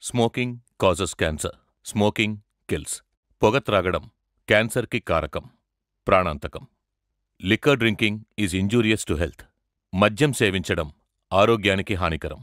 Smoking causes cancer. Smoking kills. పొగ త్రాగడం క్యాన్సర్కి కారకం, ప్రాణాంతకం. Liquor drinking is injurious to health. మద్యం సేవించడం ఆరోగ్యానికి హానికరం.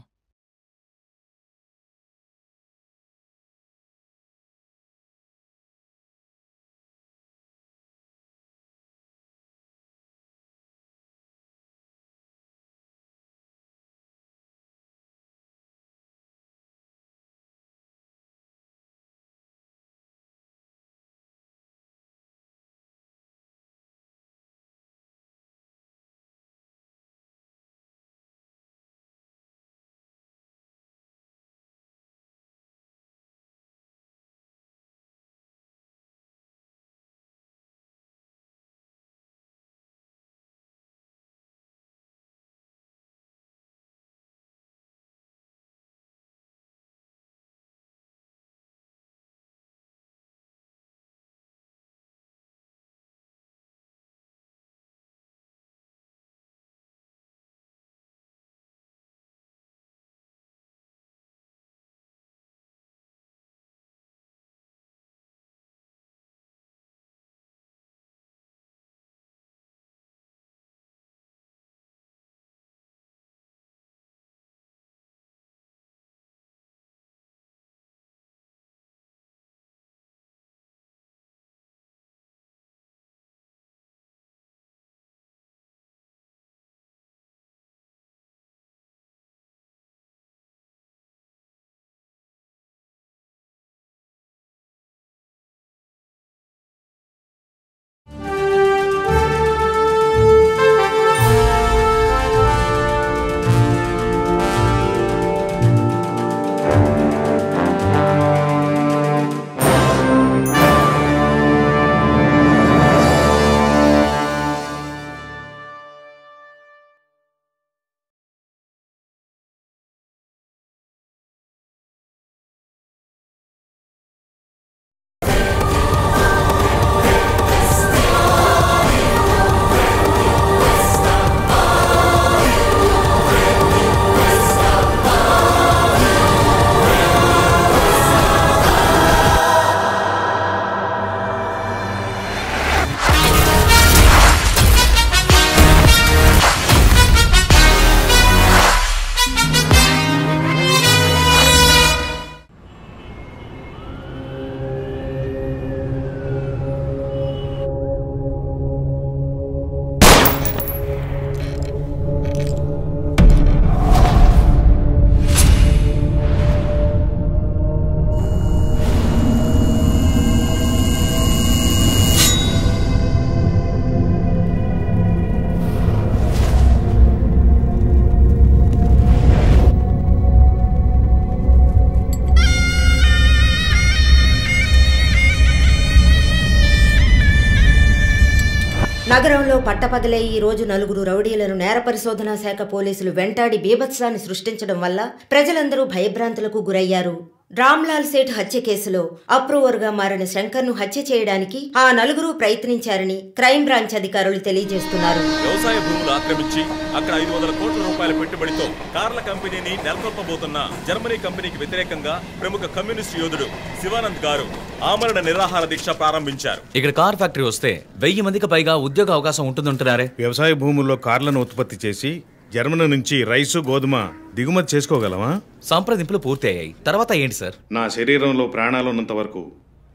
నగరంలో పట్టపగలే ఈ రోజు నలుగురు రౌడీలను నేర పరిశోధనా శాఖ పోలీసులు వెంటాడి బీభత్సాన్ని సృష్టించడం వల్ల ప్రజలందరూ భయభ్రాంతులకు గురయ్యారు. రామ్లాల్ సేఠ్ హత్య కేసులో అప్రూవర్గా మారిన శంకర్ను హత్య చేయడానికి ఆ నలుగురు ప్రయత్నించారని క్రైమ్ బ్రాంచ్ అధికారులు తెలియజేస్తున్నారు. వ్యవసాయ భూములు ఆక్రమించి అక్కడ 500 కోట్ల రూపాయల పెట్టుబడితో కార్ల కంపెనీని నెలకొల్పబోతున్న జర్మనీ కంపెనీకి వ్యతిరేకంగా ప్రముఖ కమ్యూనిస్ట్ యోధుడు శివానంద్ గారు ఆమరణ నిరాహార దీక్ష ప్రారంభించారు. ఇక్కడ కార్ ఫ్యాక్టరీ వస్తే 1000 మందికి పైగా ఉద్యోగ అవకాశం ఉంటుందంటున్నారే. వ్యవసాయ భూముల్లో కార్లను ఉత్పత్తి చేసి జర్మనీ నుంచి రైసు గోధుమ దిగుమతి చేసుకోగలమా? సంప్రదింపులు పూర్తి అయ్యాయి. తర్వాత ఏంటి సార్? నా శరీరంలో ప్రాణాలున్నంత వరకు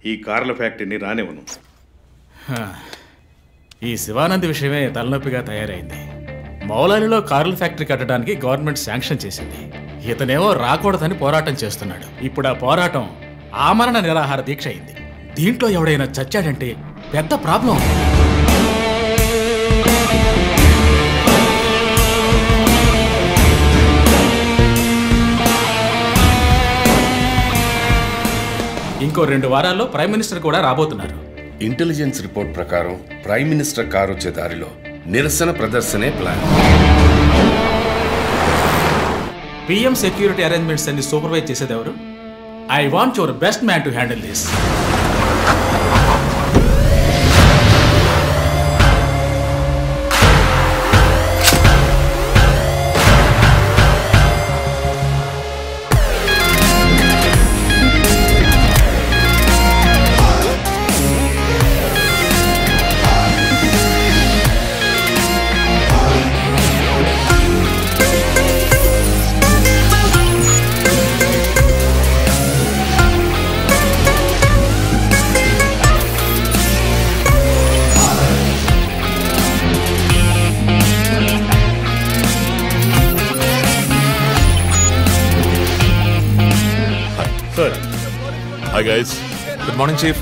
ఈ కార్ల ఫ్యాక్టరీని రానివ్వను. ఈ శివానంద్ విషయమే తలనొప్పిగా తయారైంది. మౌలాలిలో కార్ల ఫ్యాక్టరీ కట్టడానికి గవర్నమెంట్ శాంక్షన్ చేసింది. ఇతనేమో రాకూడదని పోరాటం చేస్తున్నాడు. ఇప్పుడు ఆ పోరాటం ఆమరణ నిరాహార దీక్ష అయింది. దీంట్లో ఎవడైనా చచ్చాడంటే పెద్ద ప్రాబ్లం. ఇంకో 2 వారాల్లో ప్రైమ్ మినిస్టర్ కూడా రాబోతున్నారు. ఇంటెలిజెన్స్ రిపోర్ట్ ప్రకారం ప్రైమ్ మినిస్టర్ కారు వచ్చే దారిలో నిరసన ప్రదర్శనే ప్లాన్. పిఎం సెక్యూరిటీ అరేంజ్మెంట్స్ అన్ని సూపర్వైజ్ చేసేది ఎవరు? I want your best man to handle this. Sir. Hi guys. Good morning chief.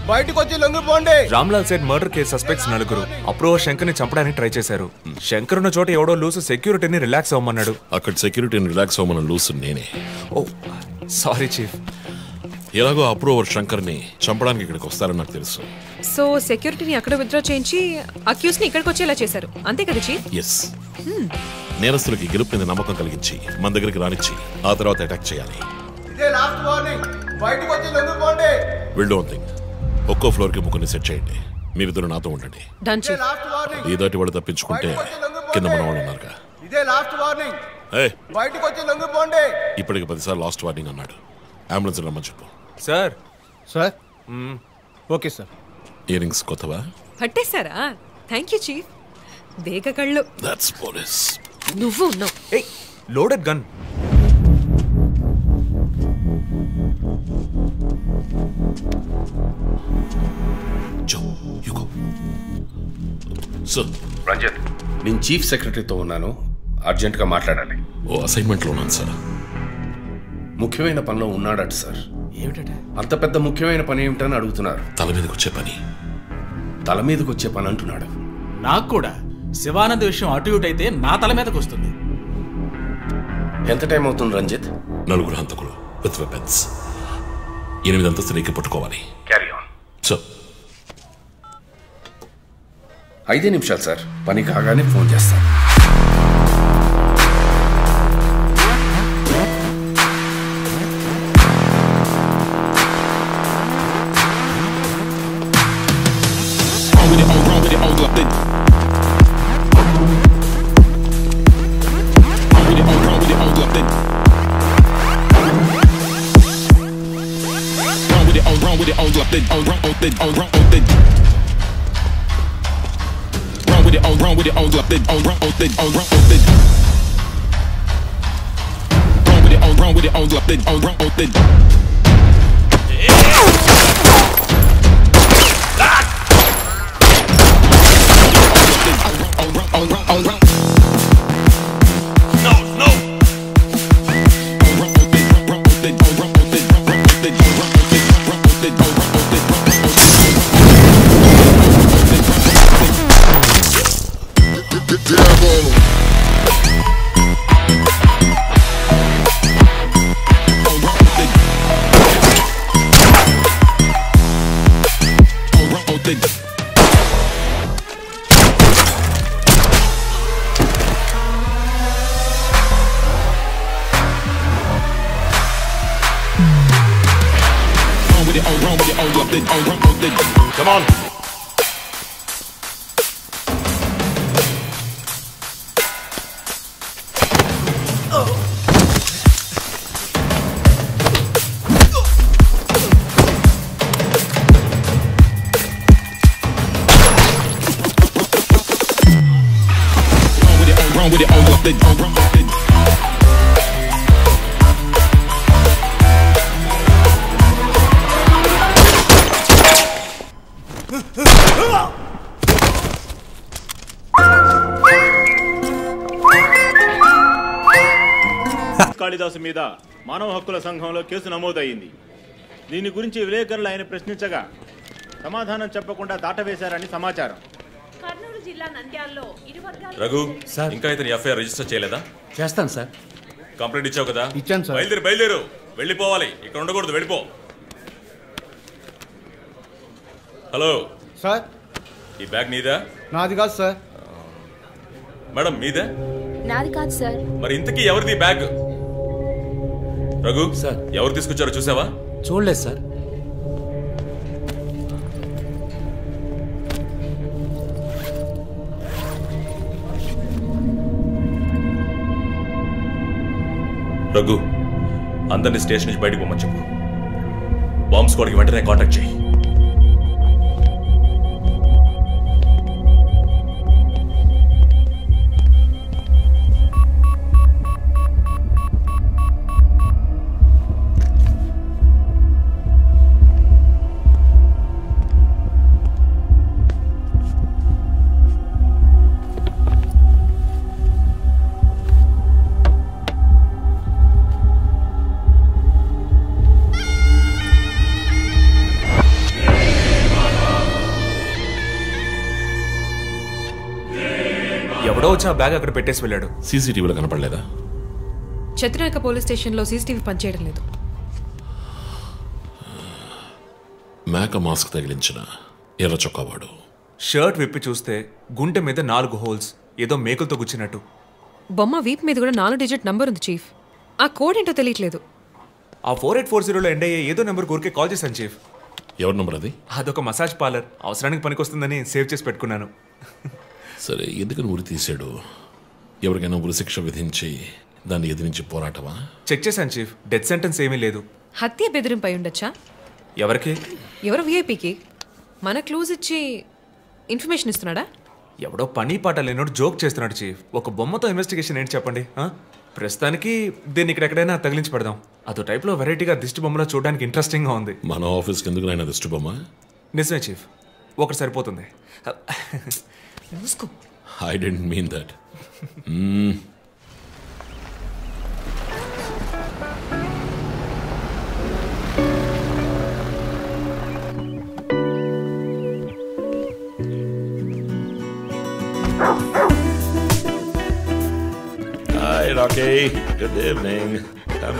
బయటకు వచ్చి లొంగిపోండి. రామ్లాల్ సేట్ మర్డర్ కేసు సస్పెక్ట్స్ 4 అప్రూవర్ శంకర్ని చంపడానికి ట్రై చేశారు. శంకర్ ఉన్న చోట ఎవడో లూసు సెక్యూరిటీని రిలాక్స్ అవ్వమన్నాడు. అక్కడ సెక్యూరిటీని రిలాక్స్ అవ్వమని లూసు నేనే. ఓ సారీ చీఫ్. ఎలాగో అప్రూవర్ శంకర్ని చంపడానికి ఇక్కడికి వస్తారని నాకు తెలుసు. సో సెక్యూరిటీని అక్కడ విత్డ్రా చేయించి అక్యూస్ ని ఇక్కడికి వచ్చేలా చేశారు, అంతే కదా చీఫ్? ఎస్. నేరస్తులకి గెలుపు మీద నమ్మకం కలిగించి మన దగ్గరికి రానిచ్చి ఆ తర్వాత అటాక్ చేయాలి. ఇదే లాస్ట్ వార్నింగ్. బయటకు వచ్చి లొంగిపోండి. Will don't think. ఒక్కో ఫ్లోర్ కి ముగ్గురిని సెట్ చేయండి. మీరిద్దరు నాతో ఉండండి. Done chief. ఈ దాటి వాళ్ళు తప్పించుకుంటే కింద మన వాళ్ళు ఉన్నారుగా. ఇదే లాస్ట్ వార్నింగ్. బయటకు వచ్చి లొంగిపోండి. ఇప్పటికి 10 సార్లు లాస్ట్ వార్నింగ్ అన్నాడు. అంబులెన్స్ రమ్మని చెప్పు. Sir. Sir. Okay sir. Earrings కొత్తవా? పట్టేశారా? Thank you chief. దేక కళ్ళు. That's police. నువ్వు ఉన్నావు. ఏయ్ లోడెడ్ గన్. రంజిత్, నేను చీఫ్ సెక్రటరీతో ఉన్నాను. అర్జెంట్గా మాట్లాడాలి. ఓ అసైన్మెంట్లో ఉన్నాను సార్. ముఖ్యమైన పనిలో ఉన్నాడట సార్. ఏమిటంటే అంత పెద్ద ముఖ్యమైన పని ఏమిటని అడుగుతున్నారు. తల మీదకి వచ్చే పని. తల మీదకి వచ్చే పని అంటున్నాడు. నాకు కూడా శివానంద్ విషయం అటు ఇటు అయితే నా తల మీదకి వస్తుంది. ఎంత టైం అవుతుంది రంజిత్? 4 హంతకులు విత్ వెపన్స్. 8 అంతస్తులు ఎక్కి పట్టుకోవాలి. Carry on. సో 5 నిమిషాలు సార్. పని కాగానే ఫోన్ చేస్తాను. Come on. కాళిదాసు మీద మానవ హక్కుల సంఘంలో కేసు నమోదయ్యింది. దీని గురించి విలేకరులు ఆయన ప్రశ్నించగా సమాధానం చెప్పకుండా దాటవేశారని సమాచారం. కర్నూలు జిల్లా నంద్యాలలో రఘు సార్, ఇంకా ఇతని ఎఫ్ఐఆర్ రిజిస్టర్ చేయలేదా? చేస్తాను సార్. కంప్లైంట్ ఇచ్చావు కదా? ఇచ్చాను సార్. బయలుదేరు. వెళ్ళిపోవాలి, ఇక్కడ ఉండకూడదు, వెళ్ళిపో. Hello sir. ఈ బ్యాగ్ నీదా? నాది కాదు సార్. మేడం మీదే? నాది కాదు సార్. మరి ఇంతకీ ఎవరిది బ్యాగ్? రఘు సార్, ఎవరు తీసుకొచ్చారో చూసావా? చూడలేదు సార్. రఘు, అందరినీ స్టేషన్ నుంచి బయటకు పోమని చెప్పు. బాంబ్ స్క్వాడ్కి వెంటనే కాంటాక్ట్ చేయి. ఎవడో వచ్చి ఆ బ్యాగ్ అక్కడ పెట్టేసి వెళ్ళాడు. సీసీటీవీలో కనపడలేదా? చత్రనాయక పోలీస్ స్టేషన్లో సీసీటీవీ పనిచేయడం లేదు. మేక మాస్క్ తగిలించిన ఎర్ర చొక్కావాడు. షర్ట్ విప్పి చూస్తే గుంటె మీద 4 హోల్స్, ఏదో మేకులతో గుచ్చినట్టు. బొమ్మ వీప్ మీద కూడా 4 డిజిట్ నంబర్ ఉంది చీఫ్. ఆ కోడ్ ఏంటో తెలియట్లేదు. ఆ 4840లో ఎండ్ అయ్యే ఏదో నెంబర్ ఊరికే కాల్ చేశాను చీఫ్. ఎవరి నెంబర్ అది? అదొక మసాజ్ పార్లర్, అవసరానికి పనికొస్తుందని సేవ్ చేసి పెట్టుకున్నాను. సరే, ఎందుకని ఉరి తీశాడు? ఎవరికైనా ఉరి శిక్ష విధించి దాన్ని ఎదిరించి పోరాటమా? చెక్ చేశాను చీఫ్, డెత్ సెంటెన్స్ ఏమీ లేదు. హత్య బెదిరింపై ఉండొచ్చా? ఎవరికి? ఎవరో విఐపీకి మన క్లూజ్ ఇచ్చి ఇన్ఫర్మేషన్ ఇస్తున్నాడా? ఎవడో పని పాట లేనోడు జోక్ చేస్తున్నాడు చీఫ్. ఒక బొమ్మతో ఇన్వెస్టిగేషన్ ఏంటి చెప్పండి. ప్రస్తుతానికి దీన్ని ఇక్కడెక్కడైనా తగిలించి పెడదాం. అదో టైప్లో వెరైటీగా దిష్టి బొమ్మలో చూడడానికి ఇంట్రెస్టింగ్గా ఉంది. మన ఆఫీస్కి ఎందుకు అయినా దిష్టి బొమ్మ? నిజమే చీఫ్, ఒకటి సరిపోతుంది. I don't mean that. Hi, Rocky. Good evening. Come.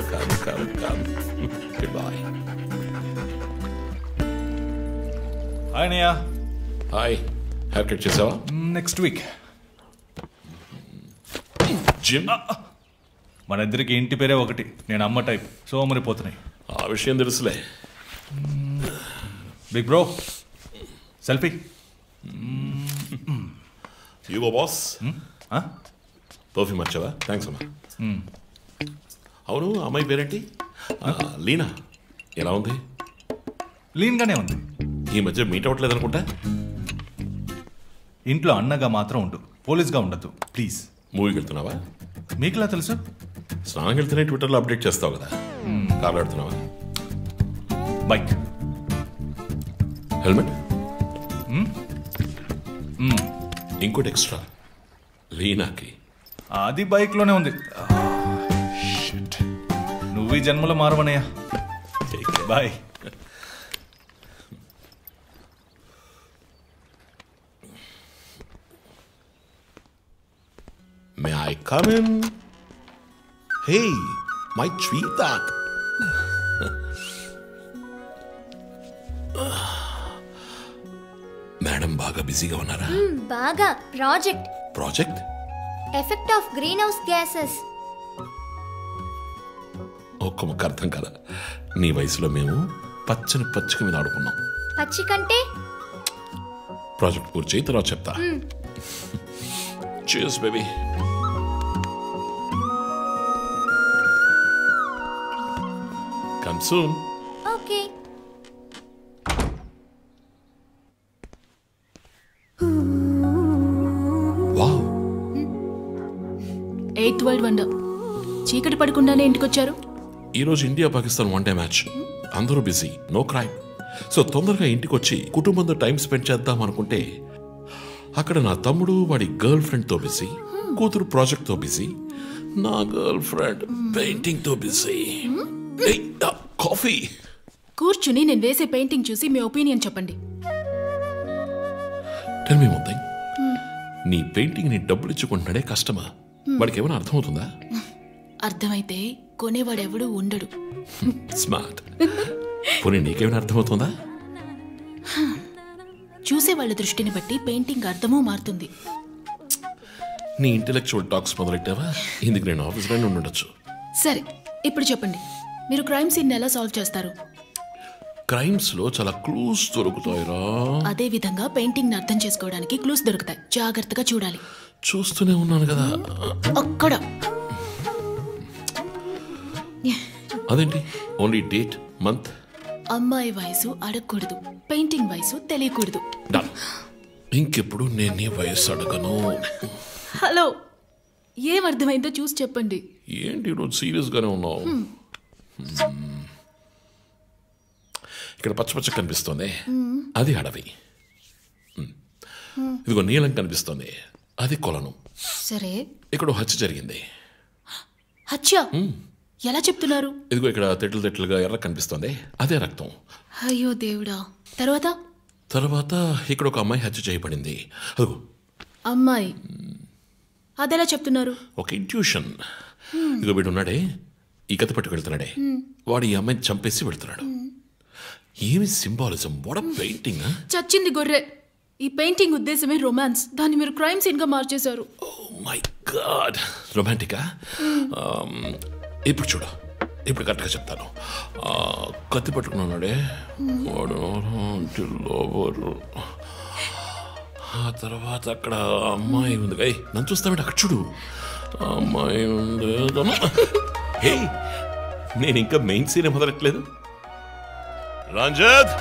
Goodbye. Hi అన్నయ్య. హాయ్. హెయిర్ కట్ చేసావా? Next week. జిమ్? మన ఇద్దరికి ఇంటి పేరే ఒకటి. నేను అమ్మ టైప్, సో అమరిపోతున్నాయి. ఆ విషయం తెలుసులే. Big bro, selfie. యుగో బాస్. పర్ఫ్యూమ్ వచ్చావా? థ్యాంక్స్ అమ్మా. అవును, అమ్మాయి పేరేంటి? లీనా. ఎలా ఉంది? లీన్గానే ఉంది. ఈ మధ్య మీట్ అవ్వట్లేదు అనుకుంటా. ఇంట్లో అన్నగా మాత్రం ఉండు, పోలీస్గా ఉండద్దు ప్లీజ్. మూవీకి వెళ్తున్నావా? మీకులా తెలుసు? స్నానం వెళ్తేనే ట్విట్టర్లో అప్డేట్ చేస్తావు కదా. కార్లో వెళ్తున్నావా? బైక్. హెల్మెట్? ఇంకోటి ఎక్స్ట్రా లీనాకి. అది బైక్లోనే ఉంది. నువ్వు ఈ జన్మలో మారవనయ్యా. Bye. May I come in? Hey, my sweetheart. Madam బాగా బిజీగా ఉన్నారా? బాగా. Project effect of greenhouse gases. ఒక్క ముక్క అర్థం కదా. నీ వయసులో మేము పచ్చక మీద ఆడుకున్నాం. పచ్చి కంటే ప్రాజెక్ట్ పూర్తి చేయి, తర్వాత చెప్తా. Cheers, baby. Come soon. Okay. Wow. 8th world wonder. చీకటి పడకుండానే ఇంటికొచ్చారు. ఈరోజు India Pakistan one day match. అందరూ బిజీ, నో క్రైమ్. సో తొందరగా ఇంటికొచ్చి కుటుంబంతో టైం స్పెండ్ చేద్దాం అనుకుంటే అక్కడ నా తమ్ముడు వాడి గర్ల్ ఫ్రెండ్తో బిజీ, కూతురు ప్రాజెక్ట్తో బిజీ, నా గర్ల్ ఫ్రెండ్ పెయింటింగ్తో బిజీ. కాఫీ. కూర్చుని నేను వేసే పెయింటింగ్ చూసి మీ ఒపీనియన్ చెప్పండి. Tell me one thing. నీ పెయింటింగ్ ని డబ్బులు ఇచ్చుకుంటున్నాడే కష్టమా? వాడికి ఏమైనా అర్థమవుతుందా? అర్థమైతే కొనేవాడెవడూ ఉండడు. స్మార్ట్. పోనీ నీకేమైనా అర్థమవుతుందా? చూసే వాళ్ళ దృష్టిని బట్టి పెయింటింగ్ అర్థమూ మారుతుంది. నీ ఇంటెలెక్చువల్ టాక్స్ మొదలెట్టావా? ఇందుకు నేను ఆఫీస్లోనే ఉండొచ్చు. సరే, ఇప్పుడు చెప్పండి, మీరు క్రైమ్ సీన్ ఎలా సాల్వ్ చేస్తారు? క్రైమ్స్ లో చాలా క్లూస్ దొరుకుతాయిరా. అదే విధంగా పెయింటింగ్ ని అర్థం చేసుకోవడానికి క్లూస్ దొరుకుతాయి. జాగ్రత్తగా చూడాలి. చూస్తూనే ఉన్నాను కదా. అక్కడ అదేంటి? Only date, month. అమ్మాయి వయసు అడగకూడదు, పెయింటింగ్ వయసు తెలియకూడదు. ఇంకెప్పుడు నేను నీ వయసు అడగను. హలో, ఏం అర్థమైందో చూసి చెప్పండి. ఏంటి రోజు సీరియస్ గానే ఉన్నావు? ఇక్కడ పచ్చ కనిపిస్తుంది, అది అడవి. ఇదిగో నీలం కనిపిస్తుంది, అది కొలను. సరే, ఇక్కడ హత్య జరిగింది. హత్య ఎలా చెప్తున్నారు? ఇదిగో ఇక్కడ తెట్లుగా ఎర్ర కనిపిస్తుంది, అదే రక్తం. అయ్యో దేవుడా. తర్వాత ఇక్కడ ఒక అమ్మాయి హత్య చేయబడింది. అదిగో అమ్మాయి. అదెలా చెప్తున్నారు? ఒక ఇంట్యూషన్. ఇదిగో వీడు ఉన్నాడే, ఈ కత్తి పట్టుకు వెళ్తున్నాడే, వాడు ఈ అమ్మాయిని చంపేసి వెళ్తున్నాడు. ఏమి సింబాలిజం! What painting! చచ్చింది గొర్రె. ఈ పెయింటింగ్ ఉద్దేశమే రొమాన్స్. దాన్ని మీరు క్రైమ్ సీన్ గా మార్చేశారు. మై గాడ్, రొమాంటికా? ఇప్పుడు చూడు, ఇప్పుడు కరెక్ట్గా చెప్తాను. కత్తి పట్టుకున్నాడే వాడు లోబరు. ఆ తర్వాత అక్కడ అమ్మాయి ఉంది. నన్ను చూస్తామంటే అక్కడ చూడు, అమ్మాయి ఉంది. హే, నేను ఇంకా మెయిన్ సీన్ మొదలట్లేదు. రంజిత్,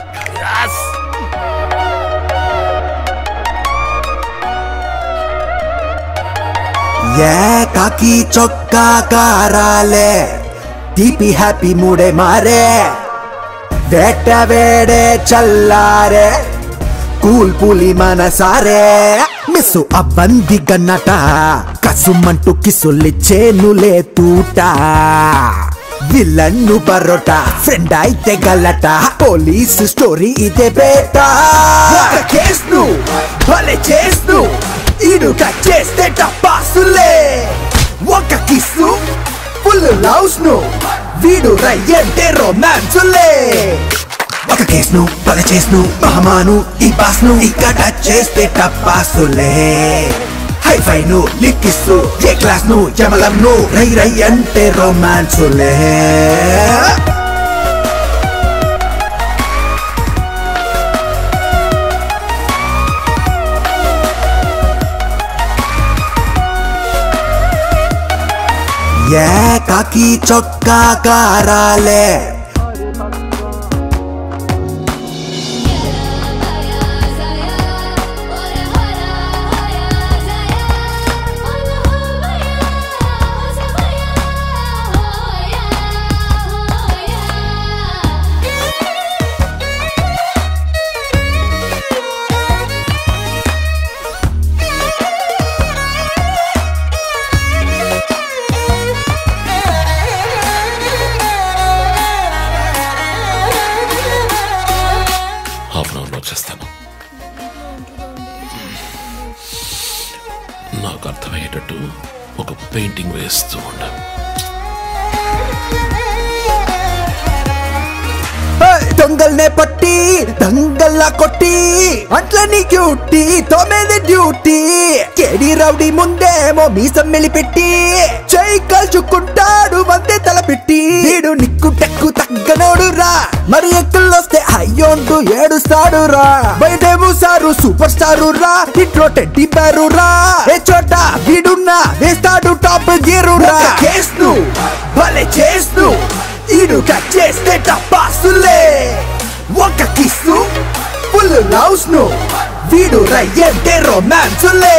కాకి చొక్కా కారాలే టీపీ హ్యాపీ మూడే మారే వేట వేడే చల్లారే కూల్ పులి మనసారే మిస్సు అబ్బంది గన్నట కసుమంటూ కిసులిచ్చేనులే తూట విలన్ను పరోటా ఫ్రెండ్ అయితే గలట పోలీసు స్టోరీ ఇదే బేటా కేస్ను భలే చేస్ను ఈడు కట్ చేస్తే టపాసులే ఒక కిస్సు ఫుల్ లవ్స్ ను వీడు రయ్యంటే రొమాన్సులే ఒక కేస్ను భలే చేస్ను మహమాను ఈ బాస్ను ఇక టచ్ చేస్తే టపాసులే హైఫై ను లిక్కిస్తూ ఏ క్లాస్ ను జమలం ను రై రై అంటే రొమాన్సులే కాకి చొక్కా కారాలే నాకు అర్థమయ్యేటట్టు ఒక పెయింటింగ్ వేస్తూ ఉండ. దొంగల్నే పట్టి దంగల్లా కొట్టి అట్లని క్యూటీ తోమేది డ్యూటీ కేడి రౌడీ ముందేమో మీసం మెలిపెట్టి చేయి కాల్చుకుంటాడు వందే తలపెట్టి వీడు నిక్కు టెక్కు తగ్గనోడు రా మరి ఎక్కుల్లొస్తే అయ్యోంటూ ఏడుస్తాడు రా బయటేమో సారు సూపర్ స్టారు రా ఇంట్లో టెడ్డీ పేరు రా ఏ చోట వీడున్నా వేస్తాడు టాప్ గీరు రా కేస్ను భలే చేస్ను ఈడు కట్ చేస్తే టపాసులే ఒక కిస్సు ఫుల్ లవ్స్ ను వీడు రయ్యంటే రొమాన్సులే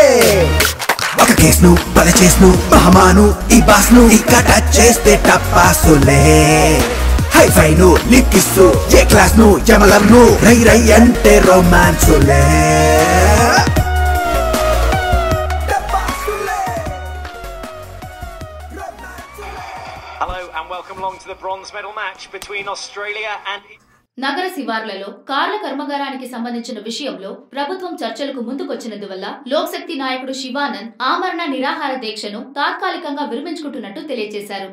ఒక కేస్ను భలే చేస్ను మహమాను ఈ బాస్ను ఇక టచ్ చేస్తే టపాసులే హైఫై ను లిక్కిస్తూ ఏ క్లాస్ ను జమలం ను రై రై అంటే రొమాన్సులే నగర శివార్లలో కార్ల కర్మాగారానికి సంబంధించిన విషయంలో ప్రభుత్వం చర్చలకు ముందుకొచ్చినందువల్ల లోక్శక్తి నాయకుడు శివానంద్ ఆమరణ నిరాహార దీక్షను తాత్కాలికంగా విరమించుకుంటున్నట్టు తెలియజేశారు.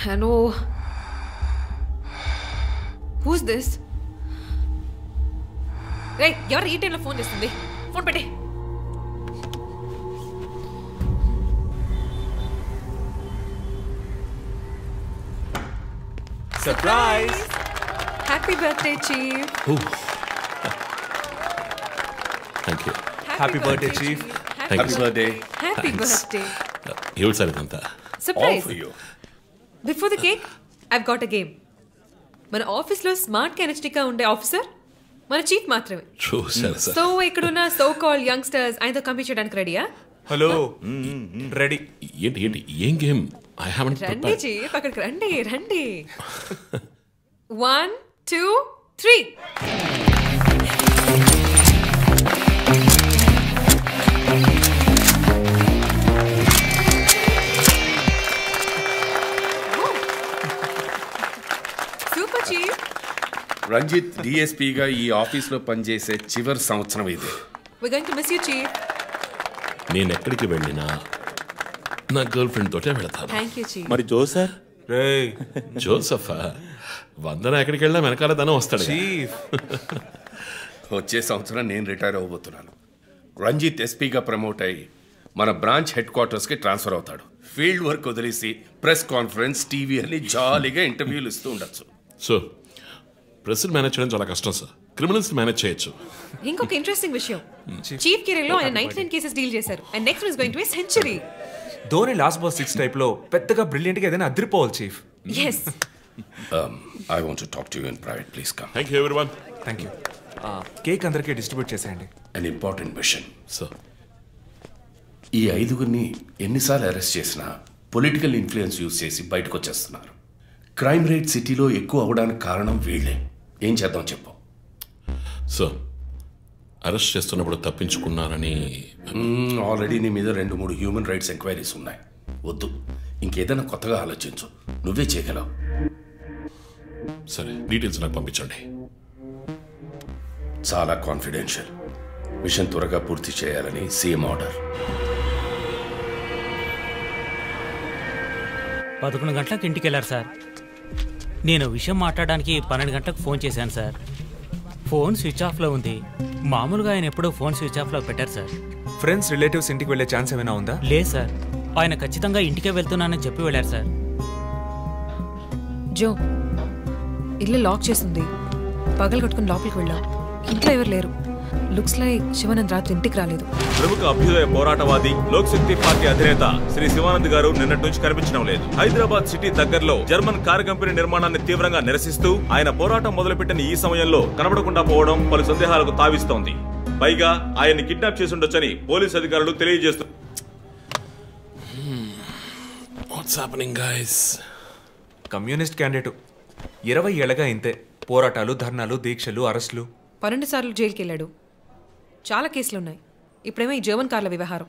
Hello. Who's this? Hey, ఎవరు ఈ టైంలో ఫోన్ చేస్తుంది? ఫోన్ పెట్టే. Surprise! Happy birthday, Chief. Thank you. Happy birthday, Chief. Happy birthday. Happy birthday. ఎవరు సార్ ఇదంతా? Surprise. All for you. Before the cake I've got a game. మన ఆఫీస్లో smart కెనెస్టిక్గా ఉండే ఆఫీసర్ మన చీఫ్ మాత్రమే. సో ఇక్కడున్న సో కాల్ యంగ్స్టర్స్ ఆయనతో compete చేయడానికి రెడీయా? Hello, ready. ఏంటి ఏంటి ఏం గేమ్? ఐ హావెంట్ రండి చీఫ్, అక్కడికి రండి రండి. 1 2 3. Super chief. రంజిత్ డిఎస్పీగా ఈ ఆఫీస్లో పనిచేసే చివరి సంవత్సరం ఇది. We're going to miss you, Chief. నేను ఎక్కడికి వెళ్ళినా నా గర్ల్ ఫ్రెండ్ తోటే వెళతాను. Thank you, Chief. మరి జోసర్? జోసఫా? వందన ఎక్కడికి వెళ్ళినా వెనకాల తను వస్తాడు. చీఫ్, వచ్చే సంవత్సరం నేను రిటైర్ అవ్వబోతున్నాను. రంజిత్ ఎస్పీగా ప్రమోట్ అయ్యి మన బ్రాంచ్ హెడ్ క్వార్టర్స్కి ట్రాన్స్ఫర్ అవుతాడు. ఫీల్డ్ వర్క్ వదిలేసి ప్రెస్ కాన్ఫరెన్స్, టీవీ అని జాలీగా ఇంటర్వ్యూలు ఇస్తూ ఉండొచ్చు. సో ప్రెస్ మేనేజ్ చేయడం చాలా కష్టం సార్. క్రిమినల్స్ మేనేజ్ చేయొచ్చు. ఇంకొక ఇంట్రెస్టింగ్ విషయం, చీఫ్ కెరీర్లో ఆయన 99 కేసెస్ డీల్ చేశారు. And next is going to be century. Dhoni last ball 6 type లో పెద్దగా బ్రిలియంట్ గా ఏదైనా అదిరిపోవాలి chief. yes. I want to talk to you in private. Please come. Thank you everyone. Thank you. Cake అందరికీ distribute చేసేయండి. An important mission. So ఈ 5గురిని ఎన్నిసార్లు arrest చేసినా political influence use చేసి బయటకు వచ్చేస్తున్నారు. క్రైమ్ రేట్ సిటీలో ఎక్కువ అవడానికి కారణం వీళ్ళే. ఏం చేద్దాం చెప్పు. సో అరెస్ట్ చేస్తున్నప్పుడు తప్పించుకున్నారని ఆల్రెడీ నీ మీద 2-3 హ్యూమన్ రైట్స్ ఎంక్వైరీస్ ఉన్నాయి. వద్దు, ఇంకేదైనా కొత్తగా ఆలోచించు. నువ్వే చేయగలవు. సరే, డీటెయిల్స్ నాకు పంపించండి. చాలా కాన్ఫిడెన్షియల్. మిషన్ త్వరగా పూర్తి చేయాలని సీఎం ఆర్డర్. 11 గంటలకు ఇంటికి వెళ్ళారు సార్. నేను విషయం మాట్లాడడానికి 12 గంటలకు ఫోన్ చేశాను సార్. ఫోన్ స్విచ్ ఆఫ్లో ఉంది. మామూలుగా ఆయన ఎప్పుడో ఫోన్ స్విచ్ ఆఫ్లో పెట్టారు సార్. ఫ్రెండ్స్, రిలేటివ్స్ ఇంటికి వెళ్ళే ఛాన్స్ ఏమైనా ఉందా? లేదు సార్, ఆయన ఖచ్చితంగా ఇంటికే వెళ్తున్నానని చెప్పి వెళ్ళారు సార్. జో, ఇల్లు లాక్ చేసింది. పగలు కట్టుకుని లోపలికి వెళ్ళాం. ఇంట్లో ఎవరు లేరు. లుక్స్ లైక్ శివానంద్ రాత్రి ఇంటికి రాలేదు. ప్రముఖ అభ్యుదయ పోరాటవాది లోక్ శక్తి పార్టీ అధినేత శ్రీ శివానంద్ గారు నిన్నటి నుంచి కనిపించడం లేదు. హైదరాబాద్ సిటీ దగ్గరలో జర్మన్ కారు కంపెనీ నిర్మాణాన్ని తీవ్రంగా నిరసిస్తూ ఆయన పోరాటం మొదలుపెట్టిన ఈ సమయంలో కనబడకుండా పోవడం పలు సందేహాలకు తావిస్తోంది. పైగా ఆయన్ని కిడ్నాప్ చేసి ఉండొచ్చని పోలీసు అధికారులు తెలియజేస్తున్నారు. కమ్యూనిస్ట్ క్యాండిడేట్ 20 ఏళ్లగా ఇంతే. పోరాటాలు, ధర్నాలు, దీక్షలు, అరెస్టులు. 12 సార్లు జైలుకి వెళ్ళాడు. చాలా కేసులున్నాయి. ఇప్పుడేమో ఈ జర్మన్ కార్ల వ్యవహారం.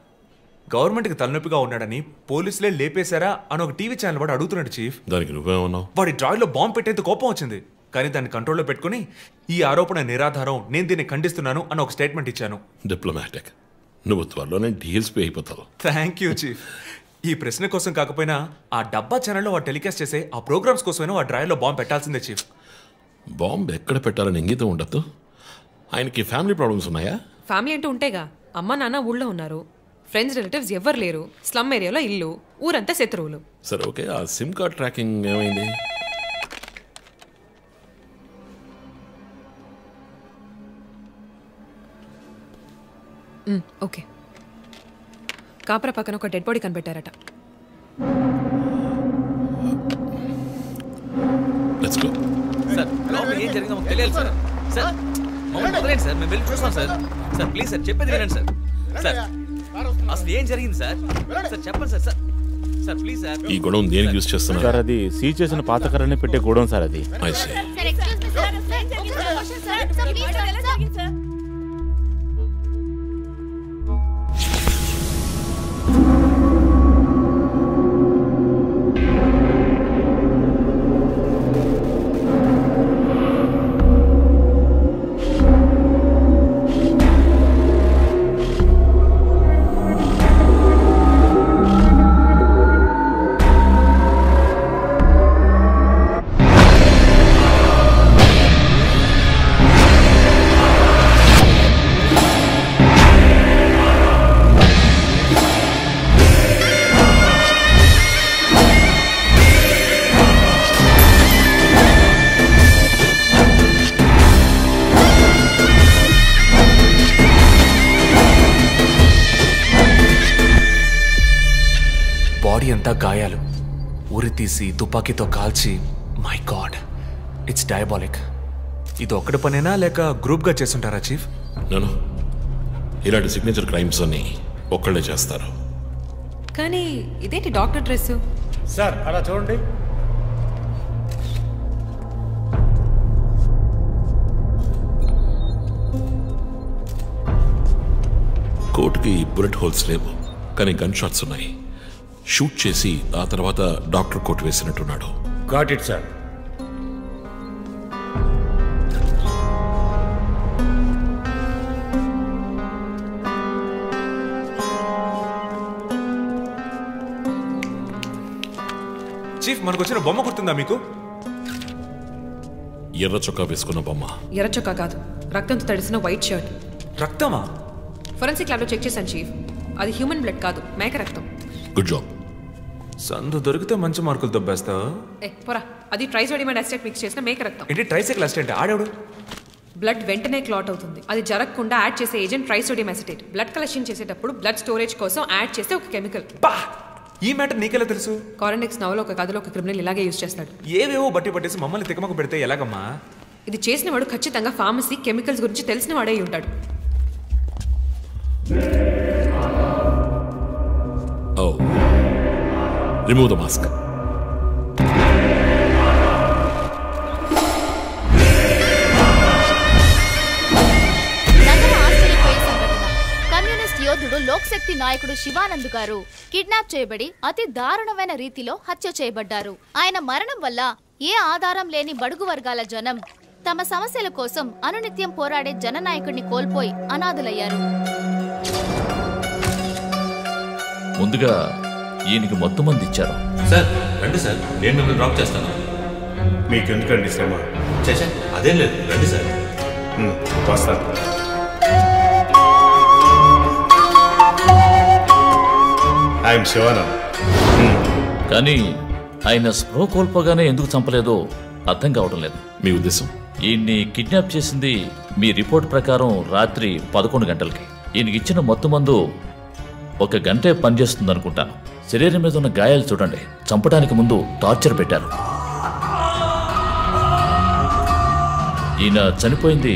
గవర్నమెంట్కి తలనొప్పిగా ఉన్నాడని పోలీసులే లేపేశారా అని ఒక టీవీ ఛానల్ వాడు అడుగుతున్నాడు చీఫ్. దానికి నువ్వేమన్నావు? వాడి డ్రాయిలో బాంబు పెట్టేందుకు కోపం వచ్చింది, కానీ దాన్ని కంట్రోల్లో పెట్టుకుని ఈ ఆరోపణ నిరాధారం, నేను దీన్ని ఖండిస్తున్నాను అని ఒక స్టేట్మెంట్ ఇచ్చాను. డిప్లొమాటిక్. నువ్వు త్వరలోనే డిఎస్పీ అయిపోతావు. Thank you chief. ఈ ప్రశ్న కోసం కాకపోయినా ఆ డబ్బా ఛానల్లో వాడు టెలికాస్ట్ చేసే ఆ ప్రోగ్రామ్స్ కోసమైనా వాడి డ్రాయిలో బాంబు పెట్టాల్సిందే చీఫ్. బాంబు ఎక్కడ పెట్టాలని ఇంగితం ఉండదు. ఆయనకి ఫ్యామిలీ ప్రాబ్లమ్స్ ఉన్నాయా? ఫ్యామిలీ అంటూ ఉంటేగా. అమ్మ నాన్న ఊళ్ళో ఉన్నారు. ఫ్రెండ్స్, రిలేటివ్స్ ఎవ్వరు లేరు. స్లమ్ ఏరియాలో ఇల్లు, ఊరంతా శత్రువులు. సరే, ఓకే. ఆ సిమ్ కార్డ్ ట్రాకింగ్ ఏమైంది? ఓకే. కాపరా పక్కన ఒక డెడ్ బాడీ కనిపెట్టారట. Let's go. సార్, లోపల ఏం జరిగిందో మాకు తెలియాలి సార్. సార్, మమ్మల్ని వదిలేండి సార్, మేము వెళ్ళి చూస్తాం సార్. సార్ ప్లీజ్ సార్, చెప్పేది వినండి సార్. సార్ అసలు ఏం జరిగింది సార్? సార్ చెప్పండి sir. Sir sir please sir. ఈ గొడవ దేనికి యూజ్ చేస్తున్నారు సార్? అది సీజ్ చేసిన పాత కర్రని పెట్టే గొడవ సార్. అది బాడీ అంతా గాయాలు, ఉరి తీసి తుపాకీతో కాల్చి, మై గాడ్, ఇట్స్ డయాబాలిక్. ఇది ఒక్కడి పనేనా లేక గ్రూప్గా చేస్తుంటారా చీఫ్? నేను ఇలాంటి సిగ్నేచర్ క్రైమ్స్ అన్ని ఒక్కళ్ళే చేస్తారు. కానీ ఇదేంటి డాక్టర్ డ్రెస్? సార్ అలా చూడండి. కోట్కి బుల్లెట్ హోల్స్ లేవు, కానీ గన్ షాట్స్ ఉన్నాయి. షూట్ చేసి ఆ తర్వాత డాక్టర్ కోట్ వేసినట్టున్నాడు. Got it sir. చీఫ్, మనకు వచ్చిన బొమ్మ గుర్తుందా మీకు? ఎర్ర చొక్కా వేసుకున్న బొమ్మ. ఎర్ర చొక్కా కాదు, రక్తంతో తడిసిన వైట్ షర్ట్. రక్తమా? ఫోరెన్సిక్ ల్యాబ్లో చెక్ చేశాను చీఫ్, అది హ్యూమన్ బ్లడ్ కాదు, మేక రక్తం. Good job. సందు దొరికితే మంచి మార్కులు దొబ్బేస్తా. పోరా, అది ట్రైసోడియం అసిటేట్ మిక్స్ చేసిన మేక రక్తం. ఏంటి ట్రైసైకిల్ అసిటేట్? ఆడేవాడు? బ్లడ్ వెంటనే క్లాట్ అవుతుంది. అది జరగకుండా యాడ్ చేసే agent trisodium acetate. Blood collection చేసేటప్పుడు బ్లడ్ స్టోరేజ్ కోసం యాడ్ చేసే ఒక కెమికల్. ఈ మ్యాటర్ నీకెలా తెలుసు? కారెండెక్స్ నవలో ఒక కథలో ఒక క్రిమినల్ ఇలాగే యూజ్ చేస్తాడు. ఏవేవో బట్టి పట్టేసి మమ్మల్ని తికమక పెడితే ఎలాగమ్మా? ఇది చేసిన వాడు ఖచ్చితంగా ఫార్మసీ కెమికల్స్ గురించి తెలిసిన వాడే ఉంటాడు. Oh. Remove the mask. Communist యోధుడు లోక్శక్తి నాయకుడు శివానంద్ గారు కిడ్నాప్ చేయబడి అతి దారుణమైన రీతిలో హత్య చేయబడ్డారు. ఆయన మరణం వల్ల ఏ ఆధారం లేని బడుగు వర్గాల జనం తమ సమస్యల కోసం అనునిత్యం పోరాడే జననాయకుడిని కోల్పోయి అనాథులయ్యారు. ముందుగా ఈయనకి మొత్తం మంది ఇచ్చారు. సార్ రండి సార్, నేను మిమ్మల్ని డ్రాప్ చేస్తాను. మీకు ఎందుకండి శ్రమ? చేసా అదేం లేదు, రండి సార్. వస్తాను. ఐఎమ్ శివానంద్. కానీ ఆయన స్పృహ కోల్పోగానే ఎందుకు చంపలేదో అర్థం కావడం లేదు. మీ ఉద్దేశం? ఈయన్ని కిడ్నాప్ చేసింది మీ రిపోర్ట్ ప్రకారం రాత్రి 11 గంటలకి. ఈయనకి ఇచ్చిన మొత్తం మందు 1 గంటే పనిచేస్తుంది అనుకుంటాను. శరీరం మీద ఉన్న గాయాలు చూడండి, చంపడానికి ముందు టార్చర్ పెట్టారు. ఈయన చనిపోయింది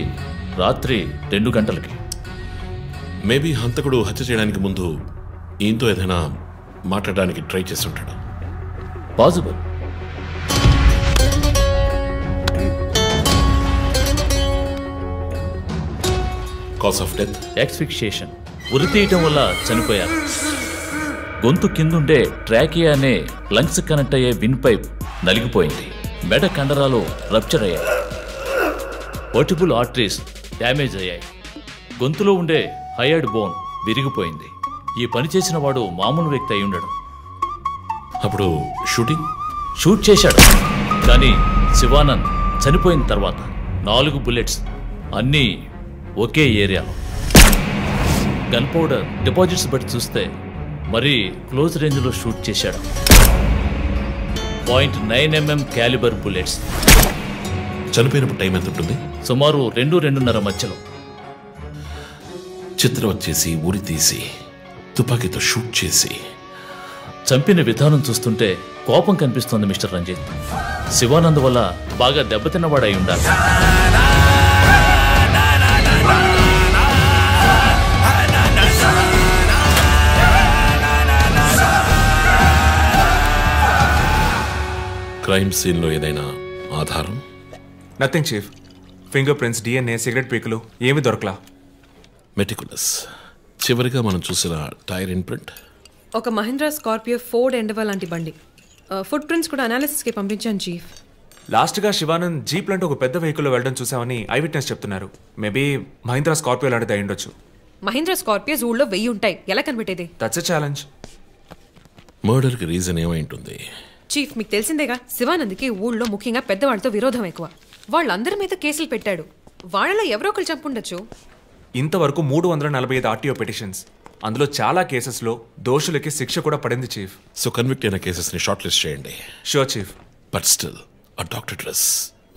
రాత్రి 2 గంటలకి. మేబీ హంతకుడు హత్య చేయడానికి ముందు ఈయనతో ఏదైనా మాట్లాడడానికి ట్రై చేసి ఉంటాడు. Possible. Cause of death asphyxiation. ఉరి తీయటం వల్ల చనిపోయారు. గొంతు కిందుండే ట్రాకియా అనే లంగ్స్ కనెక్ట్ అయ్యే విన్ పైప్ నలిగిపోయింది. మెడ కండరాలు రప్చర్ అయ్యాయి. వర్టిబుల్ ఆర్టరీస్ డ్యామేజ్ అయ్యాయి. గొంతులో ఉండే హైయర్డ్ బోన్ విరిగిపోయింది. ఈ పని చేసిన వాడు మామూలు వ్యక్తి అయి ఉండడు. అప్పుడు షూట్ చేశాడు. కానీ శివానంద్ చనిపోయిన తర్వాత 4 బుల్లెట్స్, అన్నీ ఒకే ఏరియాలో. గన్ పౌడర్ డిపాజిట్స్ బట్టి చూస్తే మరీ క్లోజ్ రేంజ్లో షూట్ చేశాడు. .9mm calibre bullets. చనిపోయినప్పుడు టైం ఎంత ఉంటుంది? సుమారు 2-2:30 మధ్యలో. చిత్రవత్ చేసి ఉరి తీసి తుపాకీతో షూట్ చేసి చంపిన విధానం చూస్తుంటే కోపం కనిపిస్తోంది మిస్టర్ రంజిత్. శివానంద్ వల్ల బాగా దెబ్బతిన్నవాడై ఉండాలి. క్రైమ్ సీన్లో ఏదైనా ఆధారం? Nothing chief. Fingerprints, DNA, cigarette పీకులు ఏమి దొరకలా. మెటికులస్. చివరిగా మనం చూసిన టైర్ ఇంప్రింట్ ఒక మహీంద్రా స్కార్పియో ఫోర్డ్ ఎండవా లాంటి బండి. ఫుట్ ప్రింట్స్ కూడా అనాలిసిస్కి పంపించాను చీఫ్. లాస్ట్గా శివానంద్ జీప్ లాంటి ఒక పెద్ద వెహికల్లో వెళ్ళడం చూసామని ఐ విట్నెస్ చెప్తున్నారు. మేబీ మహీంద్రా స్కార్పియో లాంటిది అయి ఉండొచ్చు. మహీంద్రా స్కార్పియోస్ ఊళ్ళో 1000 ఉంటాయి, ఎలా కనిపెట్టేది? That's a challenge. మర్డర్కి రీజన్ ఏమై ఉంటుంది? చీఫ్, మీకు తెలిసిందేగా, శివానంద్కి ఊళ్ళో ముఖ్యంగా పెద్దవాళ్ళతో విరోధం ఎక్కువ. వాళ్ళందరి మీద కేసులు పెట్టాడు. వాళ్ళలో ఎవరో ఒకరు చంపుండొచ్చు. ఇంతవరకు 345 RTO పిటిషన్స్. అందులో చాలా కేసెస్లో దోషులకి శిక్ష కూడా పడింది చీఫ్. సో కన్విక్ట్ అయిన కేసెస్ని షార్ట్ లిస్ట్ చేయండి. Sure chief. బట్ స్టిల్ ఆ డాక్టర్ డ్రెస్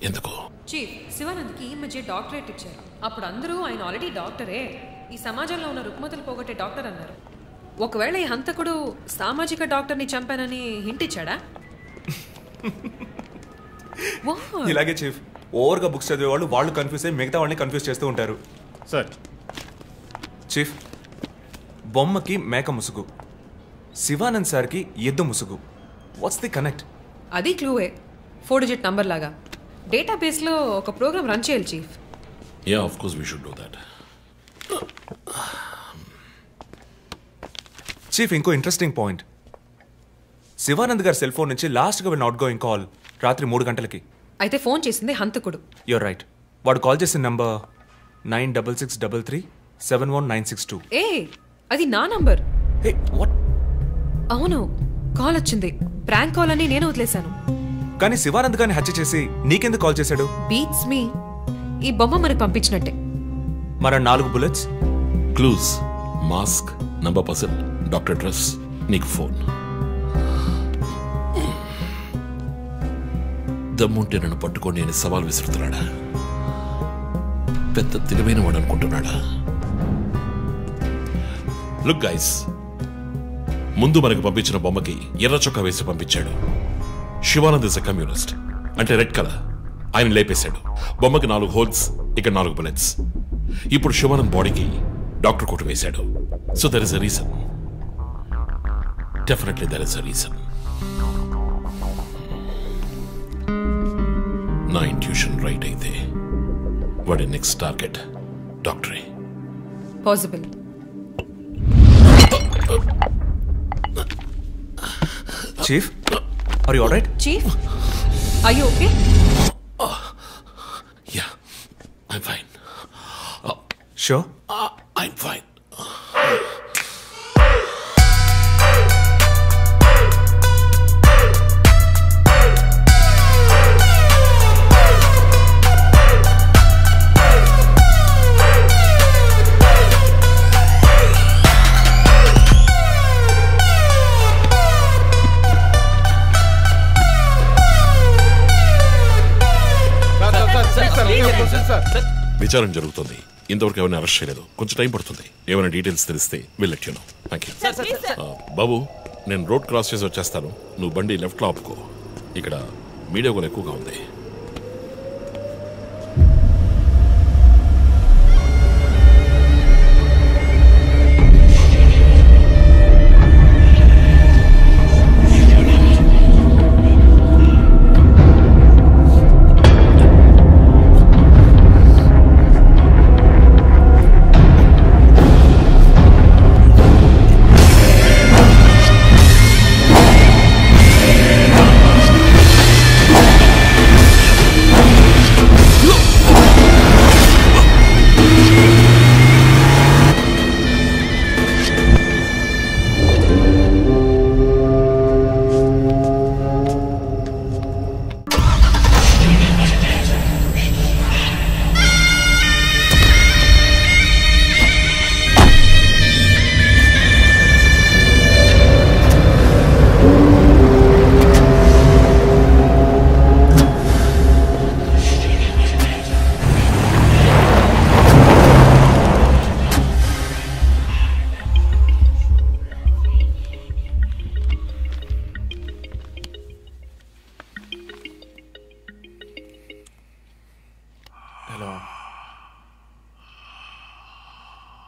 ఎందుకు? చీఫ్, శివానంద్కి ఈ మధ్య డాక్టరేట్ ఇచ్చారు. అప్పుడు అందరూ ఆయన ఆల్రెడీ డాక్టరే, ఈ సమాజంలో ఉన్న రుగ్మతలు పోగొట్టే డాక్టర్ అన్నారు. ఒకవేళ ఈ హంతకుడు సామాజిక డాక్టర్ని చంపానని హింట్ ఇచ్చాడా? ఇలాగే చీఫ్ ఓవర్గా బుక్స్ చదివే వాళ్ళు కన్ఫ్యూజ్ అయ్యి మిగతా వాళ్ళని కన్ఫ్యూజ్ చేస్తూ ఉంటారు. సార్ చీఫ్, బొమ్మకి మేక ముసుగు, శివానంద్ సార్కి ఎద్దు ముసుగు. What's the connect? అది క్లూవే, 4 డిజిట్ నంబర్ లాగా. డేటాబేస్లో ఒక ప్రోగ్రామ్ రన్ చేయాలి chief. Yeah of course we should do that. Chief, ఇంకో ఇంట్రెస్టింగ్ పాయింట్. శివానంద్ గారి సెల్ ఫోన్ నుంచి లాస్ట్గా వెళ్ళిన అవుట్ గోయింగ్ కాల్ రాత్రి 3 గంటలకి. అయితే ఫోన్ చేసింది హంతకుడు. You're right. వాడు కాల్ చేసిన నంబర్ 9663371962. ఏ అది నా నంబర్. అవును, కాల్ వచ్చింది. ప్రాంక్ కాల్ అని నేను వదిలేశాను. కానీ శివానంద్ గారిని హత్య చేసి నీకెందుకు కాల్ చేశాడు? బీట్స్ మీ. ఈ బొమ్మ మనకు పంపించినట్టే. మన 4 bullets, clues, mask, number person, doctor dress, నీకు ఫోన్. దమ్ముంటే నన్ను పట్టుకొని నేను సవాల్ విసురుతున్నాడా? పెద్ద తెలివైన వాడు అనుకుంటున్నాడా? లుక్ గైస్, ముందు మనకు పంపించిన బొమ్మకి ఎర్ర చొక్కా వేసి పంపించాడు. శివానంద్ ఇస్ అ కమ్యూనిస్ట్, అంటే రెడ్ కలర్. ఆయన లేపేశాడు. బొమ్మకి 4 హోల్స్, ఇక్కడ 4 బుల్లెట్స్. ఇప్పుడు శివానంద్ బాడీకి డాక్టర్ కోట్ వేశాడు. So there is a reason. Definitely there is a reason. నా ఇంట్యూషన్ రైట్ అయితే వాడి నెక్స్ట్ టార్గెట్ డాక్టరే. Possible. Chief, are you alright? Chief, are you okay? Yeah, I'm fine. Sure? I'm fine. విచారణ జరుగుతుంది. ఇంతవరకు ఎవరిని arrest చేయలేదు. కొంచెం టైం పడుతుంది. ఏమైనా డీటెయిల్స్ తెలిస్తే will let you know. Thank you. బాబు, నేను రోడ్ క్రాస్ చేసి వచ్చేస్తాను. నువ్వు బండి లెఫ్ట్లో ఆపుకో. ఇక్కడ మీడియా కూడా ఎక్కువగా ఉంది.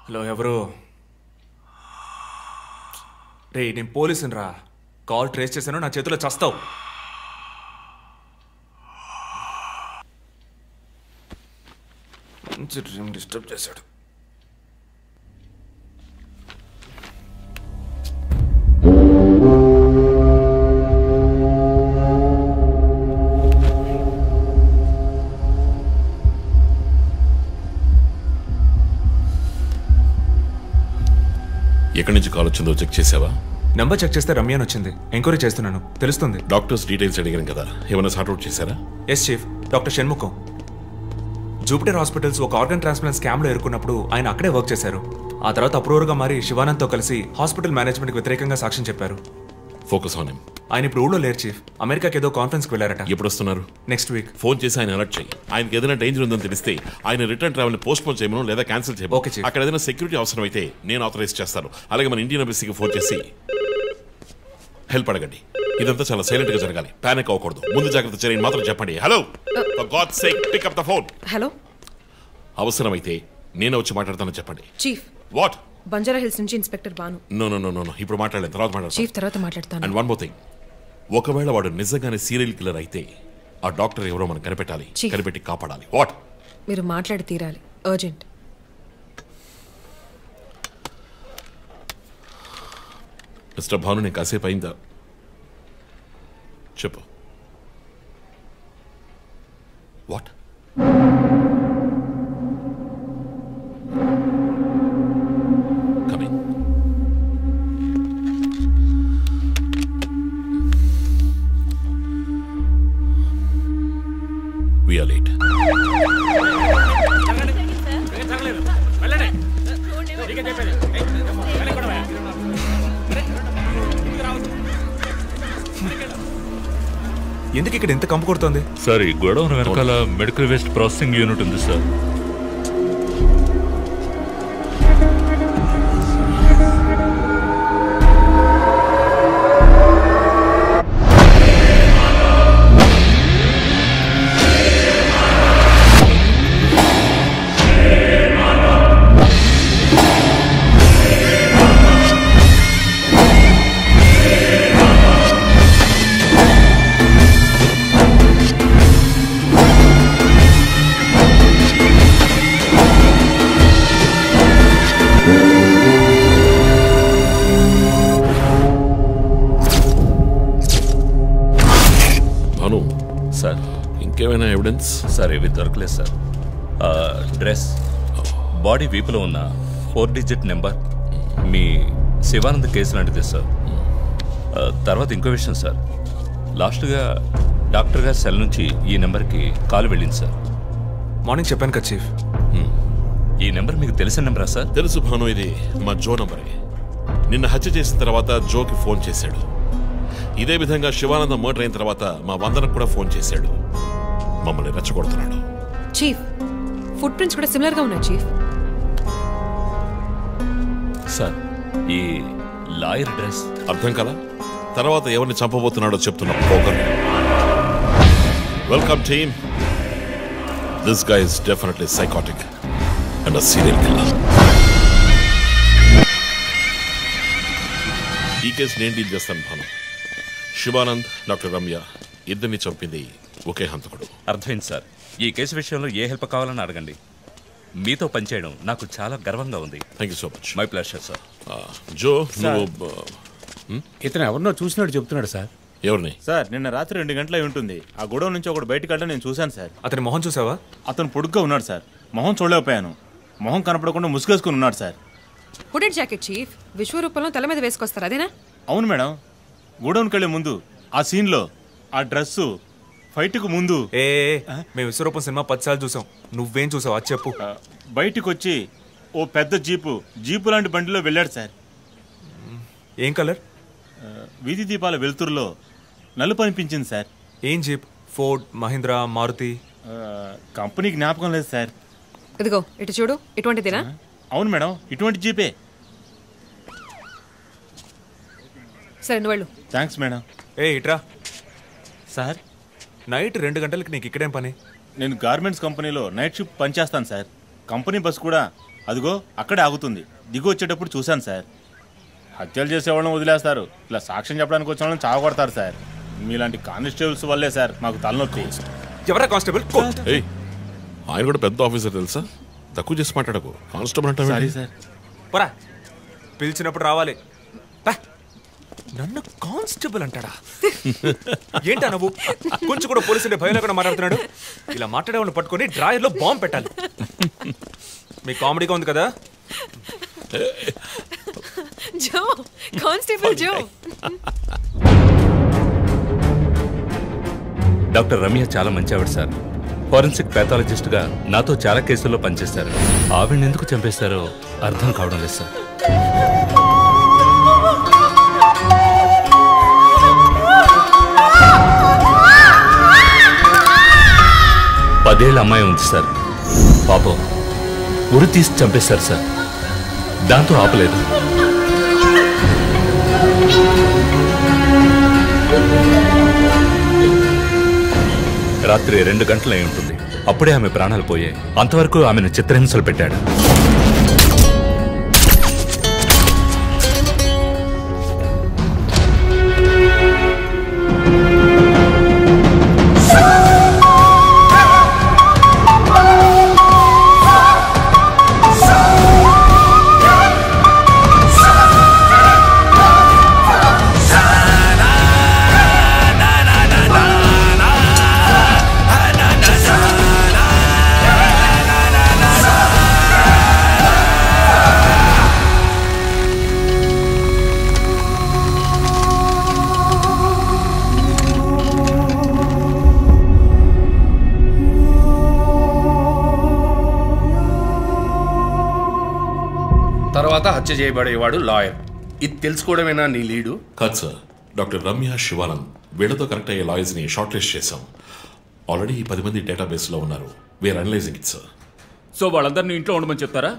హలో, ఎవరు? రే, నేను పోలీసుని రా. కాల్ ట్రేస్ చేశాను, నా చేతిలో చస్తావు. మంచి డ్రీమ్ డిస్టర్బ్ చేశాడు. ఎక్కడి నుంచి కాల్ వచ్చిందో చెక్ చేసావా? నంబర్ చెక్ చేస్తే రమ్య అని వచ్చింది. ఎంక్వైరీ చేస్తున్నాను, తెలుస్తుంది. డాక్టర్స్ డీటెయిల్స్ అడిగాను కదా, ఏమైనా సార్ట్అవుట్ చేశారా? Yes chief, doctor Shanmukham. Jupiter hospitals ఒక ఆర్గన్ ట్రాన్స్ప్లాంట్ స్కామ్లో ఎరుకున్నప్పుడు ఆయన అక్కడే వర్క్ చేశారు. ఆ తర్వాత అప్రూవర్గా మారి శివానంద్తో కలిసి హాస్పిటల్ మేనేజ్మెంట్కి వ్యతిరేకంగా సాక్ష్యం చెప్పారు. Focus on him. ఆయన ఇప్పుడు ఊళ్ళో లేరు చీఫ్. అమెరికాకి ఏదో కాన్ఫరెన్స్కి వెళ్ళారట. ఎప్పుడు వస్తున్నారు? Next week. ఫోన్ చేసి ఆయన అలర్ట్ చేయి. ఆయనకి ఏదైనా డేంజర్ ఉందని తెలిస్తే ఆయన రిటర్న్ ట్రావెల్ పోస్ట్ పోన్ చేయమను లేదా క్యాన్సిల్ చేయమను. Okay chief. అక్కడ ఏదైనా సెక్యూరిటీ అవసరం అయితే నేను ఆథరైజ్ చేస్తాను. అలాగే మన ఇండియన్ ఎంబసీకి ఫోన్ చేసి హెల్ప్ అడగండి. ఇదంతా చాలా సైలెంట్ గా జరగాలి. పానిక్ అవ్వకూడదు. ముందు జాగ్రత్త చర్యని మాత్రం చెప్పండి. Hello, for God's sake pick up the phone. Hello, అవసరమైతే నేను వచ్చి మాట్లాడతానని చెప్పండి. చీఫ్. వాట్? బంజారా హిల్స్ నుంచి inspector Bhanu. No no no no, ఇప్పుడు మాట్లాడలేదు, తర్వాత మాట్లాడతాను. చీఫ్ తర్వాత మాట్లాడతాను. అండ్ వన్ మోర్ థింగ్, ఒకవేళ వాడు నిజంగానే సీరియల్ కిల్లర్ అయితే ఆ డాక్టర్ ఎవరో మనం కనిపెట్టాలి, కనిపెట్టి కాపాడాలి. వాట్? మీరు మాట్లాడి తీరాలి, అర్జెంట్. మిస్టర్ భాను, నేను కాసేపు అయిందా? చెప్పు. What? Coming. We are late. ఎందుకు ఇక్కడ ఎంత కంపు కొడుతోంది? సార్, ఈ గొడవన వెనకాల మెడికల్ వేస్ట్ ప్రాసెసింగ్ యూనిట్ ఉంది సార్. ఇంకేమైనా ఎవిడెన్స్? సార్, ఇవి దొరకలేదు సార్. డ్రెస్, బాడీ వీపులో ఉన్న 4 డిజిట్ నెంబర్ మీ శివానంద్ కేసు లాంటిదే సార్. తర్వాత ఇంకో విషయం సార్, లాస్ట్గా డాక్టర్ గారి సెల్ నుంచి ఈ నెంబర్కి కాల్ వెళ్ళింది సార్. మార్నింగ్ చెప్పాను కదా చీఫ్. ఈ నెంబర్ మీకు తెలిసిన నెంబరా సార్? తెలుసు భాను, ఇది మా జో నంబరే. నిన్న హత్య చేసిన తర్వాత జోకి ఫోన్ చేశాడు. ఇదే విధంగా శివానందం మర్డర్ అయిన తర్వాత మా వందనకు కూడా ఫోన్ చేశాడు. మమ్మల్ని రెచ్చగొడుతున్నాడు. చీఫ్, ఫుట్ ప్రింట్స్ కూడా సిమిలర్ గా ఉన్నాయి చీఫ్. సార్, ఈ లాయర్ డ్రెస్ అర్థం కదా? తర్వాత ఎవరిని చంపబోతున్నాడో చెప్తున్నా poker. Welcome team. This guy is definitely psychotic and a serial killer. ఈ కేసు నేను డీల్ చేస్తాను భాను. శివానంద్, డాక్టర్ రమ్య ఇద్దరిని చంపింది ఒకే హంతకుడు. అర్థమైంది సార్. ఈ కేసు విషయంలో ఏ హెల్ప్ కావాలని అడగండి. మీతో పనిచేయడం నాకు చాలా గర్వంగా ఉంది. Thank you so much. My pleasure sir. Jo, ఇతను ఎవరినో చూసినట్టు చెప్తున్నాడు సార్. ఎవరిని? సార్, నిన్న రాత్రి 2 గంటల ఉంటుంది. ఆ గొడవ నుంచి ఒకటి బయటకు వెళ్ళడం నేను చూశాను సార్. అతని మొహం చూసావా? అతను పొడుగ్గా ఉన్నాడు సార్. మొహం చూడలేకపోయాను. మొహం కనపడకుండా ముసుగేసుకుని ఉన్నాడు సార్. హుడెడ్ జాకెట్ చీఫ్, విశ్వరూపంలో తల మీద వేసుకొస్తారు, అదేనా? అవును మేడం. గోడౌన్కి వెళ్ళే ముందు ఆ సీన్లో ఆ డ్రెస్సు ఫైట్కు ముందు. మేము విశ్వరూపం సినిమా 10 సార్లు చూసాం. నువ్వేం చూసావు అది చెప్పు. బయటకు వచ్చి ఓ పెద్ద జీపు లాంటి బండిలో వెళ్ళాడు సార్. ఏం కలర్? వీధి దీపాల వెలుతురులో నలుపు అనిపించింది సార్. ఏం jeep? Ford, Mahindra, Maruti? Company జ్ఞాపకం లేదు సార్. ఇదిగో ఇటు చూడు, ఇటువంటిదేనా? అవును మేడం, ఇటువంటి జీపే. సరే, నువ్వు వెళ్ళు. Thanks madam. ఇట్రా సార్. నైట్ 2 గంటలకి నీకు ఇక్కడేం పని? నేను గార్మెంట్స్ కంపెనీలో నైట్ షిఫ్ట్ పనిచేస్తాను సార్. కంపెనీ బస్ కూడా అదిగో అక్కడే ఆగుతుంది. దిగు వచ్చేటప్పుడు చూశాను సార్. హత్యలు చేసేవాళ్ళని వదిలేస్తారు, ఇలా సాక్ష్యం చెప్పడానికి వచ్చిన వాళ్ళని చావగొడతారు సార్. మీలాంటి కానిస్టేబుల్స్ వల్లే సార్ మాకు తలనొప్పి. ఎవరా కానిస్టేబుల్? ఆయన కూడా పెద్ద ఆఫీసర్ తెలుసా? తక్కువ చేసి మాట్లాడకు. కానిస్టేబుల్ అంటే సార్. పరా, పిలిచినప్పుడు రావాలి. నన్ను కానిస్టేబుల్ అంటాడా? ఏంటా నువ్వు? కొంచెం కూడా పోలీసులే భయం లేకుండా మాట్లాడుతున్నాడు. ఇలా మాట్లాడేవాళ్ళని పట్టుకొని డ్రాయర్లో బాంబు పెట్టాలి. మీ కామెడీగా ఉంది కదా? జో, కానిస్టేబుల్ జో. డాక్టర్ రమ్య చాలా మంచి ఆవిడ సార్. ఫోరెన్సిక్ ప్యాథాలజిస్ట్ గా నాతో చాలా కేసుల్లో పనిచేస్తారు. ఆవిడని ఎందుకు చంపేస్తారో అర్థం కావడం లేదు సార్. పదేళ్ళ అమ్మాయి ఉంది సార్. పాపం ఉరి తీసి చంపేశారు సార్. దాంతో ఆపలేదు. రాత్రి 2 గంటలై ఉంటుంది. అప్పుడే ఆమె ప్రాణాలు పోయాయి. అంతవరకు ఆమెను చిత్రహింసలు పెట్టాడు. తర్వాత హత్య చేయబడేవాడు లాయర్. ఇది తెలుసుకోవడమేనా నీ లీడు? కాదు సార్, డాక్టర్ రమ్య, శివానంద్ వీళ్ళతో కనెక్ట్ అయ్యే లాయర్స్ని షార్ట్ లిస్ట్ చేశాం. ఆల్రెడీ 10 మంది డేటాబేస్లో ఉన్నారు. We're analysing it sir. So వాళ్ళందరినీ ఇంట్లో ఉండమని చెప్తారా?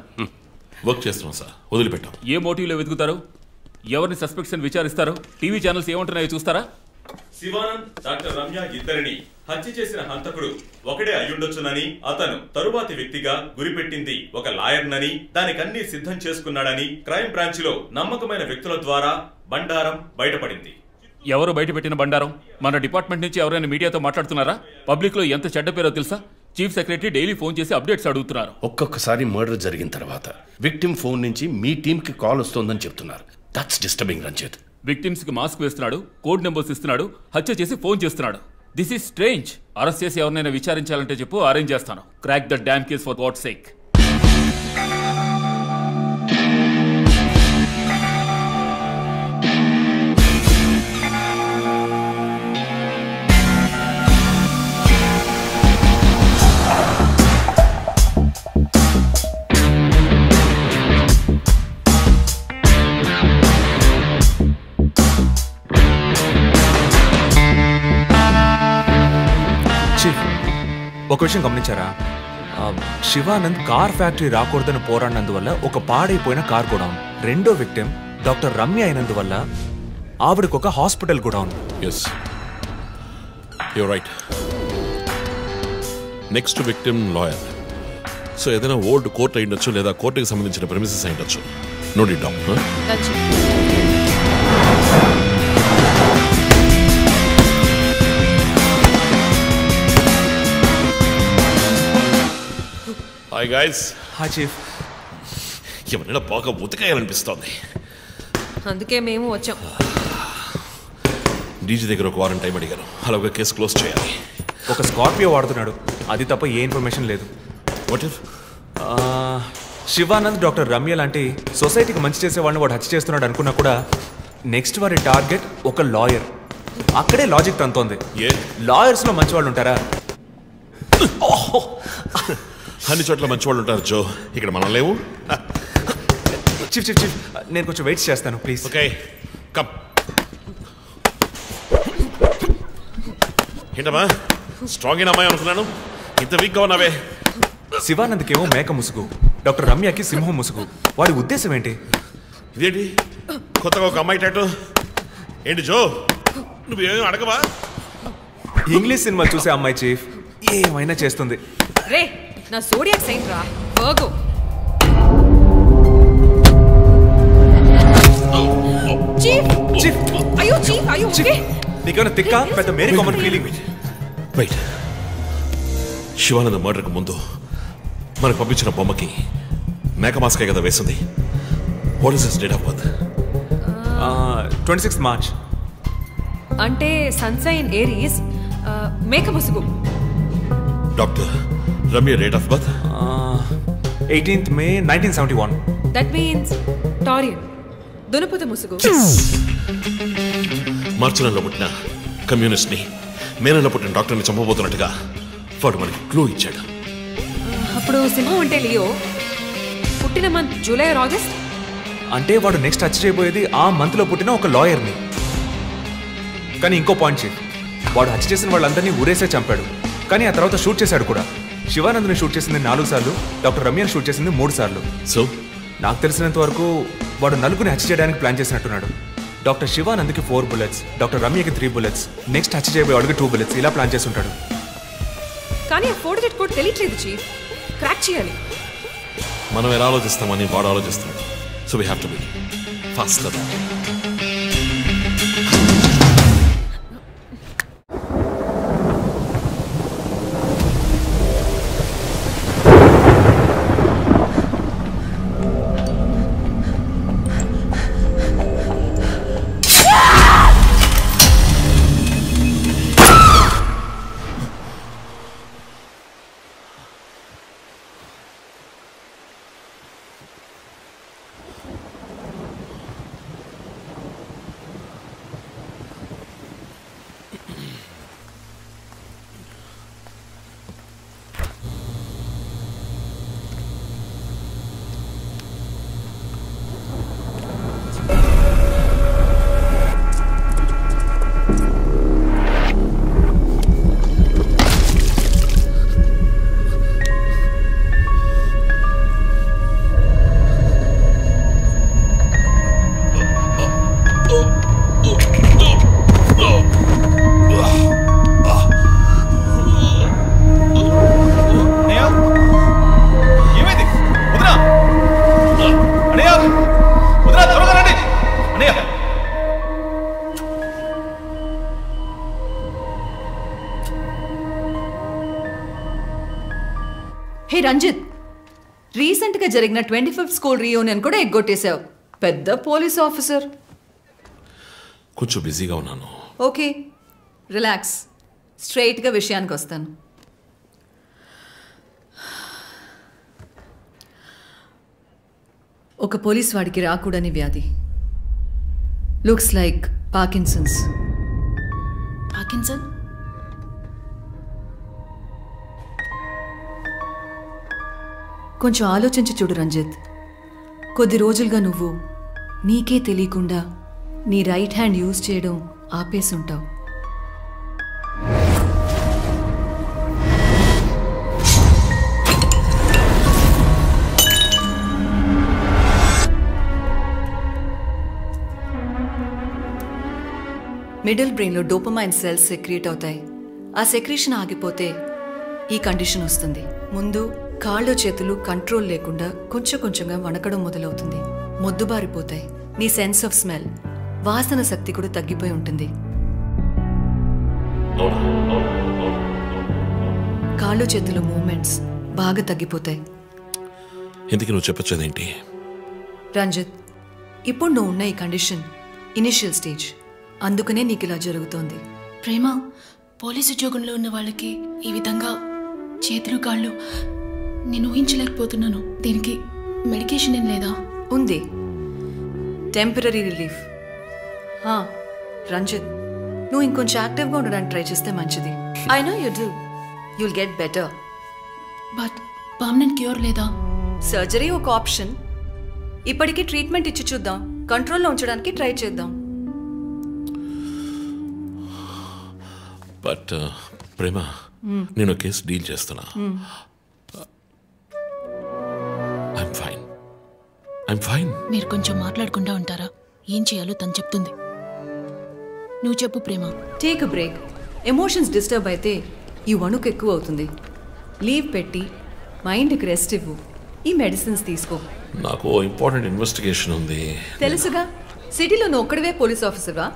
వర్క్ చేస్తున్నాం సార్, వదిలిపెట్టాం. ఏ మోటివ్లో వెతుకుతారు? ఎవరిని సస్పెక్ట్స్ అని విచారిస్తారు? టీవీ ఛానల్స్ ఏమంటున్నాయో చూస్తారా? శివానంద్, డాక్టర్ రమ్య ఇద్దరిని హత్య చేసిన హంతకుడు ఒకడే అయ్యుండొచ్చునని, అతను తరువాతి వ్యక్తిగా గురిపెట్టింది ఒక లాయర్నని, దానికన్నీ సిద్ధం చేసుకున్నాడని క్రైమ్ బ్రాంచ్ లో నమ్మకమైన వ్యక్తుల ద్వారా బండారం బయటపడింది. ఎవరు బయటపెట్టిన బండారం? మన డిపార్ట్మెంట్ నుంచి ఎవరైనా మీడియాతో మాట్లాడుతున్నారా? పబ్లిక్ లో ఎంత చెడ్డ పేరో తెలుసా? చీఫ్ సెక్రటరీ డైలీ ఫోన్ చేసి అప్డేట్స్ అడుగుతున్నారు. ఒక్కొక్కసారి మర్డర్ జరిగిన తర్వాత విక్టిమ్ ఫోన్ నుంచి మీ టీంకి కాల్ వస్తోందని చెప్తున్నారు. That's disturbing Ranjith. విక్టిమ్స్ కి మాస్క్ వేస్తున్నాడు, కోడ్ నెంబర్స్ ఇస్తున్నాడు, హత్య చేసి ఫోన్ చేస్తున్నాడు. This is strange. అరెస్ట్ చేసి ఎవరినైనా విచారించాలంటే చెప్పు, అరేంజ్ చేస్తాను. Crack the damn case for God's sake. ఒక విషయం గమనించారా? శివానంద్ కార్ ఫ్యాక్టరీ రాకూడదని పోరాడినందువల్ల ఒక పాడైపోయిన కార్ గోడౌన్, రెండో విక్టిమ్ డాక్టర్ రమ్య అయినందువల్ల ఆవిడకు ఒక hospital godown. Yes, you right. Next victim lawyer. So ఏదైనా ఓల్డ్ కోర్ట్ అయి ఉండొచ్చు, లేదా కోర్టుకి సంబంధించిన ప్రెమిసెస్ అయి ఉండొచ్చు. Note it down. Hi guys. Hi chief. ఎవరైనా బాగా ఉతకాయాలనిపిస్తోంది, అందుకే మేము వచ్చాం. డీజీ దగ్గర ఒక వారం టైం అడిగాను. అలాగే కేసు క్లోజ్ చేయాలి. ఒక స్కార్పియో వాడుతున్నాడు, అది తప్ప ఏ ఇన్ఫర్మేషన్ లేదు. What if Shivanand doctor Ramya లాంటి సొసైటీకి మంచి చేసేవాడిని వాడు హత్య చేస్తున్నాడు అనుకున్నా కూడా నెక్స్ట్ వారి టార్గెట్ ఒక లాయర్. అక్కడే లాజిక్ తంతోంది. లాయర్స్ లో మంచి వాళ్ళు ఉంటారా? అన్ని చోట్ల మంచి వాళ్ళు ఉంటారు జో, ఇక్కడ మనం లేవు. చీఫ్ చీఫ్ చీఫ్, నేను కొంచెం వెయిట్ చేస్తాను ప్లీజ్. Okay, come. ఏంటమ్మా స్ట్రాంగ్ అయిన అమ్మాయి అనుకున్నాను, ఇంత వీక్గా ఉన్నావే. శివానంద్కేమో మేక ముసుగు, డాక్టర్ రమ్యకి సింహం ముసుగు. వాడి ఉద్దేశం ఏంటి? ఇదేంటి కొత్తగా ఒక అమ్మాయి టాటూ ఏంటి జో? నువ్వేమీ అడగవా? ఇంగ్లీష్ సినిమా చూసే అమ్మాయి చీఫ్, ఏమైనా చేస్తుంది. రే, నా జోడియాక్ సైన్ రా, వర్గో. చీఫ్ చీఫ్, అయ్యో చీఫ్, అయ్యో ఓకే. నీకేమైనా తిక్క పెద్ద మేరీ కామన్ ఫీలింగ్? వెయిట్, శివానంద మర్డర్కి ముందు మనకు పంపించిన బొమ్మకి మేక మాస్కే కదా వేసింది. What is his date of birth? 26 March. అంటే సన్సైన్ ఏరీస్, మేక ముసుగు. Doctor Ramya date of birth 18th May 1971. That means Taurean, దునపుత ముసుగు. మార్చి నెలలో పుట్టిన కమ్యూనిస్ట్ని మే నెలలో పుట్టిన డాక్టర్ని చంపబోతున్నట్టుగా వాడు మనకి క్లూ ఇచ్చాడు. అప్పుడు సింహం అంటే లియో, పుట్టిన మంత్ జూలై ఆర్ ఆగస్ట్. అంటే వాడు నెక్స్ట్ హత్య చేయబోయేది ఆ మంత్ లో పుట్టిన ఒక లాయర్ని. కానీ ఇంకో పాయింట్ చీఫ్, వాడు హత్య చేసిన వాళ్ళందరినీ ఊరేసే చంపాడు, కానీ ఆ తర్వాత షూట్ చేశాడు కూడా. శివానంద్ని షూట్ చేసింది 4 సార్లు, డాక్టర్ రమ్యని షూట్ చేసింది 3 సార్లు. సో నాకు తెలిసినంత వరకు వాడు నలుగురిని హత్య చేయడానికి ప్లాన్ చేసినట్టున్నాడు. డాక్టర్ శివానంద్కి 4 bullets, డాక్టర్ రమ్యకి 3 bullets, నెక్స్ట్ హత్య చేయబోయే వాడికి 2 bullets, ఇలా ప్లాన్ చేసి ఉంటాడు. కానీ ఆ ఫోర్జెట్ కోడ్ తెలియట్లేదు చీఫ్. క్రాక్ చేయాలి. మనం ఎలా ఆలోచిస్తామని వాడు ఆలోచిస్తాడు. So we have to be faster. Hey Ranjith, రీసెంట్గా జరిగిన 25th స్కూల్ రీయూనియన్ కూడా ఎగ్గొట్టేశావు. పెద్ద పోలీస్ ఆఫీసర్. కొంచెం బిజీగా ఉన్నాను. Okay, relax. స్ట్రైట్గా విషయానికి వస్తాను. ఒక పోలీస్ వాడికి రాకూడని వ్యాధి. Looks like Parkinson's. పార్కిన్సన్? కొంచెం ఆలోచించి చూడు రంజిత్. కొద్ది రోజులుగా నువ్వు నీకే తెలియకుండా నీ రైట్ హ్యాండ్ యూజ్ చేయడం ఆపేసుంటావు. మిడిల్ బ్రెయిన్లో డోపమైన్ సెల్స్ సెక్రియేట్ అవుతాయి. ఆ సెక్రీషన్ ఆగిపోతే ఈ కండిషన్ వస్తుంది. ముందు కాళ్ళు చేతులు కంట్రోల్ లేకుండా కొంచెం కొంచెంగా వణకడం మొదలవుతుంది. మొద్దుబారిపోతాయి. నీ సెన్స్ ఆఫ్ స్మెల్, వాసన శక్తి కూడా తగ్గిపోయి ఉంటుంది. కాళ్ళు చేతుల మూమెంట్స్ బాగా తగ్గిపోతాయి. ఎందుకు నువ్వు చెప్పొచ్చేదేంటి? రంజిత్, ఇప్పుడు నువ్వు ఉన్న ఈ కండిషన్ ఇనిషియల్ స్టేజ్. అందుకనే నీకు ఇలా జరుగుతోంది. ప్రేమ, పోలీసు ఉద్యోగంలో ఉన్న వాళ్ళకి ఈ విధంగా చేతులు కాళ్ళు నేను ఊహించలేకపోతున్నాను. దీనికి మెడికేషన్ ఏం లేదా? ఉంది, టెంపరీ రిలీఫ్. రంజిత్, నువ్వు ఇంకొంచెం యాక్టివ్గా ఉండడానికి ట్రై చేస్తే మంచిది. I know you do. You'll get better. But permanent cure లేదా? సర్జరీ ఒక ఆప్షన్. ఇప్పటికీ ట్రీట్మెంట్ ఇచ్చి చూద్దాం. కంట్రోల్లో ఉంచడానికి ట్రై చేద్దాం. బట్ ప్రేమ, నేను కేసు డీల్ చేస్తున్నా. I'm fine. మీరు కొంచెం మాట్లాడకుండా ఉంటారా? ఏం చేయాలో తను చెప్తుంది. నువ్వు చెప్పు Prema. Take a break. Emotions disturb అయితే ఈ వణుకు ఎక్కువ అవుతుంది. లీవ్ పెట్టి మైండ్కి రెస్ట్ ఇవ్వు. ఈ మెడిసిన్స్ తీసుకో. నాకు ఇంపార్టెంట్ ఇన్వెస్టిగేషన్ ఉంది. తెలుసుగా, సిటీలో నువ్వు ఒక్కడివే పోలీస్ ఆఫీసర్వా?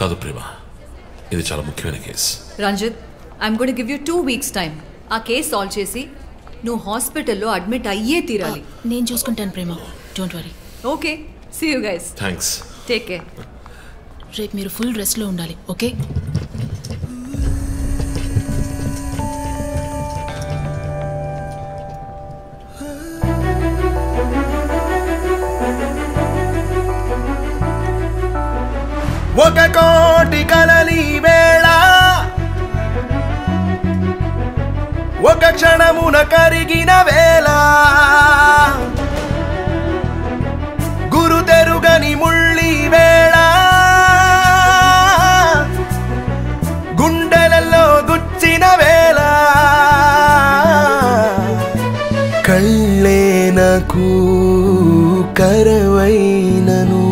కాదు ప్రేమ, ఇది చాలా ముఖ్యమైన కేసు. Ranjith, I'm going to give you 2 weeks time. ఆ కేసు సాల్వ్ చేసి నువ్వు హాస్పిటల్లో అడ్మిట్ అయ్యే తీరాలి. నేను చూసుకుంటాను Prema, don't worry. Okay, see you guys. Thanks. Take care. రేపు మీరు ఫుల్ రెస్ట్లో ఉండాలి, ఓకే? ఒక కోటి కలలి వేళ ఒక క్షణమున కరిగిన వేళ గురు తెరుగని ముళ్ళి వేళ గుండెలలో గుచ్చిన వేళ కళ్ళే నాకు కరవైనను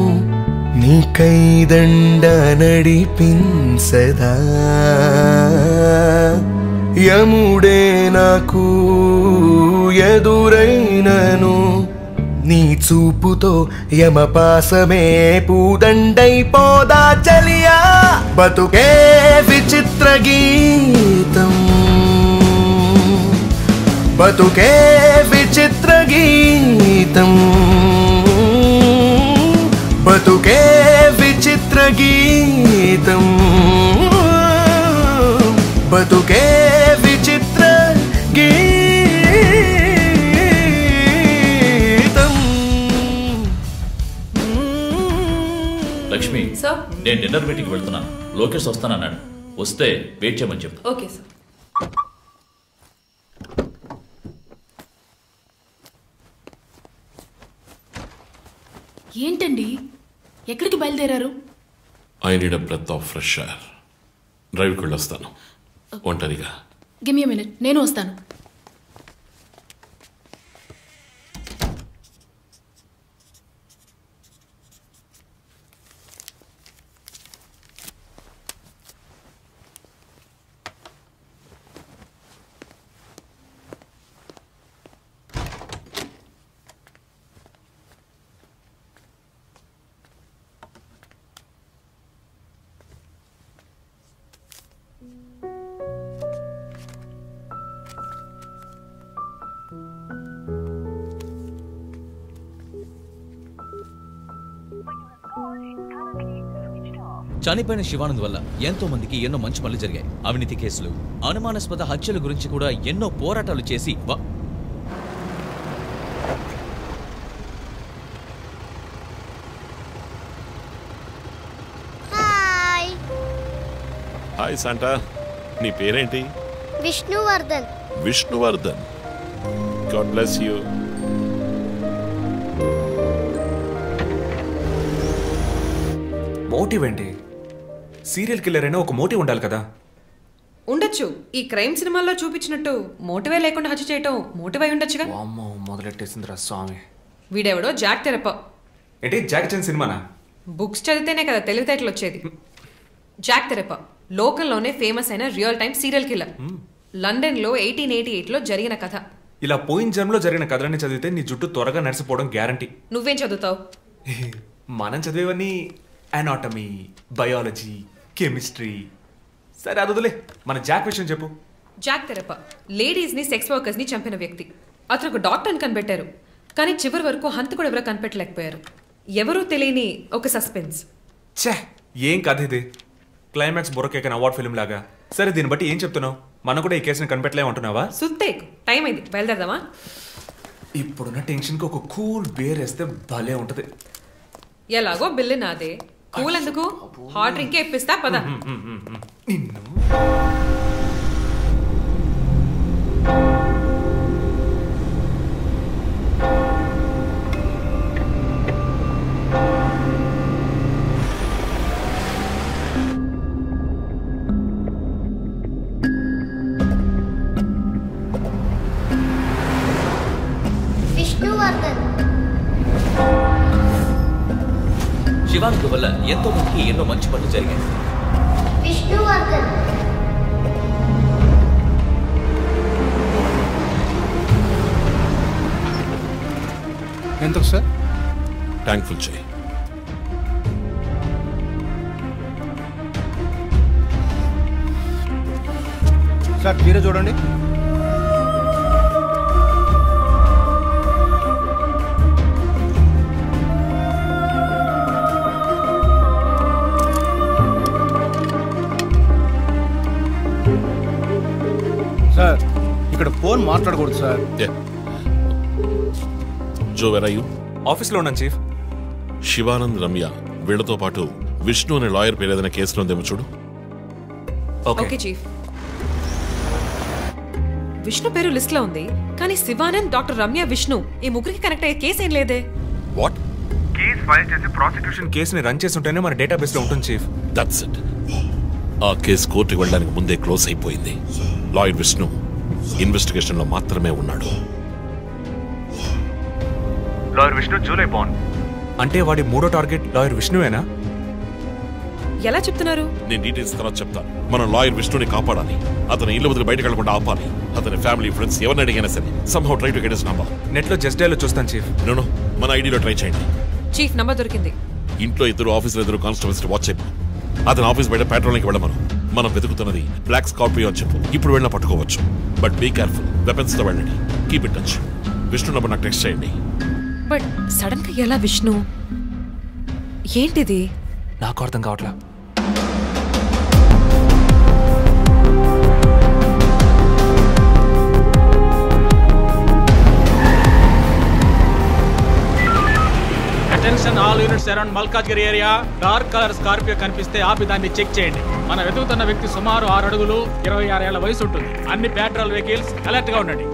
నీకై దండ నడిపింసదా యముడే నాకు ఎదురైనను నీ చూపుతో యమపాసమే పూదండైపోదా చలియా బతుకే విచిత్ర గీతం బతుకే విచిత్ర గీతం బతుకే విచిత్ర గీతం బతుకే విచిత్ర గీతం. లక్ష్మి, నేను డిన్నర్ మీటింగ్ వెళ్తున్నాను. లోకేష్ వస్తానన్నాడు. వస్తే వెయిట్ చేయమని చెప్పు. Okay sir. ఏంటండి, ఎక్కడికి బయలుదేరారు? I need a breath of fresh air. డ్రైవ్కి వెళ్ళొస్తాను ఒంటరిగా. గివ్ మీ ఎ మినిట్, నేను వస్తాను. చనిపోయిన శివానంద్ వల్ల ఎంతో మందికి ఎన్నో మంచి పనులు జరిగాయి. అవినీతి కేసులు, అనుమానాస్పద హత్యల గురించి కూడా ఎన్నో పోరాటాలు చేసి హాయ్ శాంటా, నీ పేరేంటి? Vishnuvardhan. Vishnuvardhan. God bless you. Motive ఏంటి? సీరియల్ కిల్లర్ అయినా ఒక మోటివ్ ఉండాలి కదా. ఉండొచ్చు. ఈ క్రైమ్ సినిమాల్లో చూపించినట్టు మోటివే లేకుండా హత్య చేయటం మోటివ్ అయి ఉండొచ్చుగా. అమ్మో, మొదలెట్టేసిందిరా స్వామి. వీడెవడో జాక్ తెరప. ఏంటి జాక్ చాన్ సినిమానా? బుక్స్ చదివితేనే కదా తెలివితేటలు వచ్చేది. జాక్ తెరప లోకంలోనే ఫేమస్ అయిన రియల్ టైమ్ సీరియల్ కిల్లర్. లండన్లో 1888లో జరిగిన కథ. ఇలా పోయిన జన్మలో జరిగిన కథలన్నీ చదివితే నీ జుట్టు త్వరగా నడిసిపోవడం గ్యారంటీ. నువ్వేం చదువుతావు? మనం చదివేవన్నీ అనాటమీ, బయాలజీ, కెమిస్ట్రీ. సరే అదులే, మన జాక్ విషయం చెప్పు. జాక్ తెరప లేడీస్ ని, సెక్స్ వర్కర్స్ ని చంపిన వ్యక్తి. అతను ఒక డాక్టర్ అని కనిపెట్టారు, కానీ చివరి వరకు హంతకుడు ఎవరో కనిపెట్టలేకపోయారు. ఎవరూ తెలియని ఒక సస్పెన్స్. ఛే, ఏం కథ ఇది? క్లైమాక్స్ బొరకేకన్ అవార్డ్ ఫిల్మ్ లాగా. సరే, దీన్ని బట్టి ఏం చెప్తున్నావు? మనం కూడా ఈ కేసుని కనిపెట్టలేమంటున్నావా? సుత్తేకు టైం అయింది, బయలుదేరదామా? ఇప్పుడున్న టెన్షన్కి ఒక కూల్ బేర్ వేస్తే భలే ఉంటది. ఎలాగో బిల్లు నాదే. కూల్ ఎందుకు? హాట్ డ్రింకే ఇప్పిస్తా పద. విష్ణువర్ధన్. శివానంద్ వల్ల ఎంతో మందికి ఎన్నో మంచి పనులు జరిగాయి. విష్ణువర్ధన్. ఎంత సార్? ట్యాంక్ ఫుల్ చేయి. సార్ మీరే చూడండి. సార్ ఇక్కడ ఫోన్ మాట్లాడకూడదు sir. Jo, where are you? ఆఫీస్లో ఉన్నాను చీఫ్. శివానంద్, రమ్య వీళ్ళతో పాటు విష్ణు అనే లాయర్ పేరు ఏదైనా కేసులో ఉందేమో చూడు. Okay chief. విష్ణు పేరు లిస్ట్ లో ఉంది, కానీ శివానంద్, డాక్టర్ రమ్య, విష్ణు ఈ ముగ్గురికి కనెక్ట్ అయ్యే కేసు ఏం లేదే. వాట్? కేస్ ఫైల్ చేసి ప్రాసిక్యూషన్ కేసుని రన్ చేసి ఉంటేనే మన డేటాబేస్ లో ఉంటుంది చీఫ్. That's it. ఆ కేసు కోర్టుకి వెళ్ళడానికి ముందే క్లోజ్ అయిపోయింది. లాయర్ విష్ణు ఇన్వెస్టిగేషన్ లో మాత్రమే ఉన్నాడు. లాయర్ విష్ణు జూలై బాండ్ అంటే వాడి మూడో టార్గెట్ లాయర్ విష్ణువేనా? ఎలా చెప్తున్నారు? నేను డీటెయిల్స్ తర్వాత చెప్తాను. మనం లాయర్ విష్ణుని కాపాడాలి. అతను ఇల్లు వదిలి బయటకు వెళ్లకుండా ఆపాలి. అతని ఫ్యామిలీ ఫ్రెండ్స్ ఎవరిని అడిగినా సరే somehow try to get his number. Net లో జస్ట్ డైల్ చూస్తాను చీఫ్. నో మన ఐడిలో ట్రై చేయండి. చీఫ్ నంబర్ దొరికింది. ఇంట్లో ఆఫీసులో 2 కానిస్టేబుల్స్ వాచ్ చేయమను. అతను ఆఫీస్ బయట పెట్రోలింగ్కి వెళ్ళమను. మనం వెతుకుతున్నది బ్లాక్ స్కార్పియో అని చెప్పు. ఇప్పుడు వెళ్ళినా పట్టుకోవచ్చు. But be careful. వెపన్స్ తో వెళ్ళండి. Keep it touch. Vishnu number నాకు టెక్స్ట్ చేయండి. బట్ సడన్ గా ఎలా విష్ణు? ఏంటిది? నాకు అర్థం కావట్లా. Attention all units around Malkajgiri area. Dark colour Scorpio కనిపిస్తే ఆపి దాన్ని చెక్ చేయండి. మన వెతుకుతున్న వ్యక్తి సుమారు 6 అడుగులు 26 ఏళ్ల వయసు ఉంటుంది. అన్ని పెట్రోల్ వెహికల్స్ అలర్ట్ గా ఉండండి.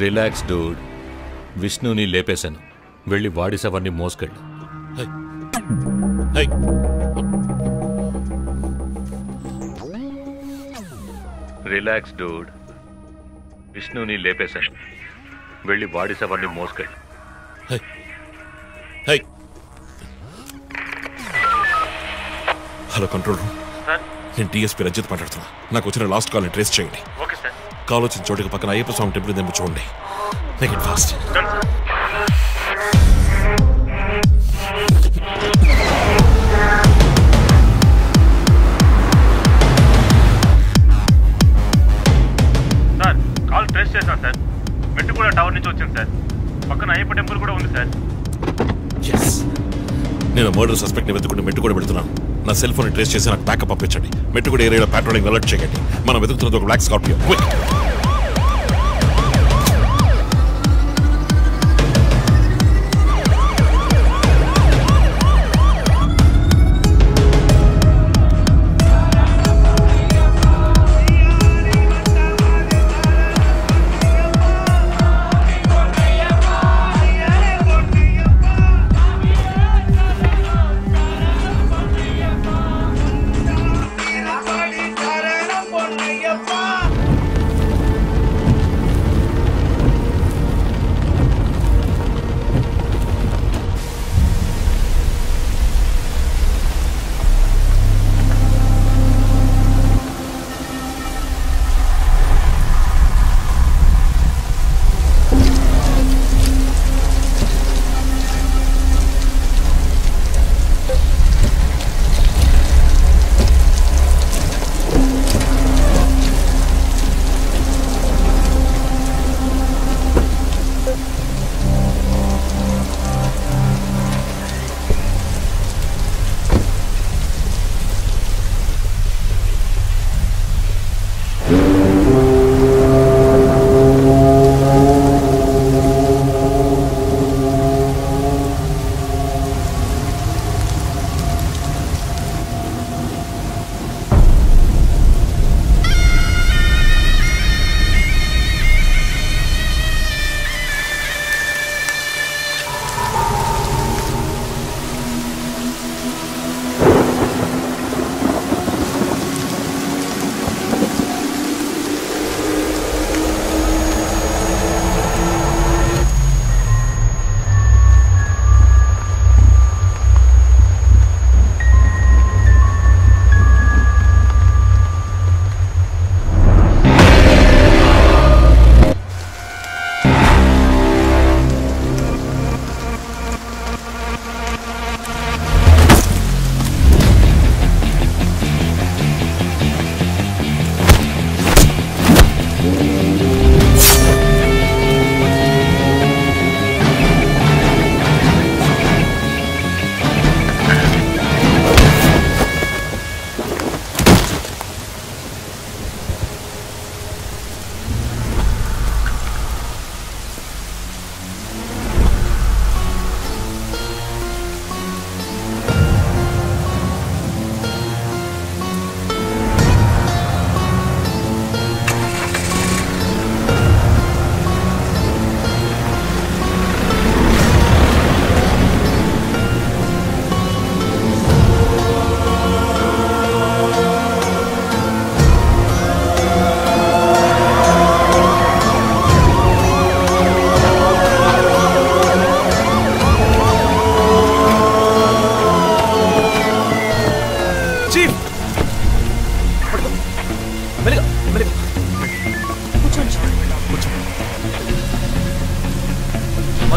Relax dude. విష్ణుని లేపేశాను. వెళ్ళి వాడి శవాన్ని మోసుకెళ్ళు. Relax dude. విష్ణుని లేపేశాను. వెళ్ళి వాడి శవాన్ని మోసుకెళ్ళు. Hello control room. నేను టీఎస్పీ రంజిత్ మాట్లాడుతున్నా. నాకు వచ్చిన లాస్ట్ కాల్ని ట్రేస్ చేయండి. కాల్ వచ్చిన చోటుకి పక్కన అయ్యప్ప స్వామి టెంపుల్ తెంపు చూడండి. Make it fast. Sir call trace చేశాను సార్. మెట్టుగూడ టవర్ నుంచి వచ్చింది సార్. పక్కన అయ్యప్ప టెంపుల్ కూడా ఉంది సార్. నేను మర్డర్ సస్పెక్ట్ ని వెతుకుంటూ మెట్టుగూడ పెడుతున్నాను. నా సెల్ ఫోన్ ట్రేస్ చేసి నాకు బ్యాకప్ పంపించండి. మెట్టుగూడ ఏరియాలో పెట్రోలింగ్ అలర్ట్ చేయండి. మనం వెతుకుతున్నది ఒక black Scorpio. Quick.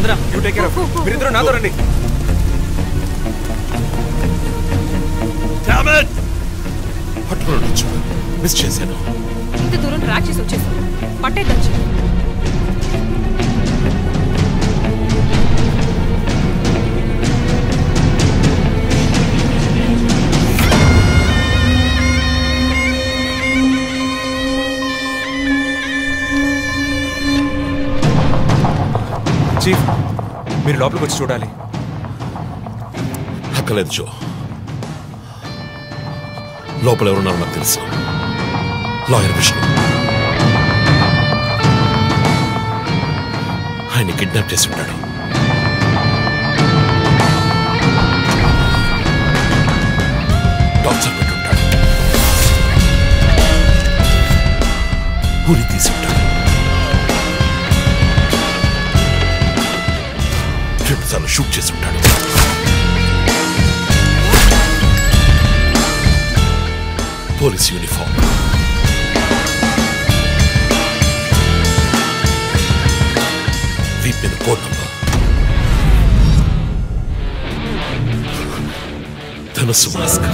Andhra you take care of. మీరిద్దరూ నాతో రండి. మిస్ చేశాను. ఇంత దూరం ట్రాక్ చేసి వచ్చేసాం. పట్టేదచ్చు. చీఫ్ మీరు లోపలికి వచ్చి చూడాలి. అక్కలేదు జో. లోపల ఎవరున్నారో నాకు తెలుసు. లాయర్ విష్ణు. ఆయన్ని కిడ్నాప్ చేసి ఉంటాడు. టార్చర్ పెట్టి ఉంటాడు. ఊరి తీసి ఉంటాడు. రెండుసార్లు షూట్ చేసి ఉంటాడు. పోలీస్ యూనిఫామ్, వీప్ మీద కోడ్ నంబర్, ధనుస్సు మాస్క్.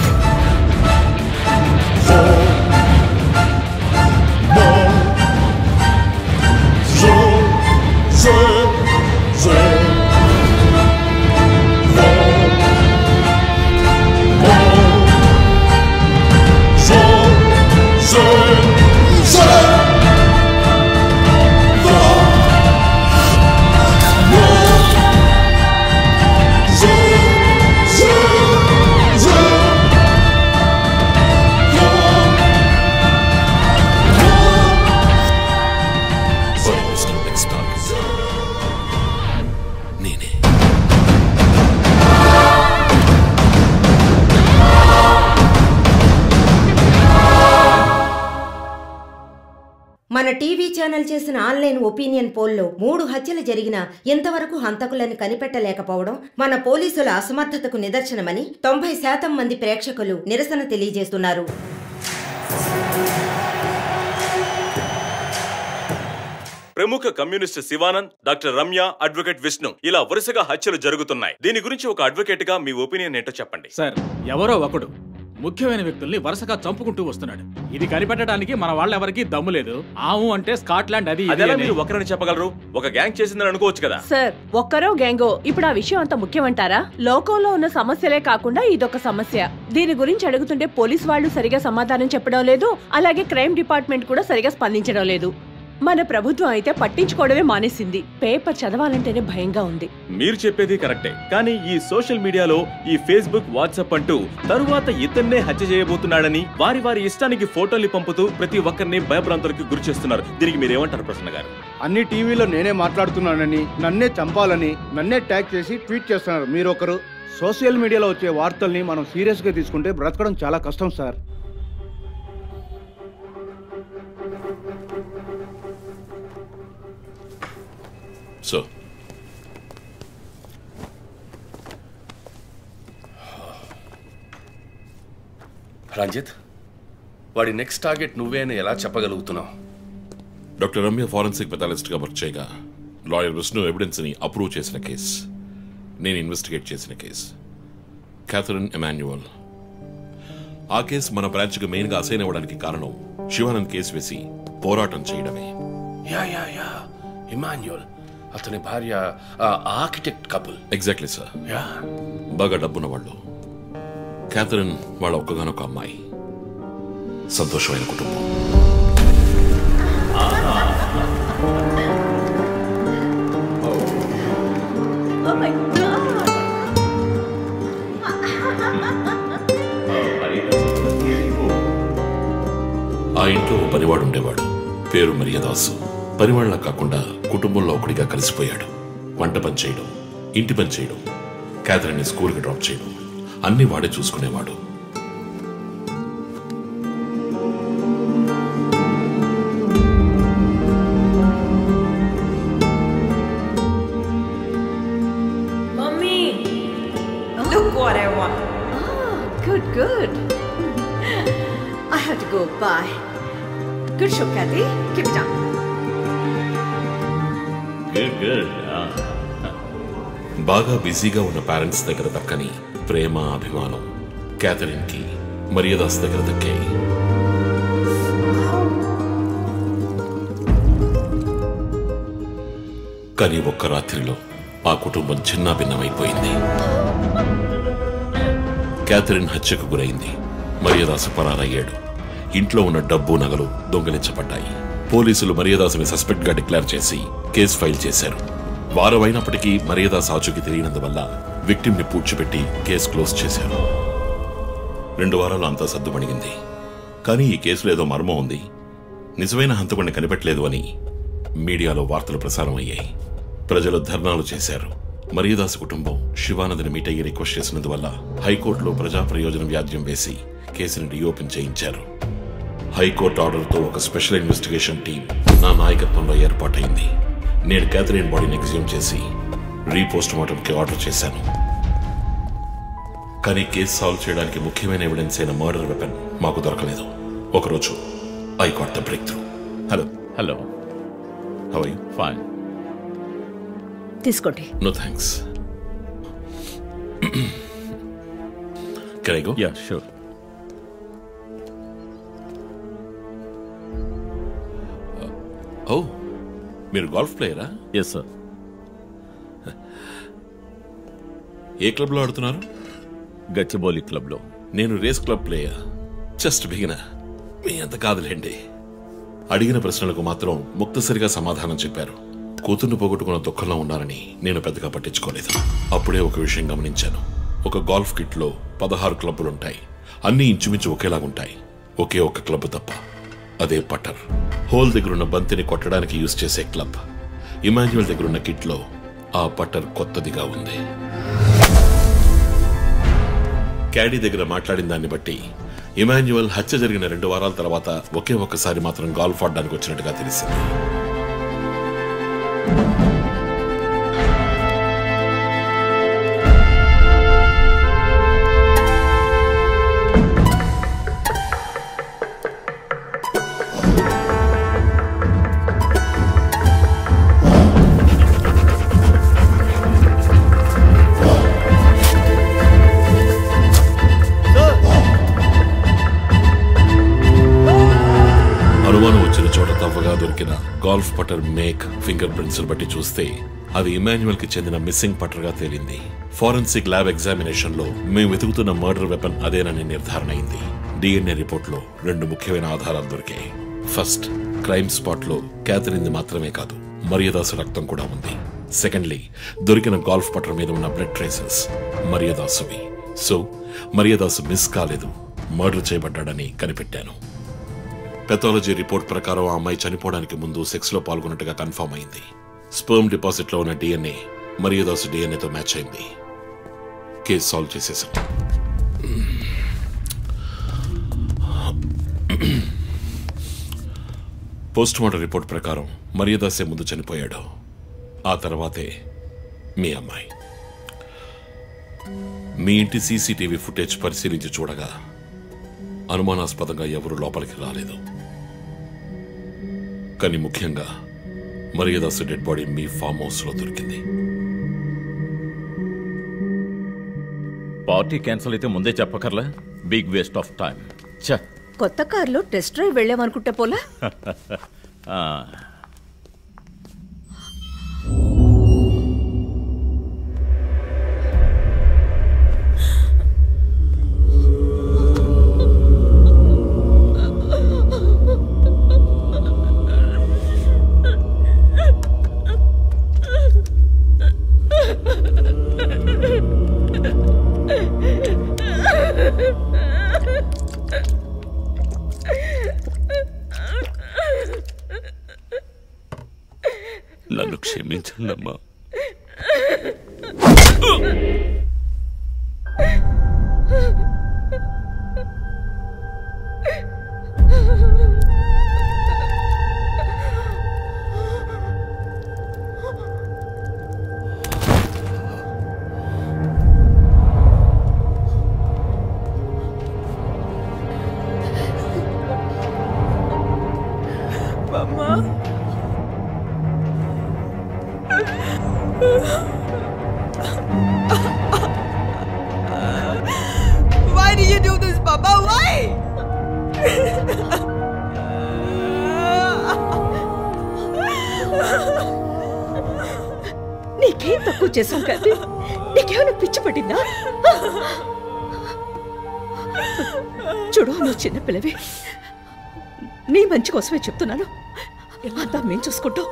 మన టీవీ ఛానల్ చేసిన ఆన్లైన్ ఒపీనియన్ పోల్లో 3 హత్యలు జరిగినా ఇంతవరకు హంతకులని కనిపెట్టలేకపోవడం మన పోలీసుల అసమర్థతకు నిదర్శనమని 90% మంది ప్రేక్షకులు నిరసన తెలియజేస్తున్నారు. ప్రముఖ communist Shivanand, doctor Ramya, advocate Vishnu ఇలా వరుసగా హత్యలు జరుగుతున్నాయి. దీని గురించి ఒక అడ్వకేట్ గా మీ ఒపీనియన్ ఏంటో చెప్పండి. సార్, ఎవరో ఒకడు ముఖ్యమైన వ్యక్తుల్ని వరుసగా చంపుకుంటూ వస్తున్నాడు. ఇది కనిపెట్టడానికి మన వాళ్ళెవరికి దమ్ము లేదు. ఆవు అంటే స్కాట్లాండ్ అది అదేలా మీరు ఒకరని చెప్పగలరు? ఒక గ్యాంగ్ చేసిందని అనుకోవచ్చు కదా. సార్, ఒక్కరో గ్యాంగో ఇప్పుడు ఆ విషయం అంత ముఖ్యమంటారా? లోకంలో ఉన్న సమస్యలే కాకుండా ఇదొక సమస్య. దీని గురించి అడుగుతుంటే పోలీస్ వాళ్ళు సరిగా సమాధానం చెప్పడం లేదు, అలాగే క్రైమ్ డిపార్ట్మెంట్ కూడా సరిగా స్పందించడం లేదు. మన ప్రభుత్వం అయితే పట్టించుకోవడమే మానేసింది. పేపర్ చదవాలంటేనే భయంగా ఉంది. మీరు చెప్పేది కరెక్టే, కానీ ఈ సోషల్ మీడియాలో ఈ ఫేస్బుక్, వాట్సాప్ అంటూ తరువాత ఇతన్నే హత్య చేయబోతున్నాడని వారి వారి ఇష్టానికి ఫోటోలు పంపుతూ ప్రతి ఒక్కరిని భయభ్రాంతులకు గురి చేస్తున్నారు. దీనికి మీరేమంటారు ప్రసన్న గారు? అన్ని టీవీలో నేనే మాట్లాడుతున్నానని, నన్నే చంపాలని, నన్నే ట్యాగ్ చేసి ట్వీట్ చేస్తున్నారు మీరొకరు. సోషల్ మీడియాలో వచ్చే వార్తల్ని మనం సీరియస్ గా తీసుకుంటే బ్రతకడం చాలా కష్టం సార్. సో రంజిత్, వాడి నెక్స్ట్ టార్గెట్ నువ్వే అని ఎలా చెప్పగలుగుతున్నావు? డాక్టర్ రమ్య ఫారెన్సిక్ పెథాలజిస్ట్గా వర్క్ చేయగా లాయర్ విష్ణు ఎవిడెన్స్ని అప్రూవ్ చేసిన కేస్, నేను ఇన్వెస్టిగేట్ చేసిన కేస్. Catherine Emmanuel. ఆ కేసు మన బ్రాంచ్కి మెయిన్గా అసైన్ అవ్వడానికి కారణం శివానంద్ కేసు వేసి పోరాటం చేయడమే. యా యా యా ఎమాన్యువల్, అతని భార్య ఆర్కిటెక్ట్ కపుల్. Exactly sir. బాగా డబ్బున్న వాళ్ళు. క్యాథరిన్ వాళ్ళ ఒక్కగానొక అమ్మాయి. సంతోషమైన కుటుంబం. ఆ ఇంట్లో పనివాడు ఉండేవాడు, పేరు మరియదాసు. పనివాళ్ళ కాకుండా కుటుంబంలో ఒకటిగా కలిసిపోయాడు. వంట పని చేయడం, ఇంటి పని చేయడం, క్యాథరిన్ని స్కూల్కి డ్రాప్ చేయడం అన్నీ వాడే చూసుకునేవాడు. Mommy, look what I want. Oh, good, good. I have to go. Bye. Good show, Kathy. Keep it up. Good. బాగా బిజీగా ఉన్న పేరెంట్స్ దగ్గర దక్కని ప్రేమ అభిమానం క్యాథరిన్కి మరియదాస్ దగ్గర దక్కాయి. కానీ ఒక్క రాత్రిలో ఆ కుటుంబం చిన్నాభిన్నమైపోయింది. క్యాథరిన్ హత్యకు గురైంది. మరియదాసు పరారయ్యాడు. ఇంట్లో ఉన్న డబ్బు నగలు దొంగిలించబడ్డాయి. పోలీసులు మరియదాసుని సస్పెక్ట్ గా డిక్లేర్ చేసి కేసు ఫైల్ చేశారు. వారం అయినప్పటికీ మరియదాస్ ఆచూకీ తెలియనందువల్ల విక్టిమ్ ని పూడ్చిపెట్టి కేసు క్లోజ్ చేశారు. 2 వారాలు అంతా సర్దుమణిగింది. కానీ ఈ కేసులో ఏదో మర్మం ఉంది, నిజమైన హంతకుడిని కనిపెట్టలేదు అని మీడియాలో వార్తలు ప్రసారం అయ్యాయి. ప్రజలు ధర్నాలు చేశారు. మరియదాస్ కుటుంబం శివానందని మీట్ అయ్యి రిక్వెస్ట్ చేసినందువల్ల హైకోర్టులో ప్రజా ప్రయోజన వ్యాజ్యం వేసి కేసుని రీఓపెన్ చేయించారు. హైకోర్టు ఆర్డర్తో ఒక స్పెషల్ ఇన్వెస్టిగేషన్ టీం నా నాయకత్వంలో ఏర్పాటైంది. నేను క్యాథరిన్ బాడీని ఎగ్జ్యూమ్ చేసి రీపోస్ట్ మార్టంకి ఆర్డర్ చేశాను. కానీ కేసు సాల్వ్ చేయడానికి ముఖ్యమైన ఎవిడెన్స్ అయిన మర్డర్ వెపన్ మాకు దొరకలేదు. ఒకరోజు I got the breakthrough. Hello how are you? Fine. తీసుకోండి. No thanks. Can I go? Yeah sure. Oh, మీరు గోల్ఫ్ ప్లేయరా? Yes sir. ఏ క్లబ్లో ఆడుతున్నారు? గచ్చిబౌలి క్లబ్లో. నేను race club player. Just beginner. మీ అంత కాదులేండి. అడిగిన ప్రశ్నలకు మాత్రం ముక్తసరిగా సమాధానం చెప్పారు. కూతుర్ని పోగొట్టుకున్న దుఃఖంలో ఉన్నారని నేను పెద్దగా పట్టించుకోలేదు. అప్పుడే ఒక విషయం గమనించాను. ఒక గోల్ఫ్ కిట్లో 16 క్లబ్బులుంటాయి. అన్నీ ఇంచుమించు ఒకేలాగుంటాయి. ఒకే ఒక క్లబ్ తప్ప, అదే పట్టర్. హోల్ దగ్గరున్న బంతిని కొట్టడానికి యూజ్ చేసే క్లబ్. ఇమాన్యువల్ దగ్గరున్న కిట్లో ఆ పట్టర్ కొత్తదిగా ఉంది. క్యాడీ దగ్గర మాట్లాడిన దాన్ని బట్టి ఇమాన్యువల్ హత్య జరిగిన 2 వారాల తర్వాత ఒకే ఒక్కసారి మాత్రం గోల్ఫ్ ఆడడానికి వచ్చినట్టుగా తెలిసింది. అనుమానం వచ్చిన చోట తవ్వగా దొరికిన గోల్ఫ్ పట్టర్ మేక్ ఫింగర్ ప్రింట్స్ బట్టి చూస్తే అది ఇమాన్యువల్ కి చెందిన మిస్సింగ్ పట్టర్ గా తేలింది. ఫోరెన్సిక్ ల్యాబ్ ఎగ్జామినేషన్ లో మేము వెతుకుతున్న మర్డర్ వెపన్ అదేనని నిర్ధారణ అయింది. డిఎన్ఏ రిపోర్ట్ లో 2 ముఖ్యమైన ఆధారాలు దొరికాయి. ఫస్ట్, క్రైమ్ స్పాట్ లో క్యాథరిన్ మాత్రమే కాదు, మరియదాసు రక్తం కూడా ఉంది. సెకండ్లీ, దొరికిన గోల్ఫ్ పట్టర్ మీద ఉన్న బ్లడ్ ట్రేసెస్ మరియదాసువి. సో మరియదాసు మిస్ కాలేదు, మర్డర్ చేయబడ్డాడని కనిపెట్టాను. పెథాలజీ రిపోర్ట్ ప్రకారం ఆ అమ్మాయి చనిపోవడానికి ముందు సెక్స్ లో పాల్గొన్నట్టుగా కన్ఫర్మ్ అయింది. స్పర్మ్ డిపాజిట్ లో ఉన్న డిఎన్ఏ మరియదాసు డిఎన్ఏతో మ్యాచ్ అయింది. కేసు సాల్వ్ చేసేసాం. పోస్ట్ మార్టం రిపోర్ట్ ప్రకారం మరియదాసే ముందు చనిపోయాడు. ఆ తర్వాతే మీ అమ్మాయి. మీ ఇంటి సీసీటీవీ ఫుటేజ్ పరిశీలించి చూడగా అనుమానాస్పదంగా ఎవరూ లోపలికి రాలేదు. కానీ ముఖ్యంగా మరియదాసు డెడ్ బాడీ మీ ఫామ్ హౌస్ లో దొరికింది. పార్టీ క్యాన్సిల్ అయితే ముందే చెప్పకర్లా? Big waste of time. కొత్త కార్లో టెస్ట్ డ్రైవ్ వెళ్ళామనుకుంటే పోలా? నన్ను క్షమించండమ్మా. Why did you do this, Papa? Why? నీకేం తక్కువ చేశాం కదా? నీకేమైనా పిచ్చి పట్టిందా? చూడు, నువ్వు చిన్నపిల్లవి. నీ మంచి కోసమే చెప్తున్నాను. అంతా మేము చూసుకుంటాం.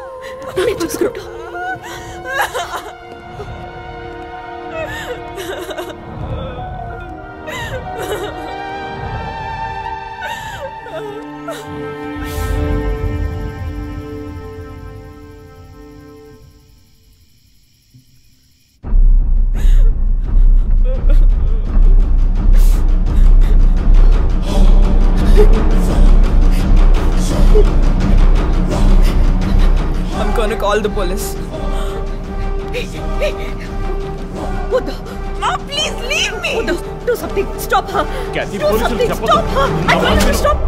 I'm gonna call the police. What the? Mom, please leave me. What the? Do something. Stop her. Kathy, Do something. Stop her. I told you to stop.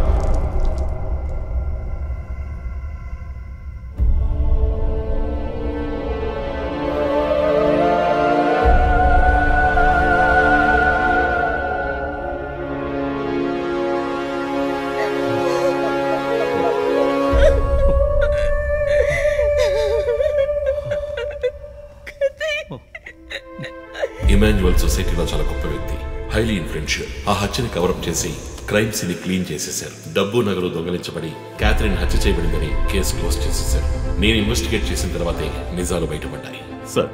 Emmanuel సొసైటీలో చాలా గొప్ప వ్యక్తి, హైలీ ఇన్ఫ్లుయెన్షియల్. ఆ హత్యని కవరప్ చేసి crime scene clean చేసేశారు. డబ్బు నగలు దొంగలించబడి Catherine హత్య చేయబడిందని కేసు క్లోజ్ చేసేశారు. నేను ఇన్వెస్టిగేట్ చేసిన తర్వాతే నిజాలు బయటపడ్డాయి. సార్,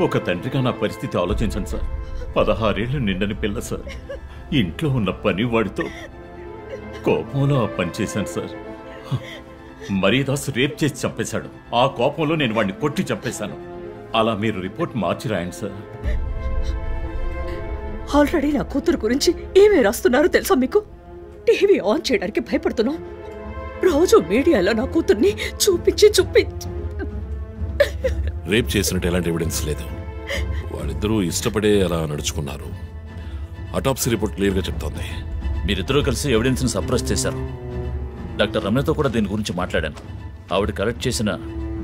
ఒక తండ్రిగా నా పరిస్థితి ఆలోచించండి సార్. 16 ఏళ్లు నిండని పిల్ల సార్. ఇంట్లో ఉన్న పని వాడితో కోపంలో ఆ పని చేశాను సార్. మరీదాస్ రేప్ చేసి చంపేశాడు. ఆ కోపంలో నేను వాడిని కొట్టి చంపేశాను. అలా మీరు రిపోర్ట్ మార్చి రాయండి సార్. ఆల్రెడీ నా కూతురు గురించి ఏమేమి రాస్తున్నారో తెలుసా మీకు? టీవీ ఆన్ చేయడానికి భయపడుతున్నాం. రోజు మీడియాలో నా కూతుర్ని చూపించి రేప్ చేసినట్టు ఎలాంటి ఎవిడెన్స్ లేదు. వాళ్ళిద్దరూ ఇష్టపడే అలా నడుచుకున్నారు. అటాప్సీ రిపోర్ట్ క్లియర్ గా చెప్తోంది. మీరిద్దరూ కలిసి ఎవిడెన్స్ ని సప్రెస్ చేశారు. డాక్టర్ రమ్యతో కూడా దీని గురించి మాట్లాడాను. ఆవిడ కలెక్ట్ చేసిన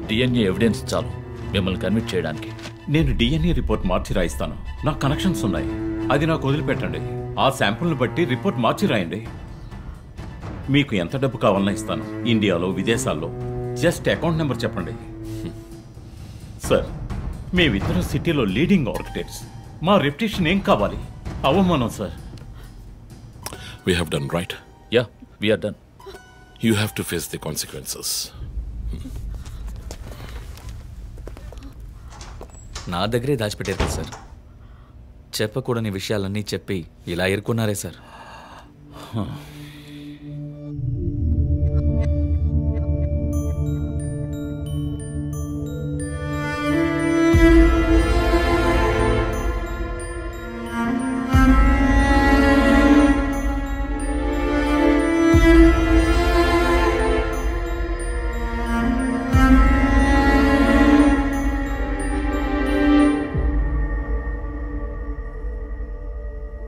డిఎన్ఏ ఎవిడెన్స్ చాలు మిమ్మల్ని కన్విట్ చేయడానికి. నేను డిఎన్ఏ రిపోర్ట్ మార్చి రాయిస్తాను. నాకు కనెక్షన్స్ ఉన్నాయి. అది నాకు వదిలిపెట్టండి. ఆ శాంపుల్ని బట్టి రిపోర్ట్ మార్చి రాయండి. మీకు ఎంత డబ్బు కావాలన్నా ఇస్తాను. ఇండియాలో, విదేశాల్లో. జస్ట్ అకౌంట్ నెంబర్ చెప్పండి. సార్, మేమిద్దరం సిటీలో లీడింగ్ ఆర్కిటెక్ట్స్. మా రెప్యుటేషన్ ఏం కావాలి? అవమానం sir. We have done right. Yeah, we are done. You have to face the consequences. నా దగ్గరే దాచిపెట్టారు కదా సార్. చెప్పకూడని విషయాలన్నీ చెప్పి ఇలా ఎరుకున్నారే సార్.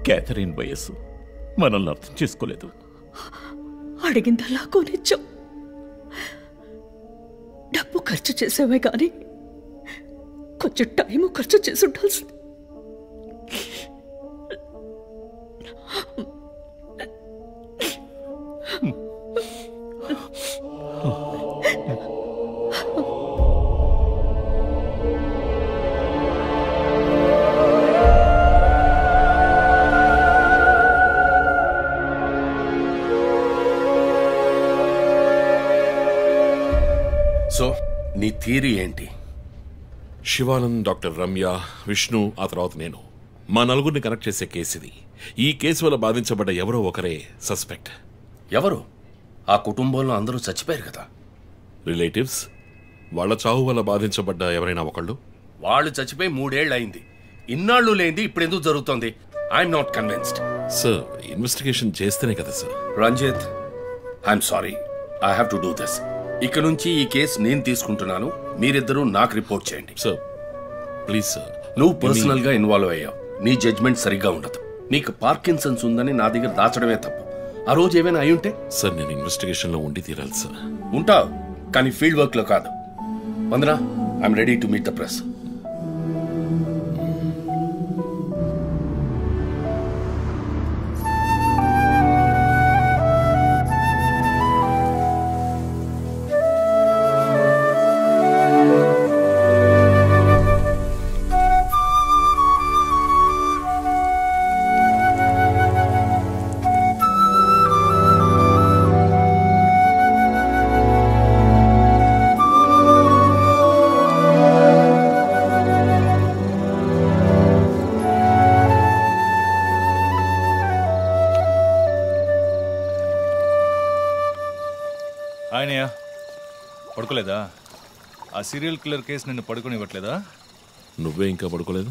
క్యాథరిన్ వయస్సు మనల్ని అర్థం చేసుకోలేదు. అడిగిందల్లా కొనిచ్చాం. డబ్బు ఖర్చు చేసామే కానీ కొంచెం టైము ఖర్చు చేసి ఉండాల్సింది. సో నీ థియరీ ఏంటి? శివానంద్, డాక్టర్ రమ్య, విష్ణు, ఆ తర్వాత నేను, మా నలుగురిని కనెక్ట్ చేసే కేసు ఇది. ఈ కేసు వల్ల బాధించబడ్డ ఎవరో ఒకరే సస్పెక్ట్. ఎవరు? ఆ కుటుంబంలో అందరూ చచ్చిపోయారు కదా. రిలేటివ్స్. వాళ్ళ చావు వల్ల బాధించబడ్డ ఎవరైనా ఒకళ్ళు. వాళ్ళు చచ్చిపోయి 3 ఏళ్ళు అయింది. ఇన్నాళ్ళు లేనిది ఇప్పుడు ఎందుకు జరుగుతోంది? I'm not convinced. Sir, investigation చేస్తేనే కదా sir. Ranjith, I'm sorry, I have to do this. ఇక నుంచి ఈ కేసు నేను తీసుకుంటున్నాను. మీరిద్దరూ నాకు రిపోర్ట్ చేయండి. Sir please sir. నువ్వు పర్సనల్ గా ఇన్వాల్వ్ అయ్యావు. నీ జడ్జ్మెంట్ సరిగ్గా ఉండదు. నీకు పార్కిన్సన్స్ ఉందని నా దగ్గర దాచడమే తప్పు. ఆ రోజు ఏమైనా అయి ఉంటే? సార్, నేను ఇన్వెస్టిగేషన్ లో ఉండి తీరాలి సార్. ఉంటావు, కానీ ఫీల్డ్ వర్క్ లో కాదు. Vandana, I'm ready to meet the press. పడుకోలేదా? ఆ సీరియల్ కిల్లర్ కేసు నిన్ను పడుకోనివ్వట్లేదా? నువ్వే ఇంకా పడుకోలేదు?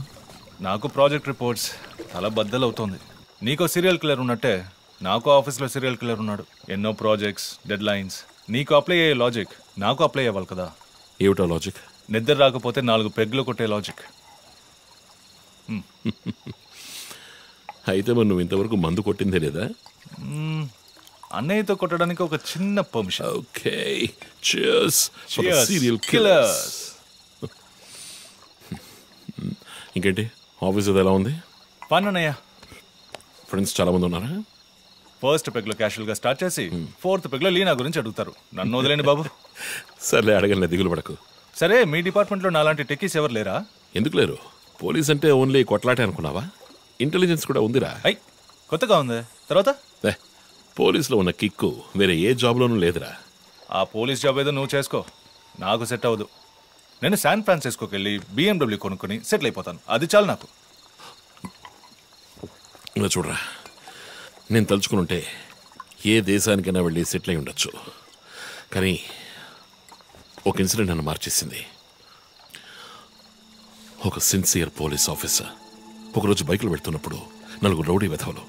నాకు ప్రాజెక్ట్ రిపోర్ట్స్ తల బద్దలవుతోంది. నీకో సీరియల్ కిల్లర్ ఉన్నట్టే నాకు ఆఫీస్లో సీరియల్ కిల్లర్ ఉన్నాడు. ఎన్నో ప్రాజెక్ట్స్, డెడ్ లైన్స్. నీకు అప్లై అయ్యే లాజిక్ నాకు అప్లై అవ్వాలి కదా. ఏమిటా లాజిక్? నిద్ర రాకపోతే 4 పెగ్గులు కొట్టే లాజిక్. అయితే మరి నువ్వు ఇంతవరకు మందు కొట్టిందే లేదా? అన్నయ్యతో కొట్టడానికి ఒక చిన్న permission. Okay, cheers for the serial killers. ఇంకేంటి ఆఫీస్ ఎలా ఉంది? ఫన్ అన్నయ్య. ఫ్రెండ్స్ చాలా మంది ఉన్నారా? ఫస్ట్ పెగ్లో క్యాషువల్గా స్టార్ట్ చేసి 4th పెగ్లో లీనా గురించి అడుగుతారు. నన్ను వదిలేండి బాబు. సర్లే, అడగలే, దిగులు పడకు. సరే, మీ డిపార్ట్మెంట్లో నాలాంటి టెక్కీస్ ఎవరు లేరా? ఎందుకు లేరు? పోలీస్ అంటే ఓన్లీ కొట్లాటే అనుకున్నావా? ఇంటెలిజెన్స్ కూడా ఉందిరా. కొత్తగా ఉంది. తర్వాత పోలీసులో ఉన్న కిక్కు వేరే ఏ జాబ్లోనూ లేదురా. ఆ పోలీస్ జాబ్ ఏదో నువ్వు చేసుకో, నాకు సెట్ అవ్వదు. నేను శాన్ ఫ్రాన్సిస్కోకి వెళ్ళి BMW కొనుక్కొని సెటిల్ అయిపోతాను. అది చాలు నాకు. ఇలా చూడరా, నేను తలుచుకునుంటే ఏ దేశానికైనా వెళ్ళి సెటిల్ అయి ఉండొచ్చు. కానీ ఒక ఇన్సిడెంట్ నన్ను మార్చేసింది. ఒక సిన్సియర్ పోలీస్ ఆఫీసర్ ఒకరోజు బైకులు పెడుతున్నప్పుడు 4 రౌడీ వెధవలు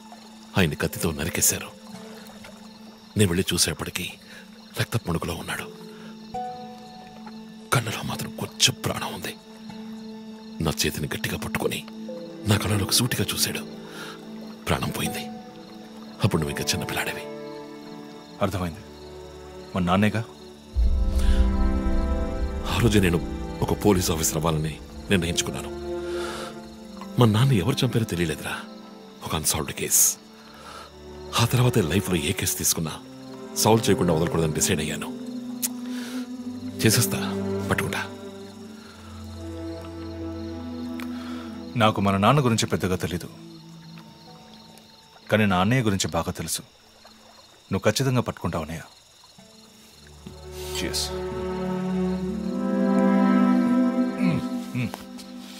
ఆయన్ని కత్తితో నరికేశారు. నేను వెళ్ళి చూసేపటికి రక్తపు మడుగులో ఉన్నాడు. కళ్ళలో మాత్రం కొంచెం ప్రాణం ఉంది. నా చేతిని గట్టిగా పట్టుకొని నా కళ్ళలోకి సూటిగా చూశాడు. ప్రాణం పోయింది. అప్పుడు నువ్వు ఇంకా చిన్నపిల్లాడేవి. అర్థమైంది. మా నాన్నేగా. ఆ రోజే నేను ఒక పోలీస్ ఆఫీసర్ అవ్వాలని నిర్ణయించుకున్నాను. మా నాన్న ఎవరు చంపారో తెలియలేదురా. ఒక అన్సాల్వ్డ్ కేస్. ఆ తర్వాత లైఫ్లో ఏ కేసు తీసుకున్నా సాల్వ్ చేయకుండా వదలకూడదని డిసైడ్ అయ్యాను. చేసేస్తా, పట్టుకుంటా. నాకు మన నాన్న గురించి పెద్దగా తెలీదు, కానీ నా అన్నయ్య గురించి బాగా తెలుసు. నువ్వు ఖచ్చితంగా పట్టుకుంటావు అన్నయ్య. Cheers.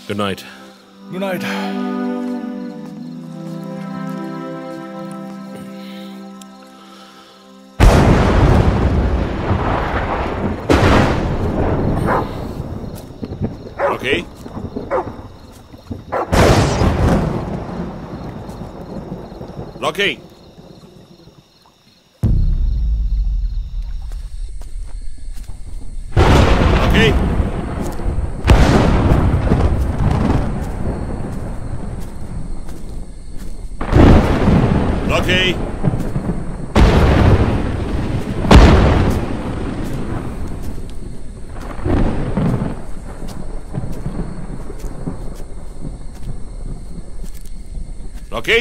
Good night. Good night. Okay. Rocky. Okay. Rocky. Rocky?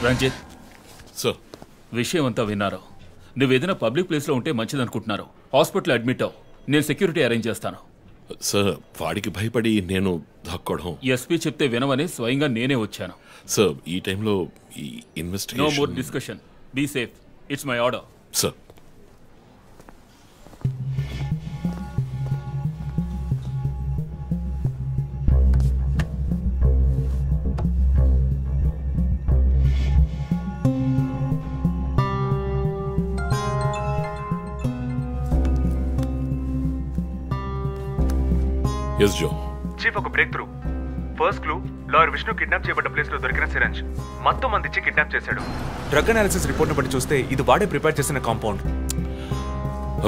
Ranjith, sir, విషయం అంతా విన్నారు. నువ్వు ఏదైనా పబ్లిక్ ప్లేస్లో ఉంటే మంచిదనుకుంటున్నారు. హాస్పిటల్ అడ్మిట్ అవ్వు. నేను సెక్యూరిటీ అరేంజ్ చేస్తాను. సార్ వాడికి భయపడి నేను దాక్కోవడం. ఎస్పీ చెప్తే వినవని స్వయంగా నేనే వచ్చాను. సార్ ఈ టైంలో ఈ no investigation. More discussion. Be safe. It's my order. Sir yes Jo. Chief ఒక breakthrough. First clue lawyer Vishnu kidnap చేయబడ్డ ప్లేస్ లో దొరికిన సిరంజ్ మొత్తం మంది ఇచ్చి కిడ్నాప్ చేశాడు. డ్రగ్ అనాలిసిస్ రిపోర్ట్ బట్టి చూస్తే ఇది వాడే ప్రిపేర్ చేసిన compound.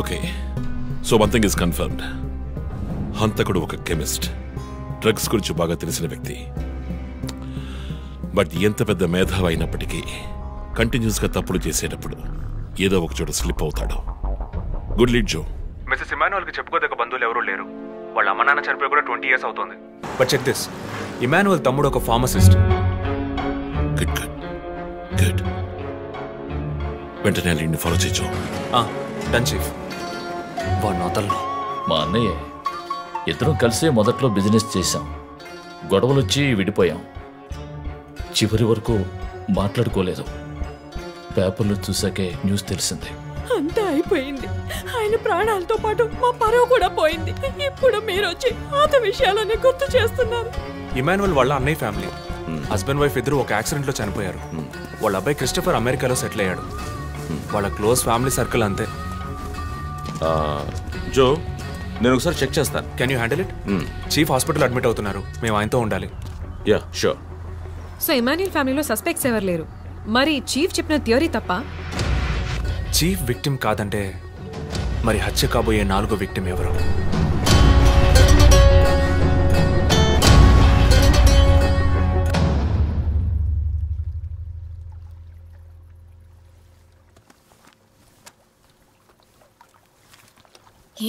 Okay, so one thing is confirmed. హంతకుడు ఒక కెమిస్ట్, డ్రగ్స్ గురించి బాగా తెలిసిన వ్యక్తి. బట్ ఎంత పెద్ద మేధావి అయినప్పటికీ కంటిన్యూస్గా తప్పులు చేసేటప్పుడు ఏదో ఒక చోట స్లిప్ అవుతాడు. గుడ్ లీడ్ జో. మిస్సెస్ ఇమానువల్ కి చెప్పుకోదగ్గ బంధువులు ఎవరూ లేరు. వాళ్ళ అమ్మ నాన్న చనిపోయి కూడా 20 years అవుతుంది. బట్ చెక్ దిస్, ఇమానువల్ తమ్ముడు ఒక ఫార్మసిస్ట్. Good good good. వెంటనే లీడ్ని ఫాలో చేయొచ్చు. Done chief. వాడు నోతల్లో. మా అన్నయ్య ఇద్దరం కలిసే మొదట్లో బిజినెస్ చేశాం. గొడవలొచ్చి విడిపోయాం. చివరి వరకు మాట్లాడుకోలేదు. పేపర్లో చూసాకే న్యూస్ తెలిసింది. అంతా అయిపోయింది. ఆయన ప్రాణాలతో పాటు మా పరువు కూడా పోయింది. ఇప్పుడు మీరు వచ్చి పాత విషయాలన్నీ గుర్తు చేస్తున్నారు. ఇమానువల్ వాళ్ళ అన్నయ్య ఫ్యామిలీ, హస్బెండ్ వైఫ్ ఇద్దరు ఒక యాక్సిడెంట్ లో చనిపోయారు. వాళ్ళ అబ్బాయి క్రిస్టఫర్ అమెరికాలో సెటిల్ అయ్యాడు. వాళ్ళ క్లోజ్ ఫ్యామిలీ సర్కిల్ అంతే. జో, నేను ఒకసారి చెక్ చేస్తాను. Can you handle it? Chief hospital admit అవుతున్నారు. మేము ఆయనతో ఉండాలి. Yeah sure. సో ఇమాన్యుయల్ ఫ్యామిలీలో సస్పెక్ట్స్ ఎవరు లేరు. మరి చీఫ్ చెప్పిన థియరీ తప్ప? చీఫ్ విక్టిమ్ కాదంటే మరి హత్య కాబోయే 4వ విక్టిమ్ ఎవరు?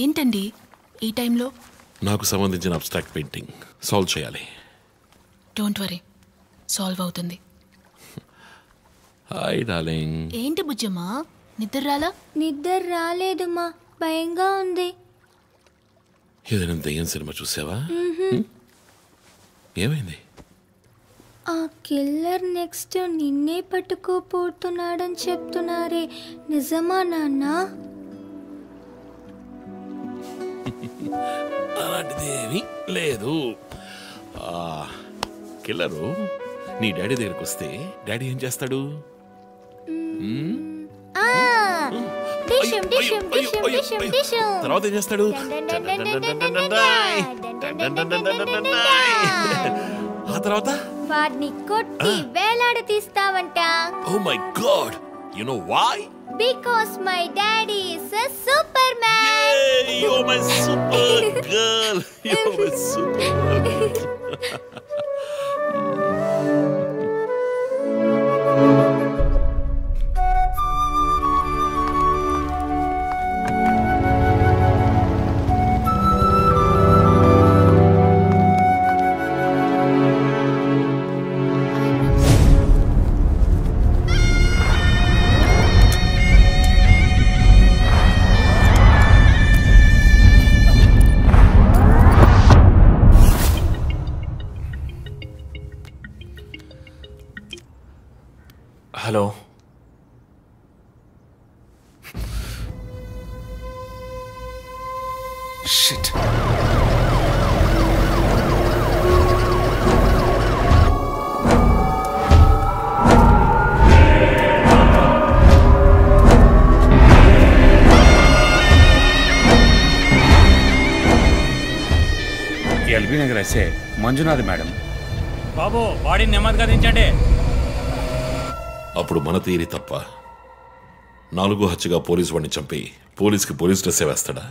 ఏంటండి ఈ టైంలో? నాకు సంబంధించిన అబ్స్ట్రాక్ట్ పెయింటింగ్ సాల్వ్ చేయాలి. డోంట్ వరీ, సాల్వ్ అవుతుంది. Hi darling. ఏంటి బుజ్జమ్మా, నిద్ర రాలా? నిద్ర రాలేదమ్మా, భయంగా ఉంది. ఏదైనా దెయ్యం సినిమా చూసావా? ఏమైంది? ఆ కిల్లర్ నెక్స్ట్ నిన్నే పట్టుకోపోతున్నాడని చెప్తున్నారే, నిజమా నాన్న? అలాంటిదేమీ లేదు. కిల్లరు నీ డాడీ దగ్గరికి వస్తే డాడీ ఏం చేస్తాడు? తర్వాత ఏం చేస్తాడు? ఆ తర్వాత వాడిని కొట్టి వేలాడ తీస్తావంట. Oh my god, you know why? Because my daddy is a Superman. Yay, you're my super girl. You're my super girl. Hello, shit. LB Nagar SA Manjunath madam. బాబు, బాడీని నెమ్మదిగా దించండి. అప్పుడు మన తీరి తప్ప 4 హత్యగా పోలీస్ వాడిని చంపి పోలీస్కి పోలీస్ డ్రెస్ వేస్తాడా?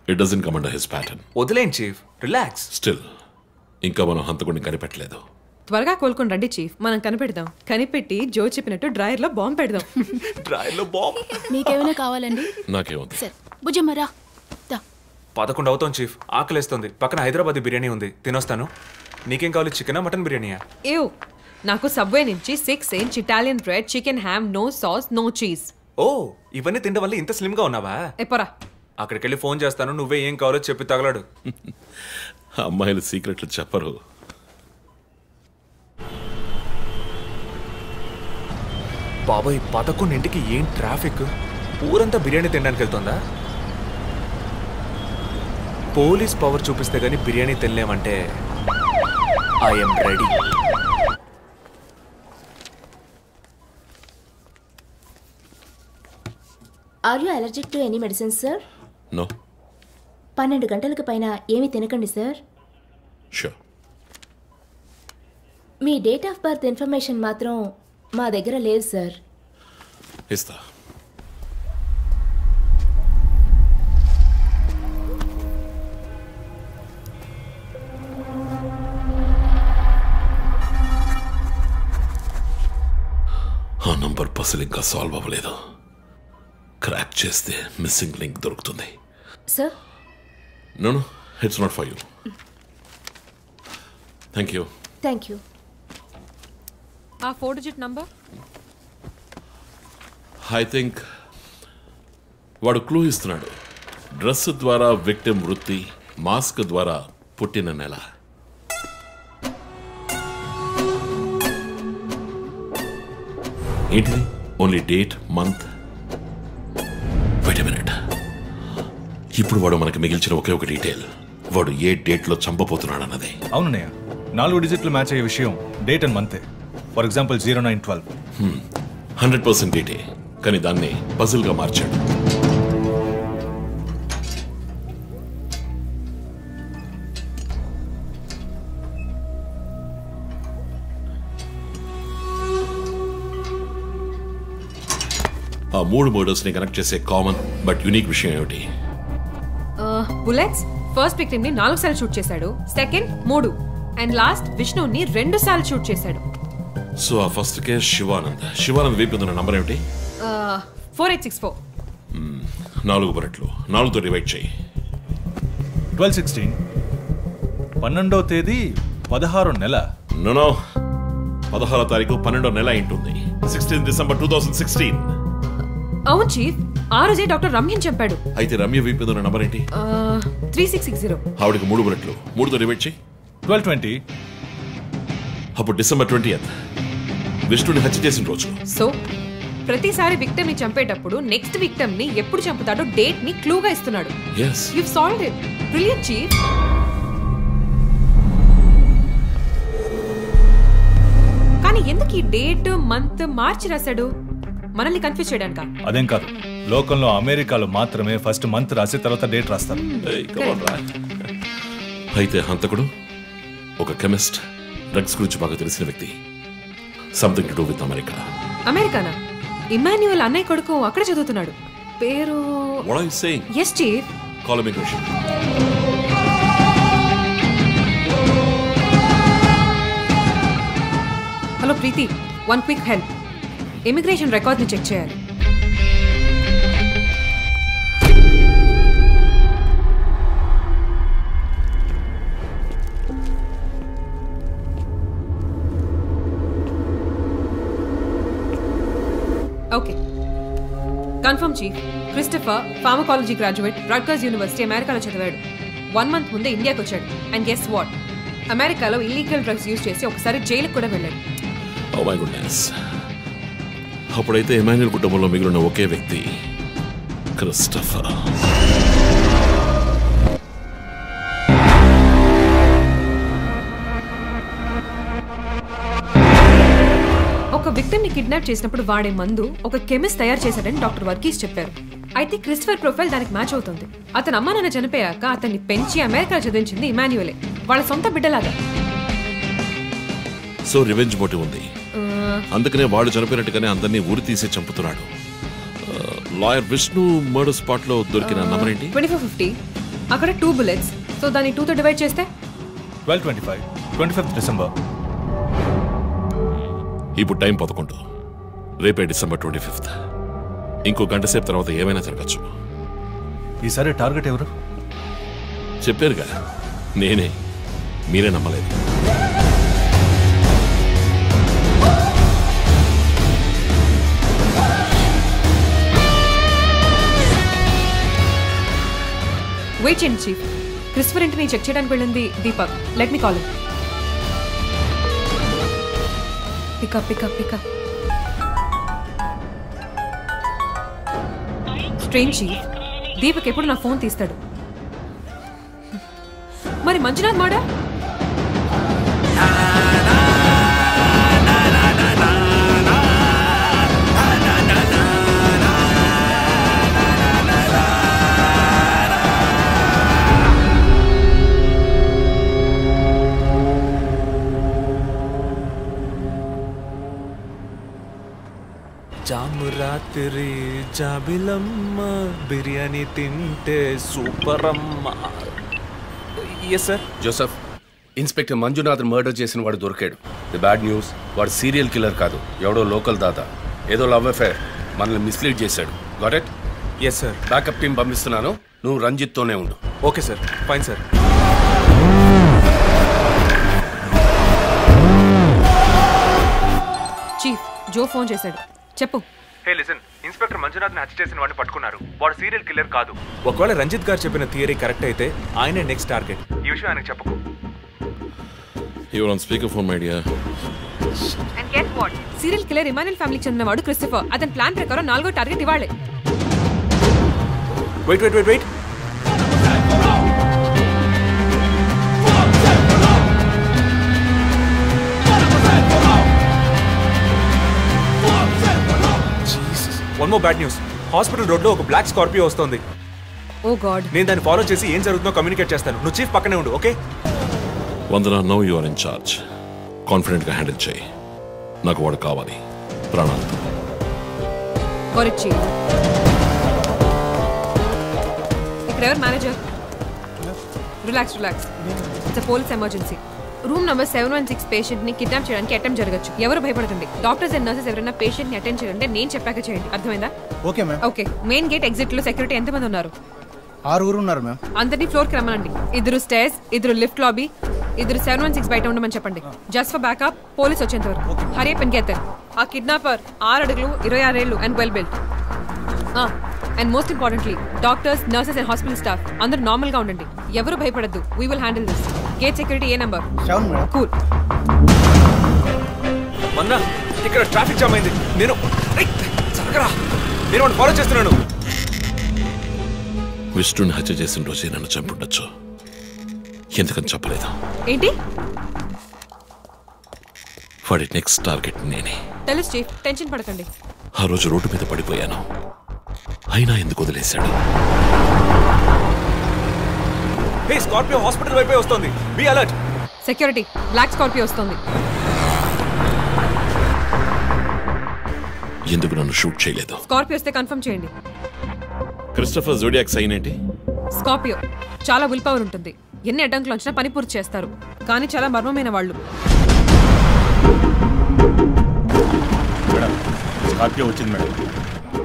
It doesn't come under his pattern. వదిలేండి చీఫ్, రిలాక్స్. స్టిల్ ఇంకా మనం హంతకుడిని కనిపెట్టలేదు. త్వరగా కోలుకొని రండి చీఫ్, మనం కనిపెడదాం. కనిపెట్టి జో చెప్పినట్టు డ్రాయర్ లో బాంబు పెడదాం. డ్రాయర్ లో బాంబ్? మీకేమైనా కావాలండి? నాకేముంది. సరే బుజ్జమ్మ రా. 11 అవుతాం చీఫ్, ఆకలేస్తుంది. పక్కన హైదరాబాద్ బిర్యానీ ఉంది, తినొస్తాను. నీకేం కావాలి, చికెనా మటన్ బిర్యానీయా? ఏవ్, నాకు సబ్వే నుంచి 6 inch Italian bread, chicken ham, no sauce, no cheese. Oh, ఇవన్నీ తినడం వల్ల ఇంత స్లిమ్ గా ఉన్నావా? ఎప్పరా, అక్కడికి వెళ్ళి ఫోన్ చేస్తాను, నువ్వే ఏం కావాలో చెప్పి తగలాడు. అమ్మాయిలు సీక్రెట్లు చెప్పరు. బాబాయ్ 11ంటికి ఏం ట్రాఫిక్? ఊరంతా బిర్యానీ తినడానికి వెళ్తుందా? పోలీస్ పవర్ చూపిస్తే గానీ బిర్యానీ తినలేమంటే I'm ready. Are you allergic to any medicines sir? No. 12 గంటలకు పైన ఏమీ తినకండి సార్. షూర్. మీ డేట్ ఆఫ్ బర్త్ ఇన్ఫర్మేషన్ మాత్రం మా దగ్గర లేదు సార్. ఇస్తా. ఆ నంబర్ పసిల్ ఇంకా సాల్వ్ అవ్వలేదు. క్రాక్ చేస్తే మిస్సింగ్ లింక్ దొరుకుతుంది. Sir? No no, it's not for you. Thank you. Thank you. ఆ 4-digit నంబర్? ఐ థింక్ వాడు క్లూ ఇస్తున్నాడు. డ్రెస్ ద్వారా విక్టిమ్ వృత్తి, మాస్క్ ద్వారా పుట్టిన నెల. ఏంటిది? Only date, month. Wait a minute. ఇప్పుడు వాడు మనకి మిగిల్చిన ఒకే ఒక డీటెయిల్, వాడు ఏ డేట్లో చంపబోతున్నాడు అన్నది. అవునయ్య, 4 డిజిట్లు మ్యాచ్ అయ్యే విషయం డేట్ అండ్ మంతే. For example 0912. 100% డేటే, కానీ దాన్ని పజిల్గా మార్చాడు. ఆ 3 మర్డర్స్ ని కనెక్ట్ చేసే కామన్ బట్ యూనిక్ విషయం ఏమిటి? బుల్లెట్స్. ఫస్ట్ విక్టిమ్ ని 4 సార్లు షూట్ చేశాడు, సెకండ్ 3, అండ్ లాస్ట్ విష్ణుని 2 సార్లు షూట్ చేశాడు. సో ఆ ఫస్ట్ కేస్ శివానంద్. శివానంద్ వైపు ఉన్న నంబర్ ఏమిటి? 4864. 4 బుల్లెట్లు 4తో డివైడ్ చేయి. 1216. 12వ తేదీ 16వ నెల. నో 16వ తారీఖు 12వ నెల ఉంటుంది. 16 డిసెంబర్ 2016. అవును చీఫ్, ఆ రోజే డాక్టర్ రమ్యని చంపాడు. అయితే రమ్య వైపు ఉన్న నంబర్ ఏంటి? 3660. ఆవిడకి 3 బుల్లెట్లు 3తో డివైడ్ చేయి. 1220. అప్పుడు డిసెంబర్ 20th విష్ణుని హత్య చేసిన రోజు. సో ప్రతిసారి విక్టిమ్ ని చంపేటప్పుడు నెక్స్ట్ విక్టిమ్ ని ఎప్పుడు చంపుతాడో డేట్ ని క్లూగా ఇస్తున్నాడు. yes you've solved it. brilliant chief. కానీ ఎందుకు ఈ డేట్ మంత్ మార్చి రాశాడు? మనల్ని కన్ఫ్యూజ్ చేయడానికా? అదేం కాదు, లోకంలో అమెరికాలో మాత్రమే ఫస్ట్ మంత్ రాసి తర్వాత డేట్ రాస్తారు. అయితే హంతకుడు ఒక కెమిస్ట్, డ్రగ్స్ గురించి బాగా తెలిసిన వ్యక్తి. Something to do with America. అమెరికానా? ఇమాన్యుయల్ అన్నయ్య కొడుకు అక్కడ చదువుతున్నాడు. పేరు What are you saying? yes chief. Call immigration. Hello Preethi, one quick help. Immigration record ని చెక్ చేయాలి. Okay, confirm chief. Christopher pharmacology graduate, Rutgers university, అమెరికాలో చదివాడు. 1 month ముందే ఇండియాకి వచ్చాడు. And guess what? అమెరికాలో ఇల్లీగల్ డ్రగ్స్ యూజ్ చేసి ఒకసారి జైలుకి కూడా వెళ్ళాడు. Oh my goodness. అప్పుడైతే ఎమాన్యుయల్ కుటుంబంలో మిగిలిన ఒకే వ్యక్తి క్రిస్టఫర్. ఒక విక్టిమ్ ని కిడ్నాప్ చేసినప్పుడు వాడే మందు ఒక కెమిస్ట్ తయారు చేశాడని డాక్టర్ వర్గీస్ చెప్పారు. అయితే క్రిస్టఫర్ ప్రొఫైల్ దానికి మ్యాచ్ అవుతుంది. అతను అమ్మ నాన్న చనిపోయాక అతన్ని పెంచి అమెరికా చదివించింది ఇమాన్యుయలే, వాళ్ళ సొంత బిడ్డలాగా. సో రివెంజ్ మోటివ్ ఉంది, అందుకనే వాడు చనిపోయినట్టుగానే అందరినీ ఊరి తీసి చంపుతున్నాడు. లాయర్ విష్ణు మర్డర్ స్పాట్ లో దొరికిన నంబర్ ఏంటి? 2450. అక్కడ 2 bullets. సో దాన్ని 2తో డివైడ్ చేస్తే 1225. 25th December. ఇప్పుడు టైం 11. రేపే డిసెంబర్ 25th. ఇంకో గంట సేపు తర్వాత ఏమైనా జరగచ్చు. ఈసారి టార్గెట్ ఎవరు? చెప్పారుగా, నేనే. మీరే నమ్మలేదు. వెయిట్ చేయండి చీఫ్. క్రిస్టఫర్ ఇంటిని చెక్ చేయడానికి వెళ్ళింది Deepak. Let me call him. Pick up pick up pick up. Strange chief, Deepak ఎప్పుడు నా ఫోన్ తీస్తాడు. మరి మంజునాథ్ మాడా? జాము రాత్రి జాబిలమ్మ బిర్యానీ తింటే సూపర్ అమ్మ. Yes sir. Joseph, inspector Manjunath murder చేసిన వాడు దొరికాడు. ది బ్యాడ్ న్యూస్, వాడు సీరియల్ కిల్లర్ కాదు, ఎవడో లోకల్ దాదా. ఏదో లవ్ అఫేర్, మనల్ని మిస్లీడ్ చేశాడు. Got it? Yes sir. Backup team పంపిస్తున్నాను, నువ్వు రంజిత్తోనే ఉండు. Okay sir, fine sir. Chief, Joe phone చేశాడు. చెప్పు. హే లిసన్, ఇన్స్పెక్టర్ మంజునాథ్ని హత్య చేసిన వాడిని పట్టుకున్నారు. వాడు సీరియల్ కిల్లర్ కాదు. ఒకవేళ రంజిత్ గారు చెప్పిన థియరీ కరెక్ట్ అయితే ఆయనే నెక్స్ట్ టార్గెట్. ఈ విషయం ఆయనకు చెప్పకు. You are on speakerphone, my dear. And guess what? Serial killer Emmanuel ఫ్యామిలీకి చెందినవాడు క్రిస్టఫర్. అతని ప్లాన్ ప్రకారం 4వ టార్గెట్ ఇవాళే. Wait wait wait wait. One more bad news. Hospital road లో ఒక బ్లాక్ స్కార్పియో వస్తుంది. Oh God. నేను దాన్ని ఫాలో చేసి ఏం జరుగుతుందో కమ్యూనికేట్ చేస్తాను. నువ్వు చీఫ్ పక్కనే ఉండు, okay? Vandana, now you are in charge. Confident గా హ్యాండిల్ చేయి. నాకు వాడు కావాలి. ప్రాణాంతకం. ఇక్కడ ఎవరు manager? Relax relax. It's police emergency. Room number 716 patient ని కిడ్నాప్ చేయడానికి అటెంప్ట్ జరగచ్చు. ఎవరు భయపడకండి. డాక్టర్స్ అండ్ నర్సెస్ ఎవరైనా పేషెంట్ ని అటెండ్ చేయాలంటే నేను చెప్పాక చేయండి. అర్థమైందా? Okay ma'am. Okay. Main gate exit లో సెక్యూరిటీ ఎంతమంది ఉన్నారు? 6 ఉన్నారు మ్యామ్. అందరినీ ఫ్లోర్ కి రమ్మనండి. 2 స్టేర్స్, 2 లిఫ్ట్ లాబీ, 2 716 బయట ఉండమని చెప్పండి. జస్ట్ ఫర్ బ్యాకప్, పోలీస్ వచ్చేంత వరకు. హరీ పెన్ గెత్తర్. ఆ కిడ్నాపర్ 6 అడుగులు 26 ఏళ్ళు and well built. And most importantly doctors, nurses and hospital staff అందరూ నార్మల్ గా ఉండండి. ఎవరు భయపడద్దు. We will handle this. Gate security ఏ నంబర్? 7 మేడం. కూల్. మన్నా, ఇక్కడ ట్రాఫిక్ జామ్ అయింది. నేను వాడిని ఫాలో చేస్తున్నాను. విష్ణుని హత్య చేసిన రోజే నన్ను చంపుండొచ్చు. ఎందుకని చెప్పలేదు? ఏంటి? వాడి నెక్స్ట్ టార్గెట్ నేనే. తెలుసు చీఫ్, టెన్షన్ పడకండి. ఆ రోజు రోడ్డు మీద పడిపోయాను, అయినా ఎందుకు వదిలేశాడు? హే, స్కార్పియో హాస్పిటల్ వైపే వస్తుంది. Be alert. Security, black Scorpio వస్తుంది. ఎందుకు నన్ను షూట్ చేయలేదు? స్కార్పియో వస్తే కన్ఫర్మ్ చేయండి. క్రిస్టఫర్ జోడియాక్ సైన్ ఏంటి? స్కార్పియో చాలా విల్ పవర్ ఉంటుంది. ఎన్ని అడ్డంకులు వచ్చినా పని పూర్తి చేస్తారు. కానీ చాలా మర్మమైన వాళ్ళు. మేడం, స్కార్పియో వచ్చింది మేడం.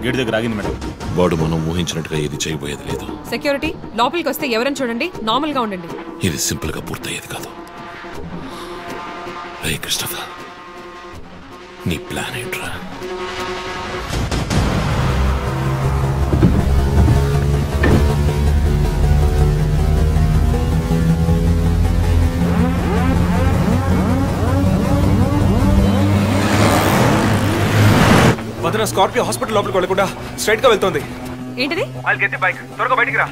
గేట్ దగ్గర ఆగింది మేడం. వాడు మనం ఊహించినట్టుగా ఏది చేయబోయేది లేదు. సెక్యూరిటీ, లోపలికి వస్తే ఎవరని చూడండి. నార్మల్ గా ఉండండి. ఇది సింపుల్ గా పూర్తయ్యేది కాదు. రే క్రిస్టఫర్, నీ ప్లాన్ ఏంట్రా? వదన, స్కార్పియో హాస్పిటల్ లోపలికి వెళ్ళకుండా స్ట్రైట్ గా వెళ్తోంది. ఏంటిది? I'll get the bike. త్వరగా బయటికి రా.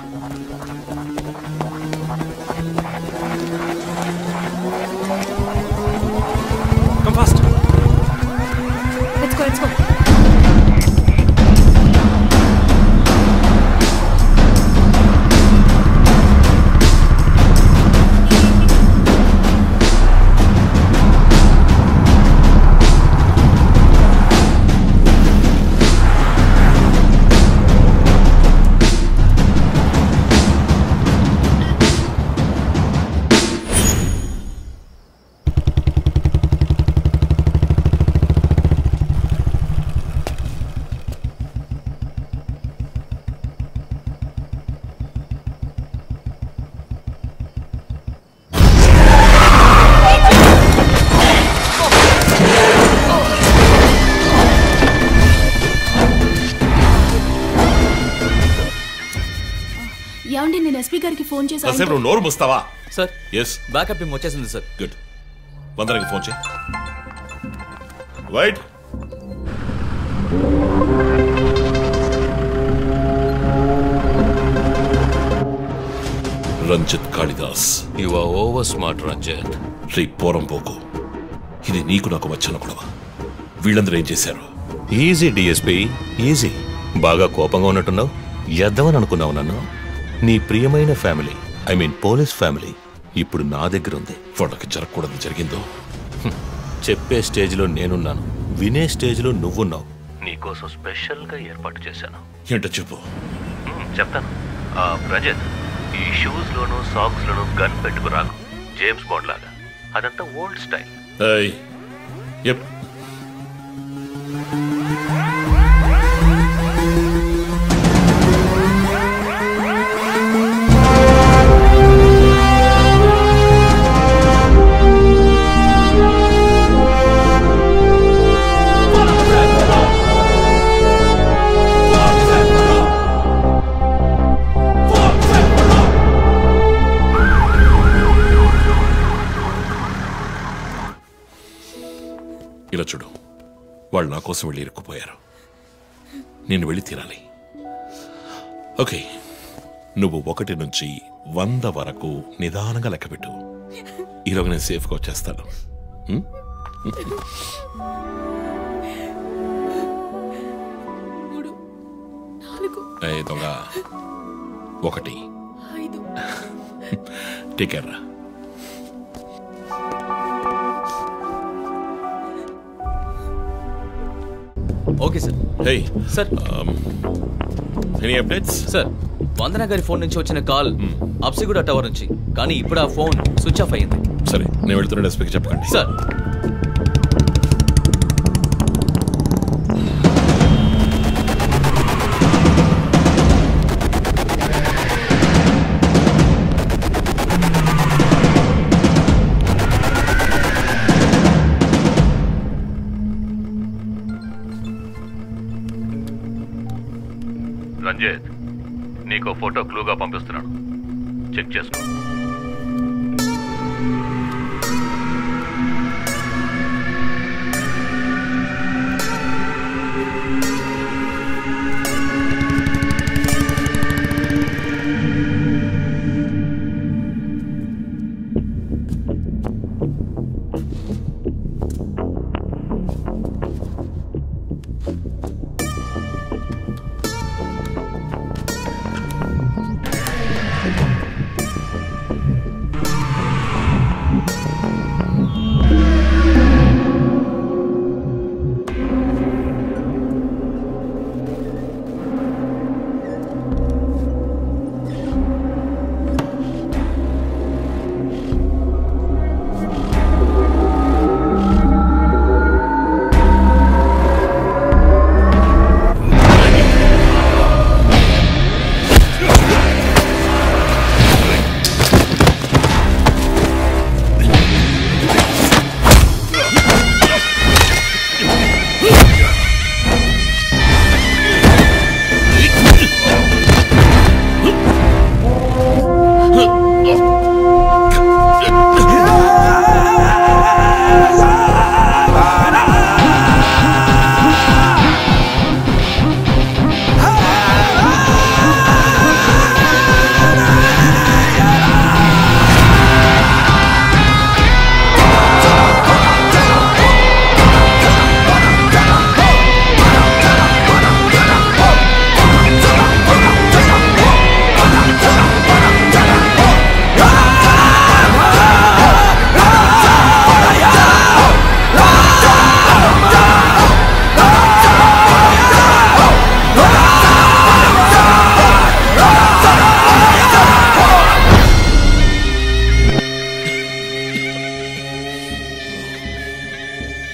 Come fast. Let's go, let's go. నేను ఎస్పీ గారికి ఫోన్ చేసి కాసేపు నువ్వు నోరు మూస్తావా? సార్ ఎస్ బ్యాకప్ టీం వచ్చేసింది సార్. గుడ్. వందనకి ఫోన్ చేయి. Wait Ranjith Kalidas. You are over smart Ranjith. Shri పోరంపోకు, ఇది నీకు నాకు వచ్చిన గొడవ. వీళ్ళందరూ ఏం చేశారు? Easy DSP, easy. బాగా కోపంగా ఉన్నట్టున్నావు. ఎద్దామని అనుకున్నావు నన్ను. నీ ప్రియమైన family, I mean police family ఇప్పుడు నా దగ్గర ఉంది. వాళ్ళకి జరగకూడదు జరిగిందో. చెప్పే స్టేజ్లో నేనున్నాను, వినే స్టేజ్లో నువ్వున్నావు. నీకోసం స్పెషల్గా ఏర్పాటు చేశాను. ఏంటో చెప్పు. చెప్తాను. రజత్, ఈ షూస్ లోను సాక్స్ లోను గన్ పెట్టుకురాకు, జేమ్స్ బాండ్ లాగా. అదంతా ఓల్డ్ స్టైల్. ఇలా చూడు, వాళ్ళు నా కోసం వెళ్ళి ఇరుక్కుపోయారు. నేను వెళ్ళి తీరాలి. ఓకే, నువ్వు 1 నుంచి 100 వరకు నిదానంగా లెక్కపెట్టు. ఈరోజు నేను సేఫ్గా వచ్చేస్తాను. దొంగ 1 టేక్ కేర్ రా. Okay sir. Hey sir, any updates? Sir, Vandana గారి ఫోన్ నుంచి వచ్చిన కాల్ అప్సిగూడ టవర్ నుంచి, కానీ ఇప్పుడు ఆ ఫోన్ స్విచ్ ఆఫ్ అయ్యింది. సరే, నేను వెళ్తున్న ఎస్పీకి చెప్పకండి. సార్. రంజిత్, నీకో ఫోటో క్లూగా పంపిస్తున్నాను, చెక్ చేసుకో.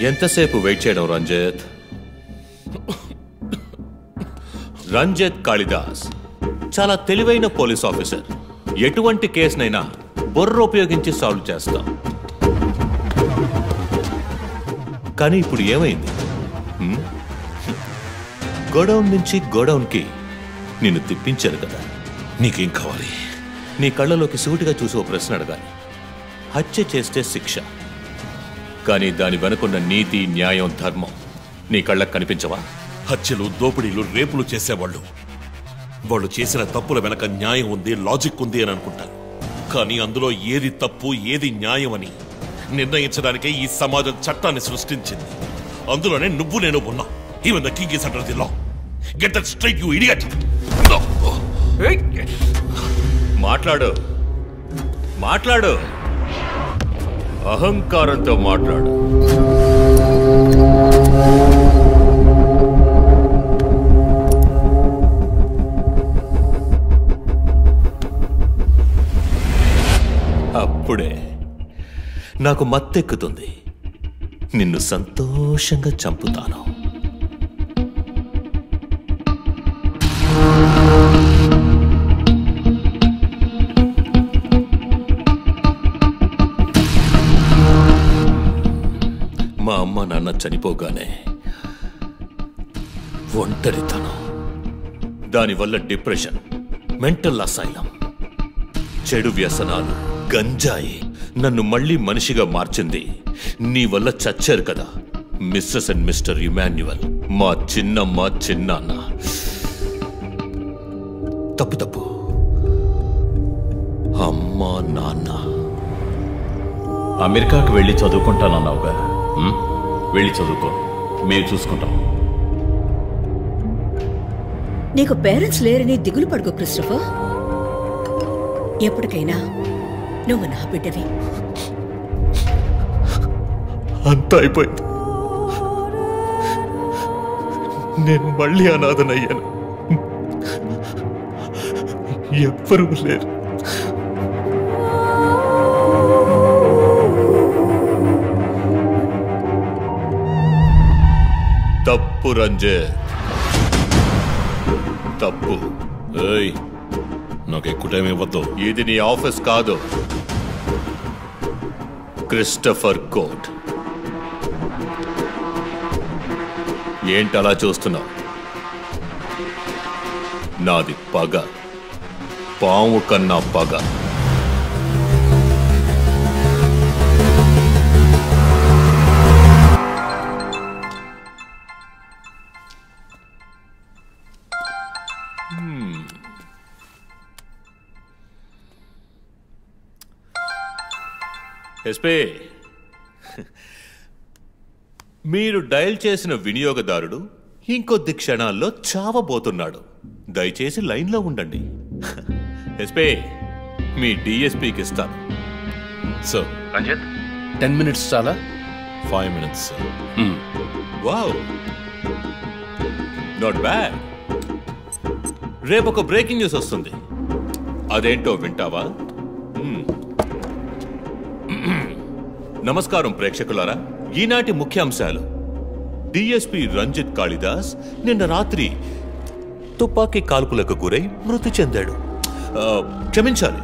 ఎంతసేపు వెయిట్ చేయడం రంజిత్? రంజిత్ కాళిదాస్ చాలా తెలివైన పోలీస్ ఆఫీసర్. ఎటువంటి కేసునైనా బుర్ర ఉపయోగించి సాల్వ్ చేస్తాం. కానీ ఇప్పుడు ఏమైంది? గోడౌన్ నుంచి గోడౌన్కి నిన్ను తిప్పించారు కదా. నీకేం కావాలి? నీ కళ్ళలోకి సూటిగా చూసి ఓ ప్రశ్న అడగాలి. హత్య చేస్తే శిక్ష, కానీ దాని వెనుకున్న నీతి, న్యాయం, ధర్మం నీ కళ్ళకు కనిపించవా? హత్యలు, దోపిడీలు, రేపులు చేసేవాళ్ళు వాళ్ళు చేసిన తప్పుల వెనక న్యాయం ఉంది, లాజిక్ ఉంది అని అనుకుంటారు. కానీ అందులో ఏది తప్పు, ఏది న్యాయం అని నిర్ణయించడానికే ఈ సమాజం చట్టాన్ని సృష్టించింది. అందులోనే నువ్వు నేను ఉన్నా. Even the king is under the law. Get that straight you idiot. మాట్లాడు, మాట్లాడు, అహంకారంతో మాట్లాడు. అప్పుడే నాకు మత్తెక్కుతుంది. నిన్ను సంతోషంగా చంపుతాను. మా అమ్మ నాన్న చనిపోగానే ఒంటరితనం, దానివల్ల డిప్రెషన్, మెంటల్ అసైలం, చెడు వ్యసనాలు, గంజాయి నన్ను మళ్ళీ మనిషిగా మార్చింది. నీ వల్ల చచ్చారు కదా మిస్సెస్ అండ్ మిస్టర్ ఇమాన్యువల్, మా చిన్నమ్మ, చిన్నాన్న. తప్పు తప్పు, అమ్మ, నాన్న. అమెరికాకు వెళ్ళి చదువుకుంటానన్నావుగా, వెళ్ళి చదువుకో, మేము చూసుకుంటాం. నీకు పేరెంట్స్ లేరని దిగులు పడుకో క్రిస్టఫర్. ఎప్పటికైనా నువ్వు నా బిడ్డవి. అంతా అయిపోయింది. నేను మళ్ళీ అనాథనయ్యాను. ఎవ్వరూ లేరు. తప్పు రంజిత్, తప్పు. ఏయ్, నాకు ఎక్కువ టైం ఇవ్వద్దు. ఇది నీ ఆఫీస్ కాదు, క్రిస్టఫర్ కోర్ట్. ఏంటలా చూస్తున్నావు? నాది పగ, పాము కన్నా పగ. ఎస్పీ, మీరు డయల్ చేసిన వినియోగదారుడు ఇంకొద్ది క్షణాల్లో చావబోతున్నాడు. దయచేసి లైన్లో ఉండండి. ఎస్పీ, మీ డిఎస్పీకి ఇస్తాను. సార్ రంజిత్, 10 minutes చాలా? 5 minutes. Wow, not bad. రేపు ఒక బ్రేకింగ్ న్యూస్ వస్తుంది. అదేంటో వింటావా? నమస్కారం ప్రేక్షకులారా. ఈనాటి ముఖ్యాంశాలు: డిఎస్పీ రంజిత్ కాళిదాస్ నిన్న రాత్రి తుపాకీ కాల్పులకు గురై మృతి చెందాడు. క్షమించాలి,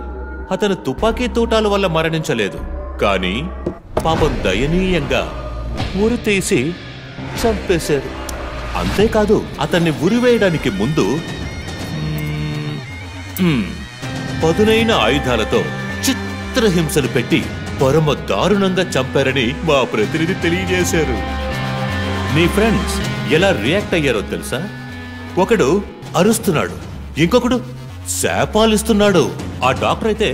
అతను తుపాకీ తూటాల వల్ల మరణించలేదు, కానీ పాపం దయనీయంగా ఉరి తీసి చంపేశారు. అంతేకాదు, అతన్ని ఉరివేయడానికి ముందు పదునైన ఆయుధాలతో చిత్రహింసలు పెట్టి పరమ దారుణంగా చంపారని మా ప్రతినిధి తెలియజేశారు. నీ ఫ్రెండ్స్ ఎలా రియాక్ట్ అయ్యారో తెలుసా? ఒకడు అరుస్తున్నాడు, ఇంకొకడు శాపాలిస్తున్నాడు. ఆ డాక్టర్ అయితే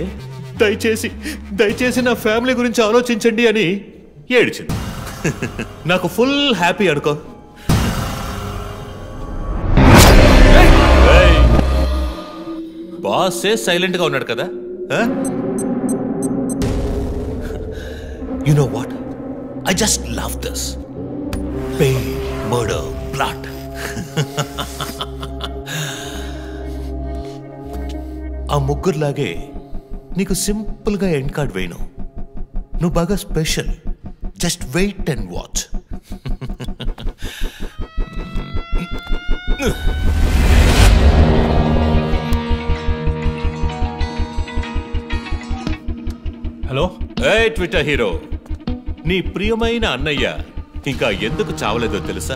దయచేసి నా ఫ్యామిలీ గురించి ఆలోచించండి అని ఏడ్చింది. నాకు ఫుల్ హ్యాపీ అనుకో. బాసే సైలెంట్ గా ఉన్నాడు కదా. You know what? I just love this. Pain, murder, blood. ఆ ముగ్గురులాగే నీకు సింపుల్ గా ఎండ్ కార్డ్ వేయను. నువ్వు బాగా special. Just wait and watch. Hello. ఏ ట్విట్టర్ హీరో, నీ ప్రియమైన అన్నయ్య ఇంకా ఎందుకు చావలేదో తెలుసా?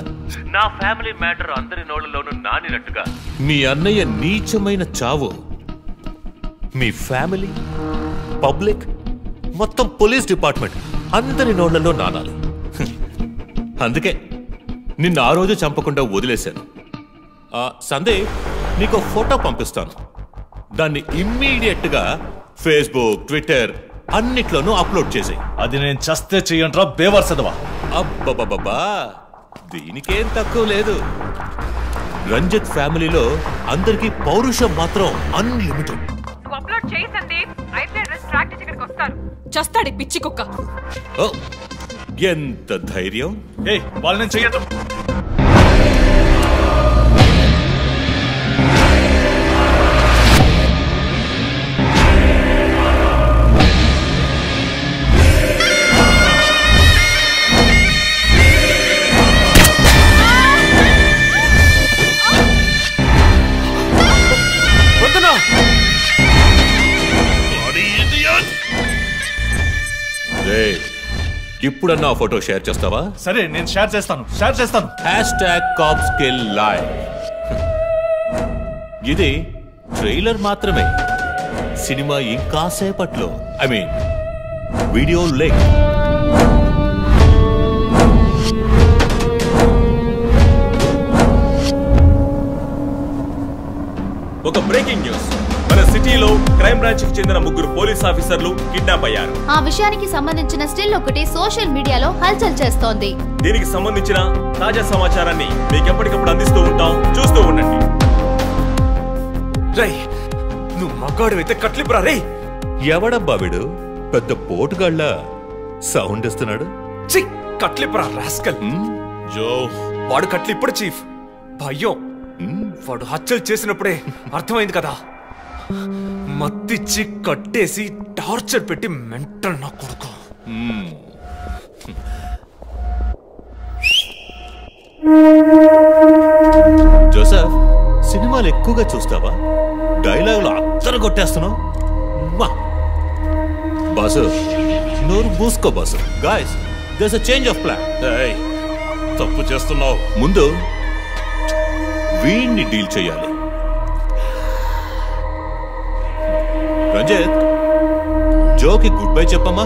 నా ఫ్యామిలీ మ్యాటర్ అందరి నోళ్లలోనూ నానినట్టుగా మీ అన్నయ్య నీచమైన చావు మీ ఫ్యామిలీ, పబ్లిక్, మొత్తం పోలీస్ డిపార్ట్మెంట్ అందరి నోళ్లలో నానాలి. అందుకే నిన్ను ఆ రోజు చంపకుండా వదిలేశాను. సందీప్, నీకు ఫోటో పంపిస్తాను. దాన్ని ఇమ్మీడియట్గా ఫేస్బుక్, ట్విట్టర్ అన్నిట్లోనూ అప్లోడ్ చేసేయి. అది నేను చస్తే చెయ్యంట్రా బేవర్సదవా. అబ్బబ్బబ్బా, దీనికేం తక్కువ లేదు. రంజిత్ ఫ్యామిలీలో అందరికీ పౌరుషం మాత్రం అన్లిమిటెడ్. అప్లోడ్ చేయి సందీప్, అయితే అడ్రస్ ట్రాక్ చేసి ఇక్కడికి వస్తారు. చస్తాడి పిచ్చి కుక్క. ఓ, ఎంత ధైర్యం! వాళ్ళని చెయ్యటం. ఇప్పుడన్నా ఫోటో షేర్ చేస్తావా? సరే, నేను షేర్ చేస్తాను. #CopsKillLive. ఇది ట్రైలర్ మాత్రమే. సినిమా ఇంకా సేపట్లో, ఐ మీన్ వీడియో లింక్. ఒక బ్రేకింగ్ న్యూస్. మన సిటీలో క్రైమ్ బ్రాంచ్ కి చెందిన 3 పోలీస్ ఆఫీసర్లు కిడ్నాప్ అయ్యారు. ఆ విషయానికి సంబంధించిన స్టిల్ ఒకటి సోషల్ మీడియాలో హల్చల్ చేస్తోంది. దీనికి సంబంధించిన తాజా సమాచారాన్ని మీకు ఎప్పటికప్పుడు అందిస్తూ ఉంటాం, చూస్తూ ఉండండి. రై, నువ్వు మగాడు అయితే కట్లిపురా. రే, ఎవడబ్బా వీడు? పెద్ద పోటుగాళ్ళ సౌండ్ ఇస్తున్నాడు. కట్లిపురా రాస్కల్. జో, వాడు కట్లిప్పుడు చీఫ్. భయం. వాడు హత్యలు చేసినప్పుడే అర్థమైంది కదా. మత్తిచ్చి కట్టేసి టార్చర్ పెట్టి మెంటల్ నా కొడుకు. జోసెఫ్, సినిమాలు ఎక్కువగా చూస్తావా? డైలాగులు అత్తరు కొట్టేస్తున్నావు. బాసు, నోరు మూసుకో boss. Guys, there's a change of plan. తప్పు చేస్తున్నావు. ముందు వీణ్ణి డీల్ చేయాలి. రంజిత్, జోకి గుడ్ బై చెప్పమ్మా.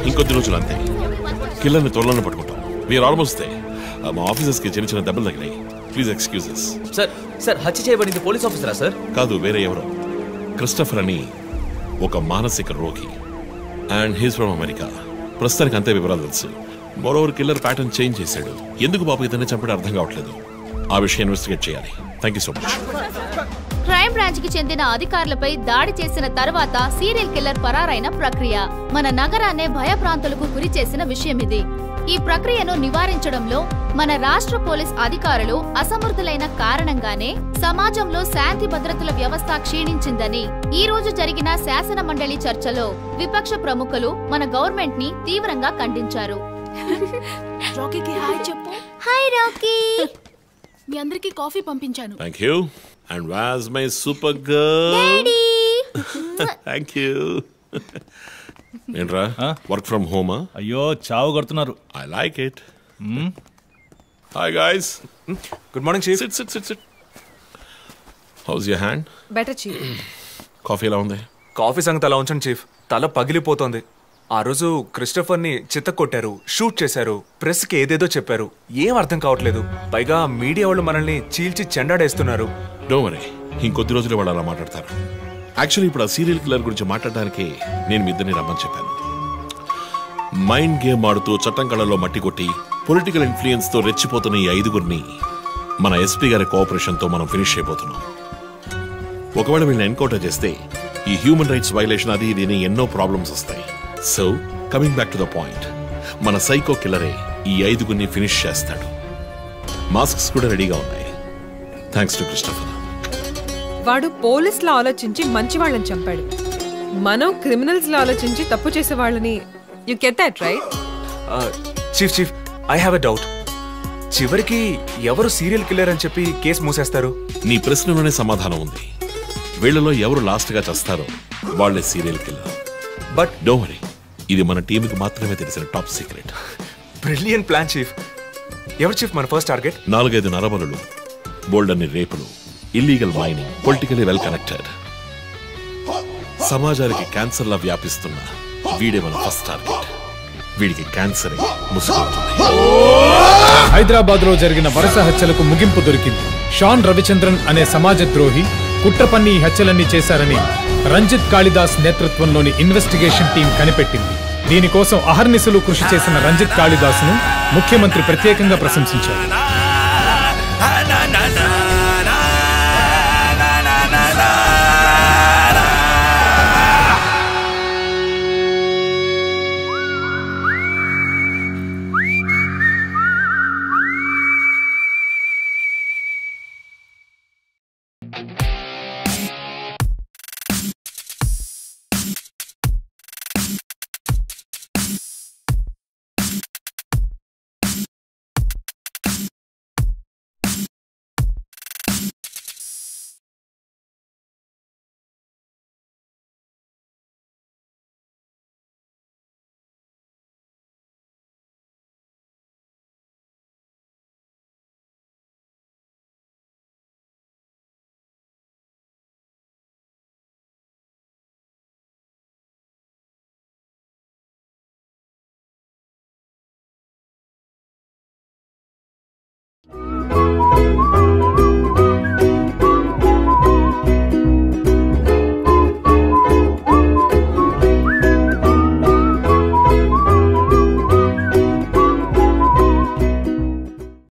ఇంకొద్ది రోజులు అంతే. కిల్లర్ని త్వరలోనే పట్టుకుంటాం. వీఆర్ ఆల్మోస్ట్ మా ఆఫీసర్స్కి చిన్న చిన్న దెబ్బలు తగిలాయి. Please excuses. సార్ హత్య చేయబడింది పోలీస్ ఆఫీసరా సార్? కాదు, వేరే ఎవరో. క్రిస్టఫర్ అని ఒక మానసిక రోగి. And he's from America. ప్రస్తుతానికి అంతే వివరాలు తెలుసు. మరోవర్ కిల్లర్ ప్యాటర్న్ చేంజ్ చేశాడు. ఎందుకు బాబు ఇతన్ని చంపడం అర్థం కావట్లేదు. ఆ విషయం ఇన్వెస్టిగేట్ చేయాలి. Thank you so much. Crime branch కి చెందిన అధికారులపై దాడి చేసిన తర్వాత సీరియల్ కిల్లర్ పరారైన ప్రక్రియ మన నగరాన్నే భయభ్రాంతులకు గురి చేసిన విషయం ఇది. ఈ ప్రక్రియను నివారించడంలో మన రాష్ట్ర పోలీస్ అధికారులు అసమర్థులైన కారణంగానే సమాజంలో శాంతి భద్రతల వ్యవస్థ క్షీణించిందని ఈ రోజు జరిగిన శాసన మండలి చర్చలో విపక్ష ప్రముఖులు మన గవర్నమెంట్ ని తీవ్రంగా ఖండించారు. రాకీకి హాయ్ చెప్పు. Hi Rocky. మీ అందరికీ కాఫీ పంపించాను. Thank you. And was my super girl. Thank you. ఏంట్రా వర్క్ ఫ్రమ్ హోమా? అయ్యో చావు కొడుతున్నారు. I like it. Hi guys. Good morning chief. Sit sit sit sit. How's your hand? Better chief. Coffee ఎలా ఉంది? కాఫీ సంగతి అలా ఉంచండి చీఫ్. తల పగిలిపోతోంది. ఆ రోజు క్రిస్టఫర్ని చిత్తకొట్టారు, షూట్ చేశారు, ప్రెస్కి ఏదేదో చెప్పారు. ఏం అర్థం కావట్లేదు. పైగా మీడియా వాళ్ళు మనల్ని చీల్చి చెండాడేస్తున్నారు. డోంట్ వరీ, ఇంకొద్ది రోజులే వాళ్ళు అలా మాట్లాడతారు. యాక్చువల్లీ ఇప్పుడు ఆ సీరియల్ కిల్లర్ గురించి మాట్లాడడానికి నేను మీ ఇద్దరిని రమ్మని చెప్పాను. మైండ్ గేమ్ ఆడుతూ చట్టం కళ్ళలో మట్టి కొట్టి పొలిటికల్ ఇన్ఫ్లుయెన్స్ తో రెచ్చిపోతున్న ఈ 5గురిని మన ఎస్పీ గారి కోఆపరేషన్తో మనం ఫినిష్ అయిపోతున్నాం. ఒకవేళ వీళ్ళని ఎన్కౌంటర్ చేస్తే ఈ హ్యూమన్ రైట్స్ వైలేషన్ అది ఇది ఎన్నో ప్రాబ్లమ్స్ వస్తాయి. So coming back to the point, మన సైకో కిల్లరే ఈ 5గురిని ఫినిష్ చేస్తాడు. మాస్క్స్ కూడా రెడీగా ఉన్నాయి. Thanks to Christopher. వాడు పోలీసులా ఆలోచించి మంచి వాళ్ళని చంపాడు. మనం క్రిమినల్స్ లా ఆలోచించి తప్పు చేసే వాళ్ళని. You get that right? Chief chief I have a doubt. చివరికి ఎవరు సీరియల్ కిల్లర్ అని చెప్పి కేసు మూసేస్తారు? నీ ప్రశ్నలోనే సమాధానం ఉంది. వీళ్ళలో ఎవరు లాస్ట్ గా చేస్తారో వాళ్లే serial killer. But don't worry, ఇది మన టీంకి మాత్రమే తెలిసిన top secret. Brilliant plan chief. ఎవరు చీఫ్ మన ఫస్ట్ టార్గెట్? 4-5 నరబలులు, బోల్డన్ని రేపులు, illegal mining, politically well connected, సమాజానికి క్యాన్సర్ లా వ్యాపిస్తున్న వీడే మన ఫస్ట్ టార్గెట్. వీడికి క్యాన్సర్ ముసుగుతుంది. హైదరాబాద్ లో జరిగిన వరుస హత్యలకు ముగింపు దొరికింది. షాన్ రవిచంద్రన్ అనే సమాజ ద్రోహి కుట్ర పన్ని ఈ హత్యలన్నీ చేశారని రంజిత్ కాళిదాస్ నేతృత్వంలోని ఇన్వెస్టిగేషన్ టీం కనిపెట్టింది. దీనికోసం అహర్నిశలు కృషి చేసిన రంజిత్ కాళిదాస్ ను ముఖ్యమంత్రి ప్రత్యేకంగా ప్రశంసించారు.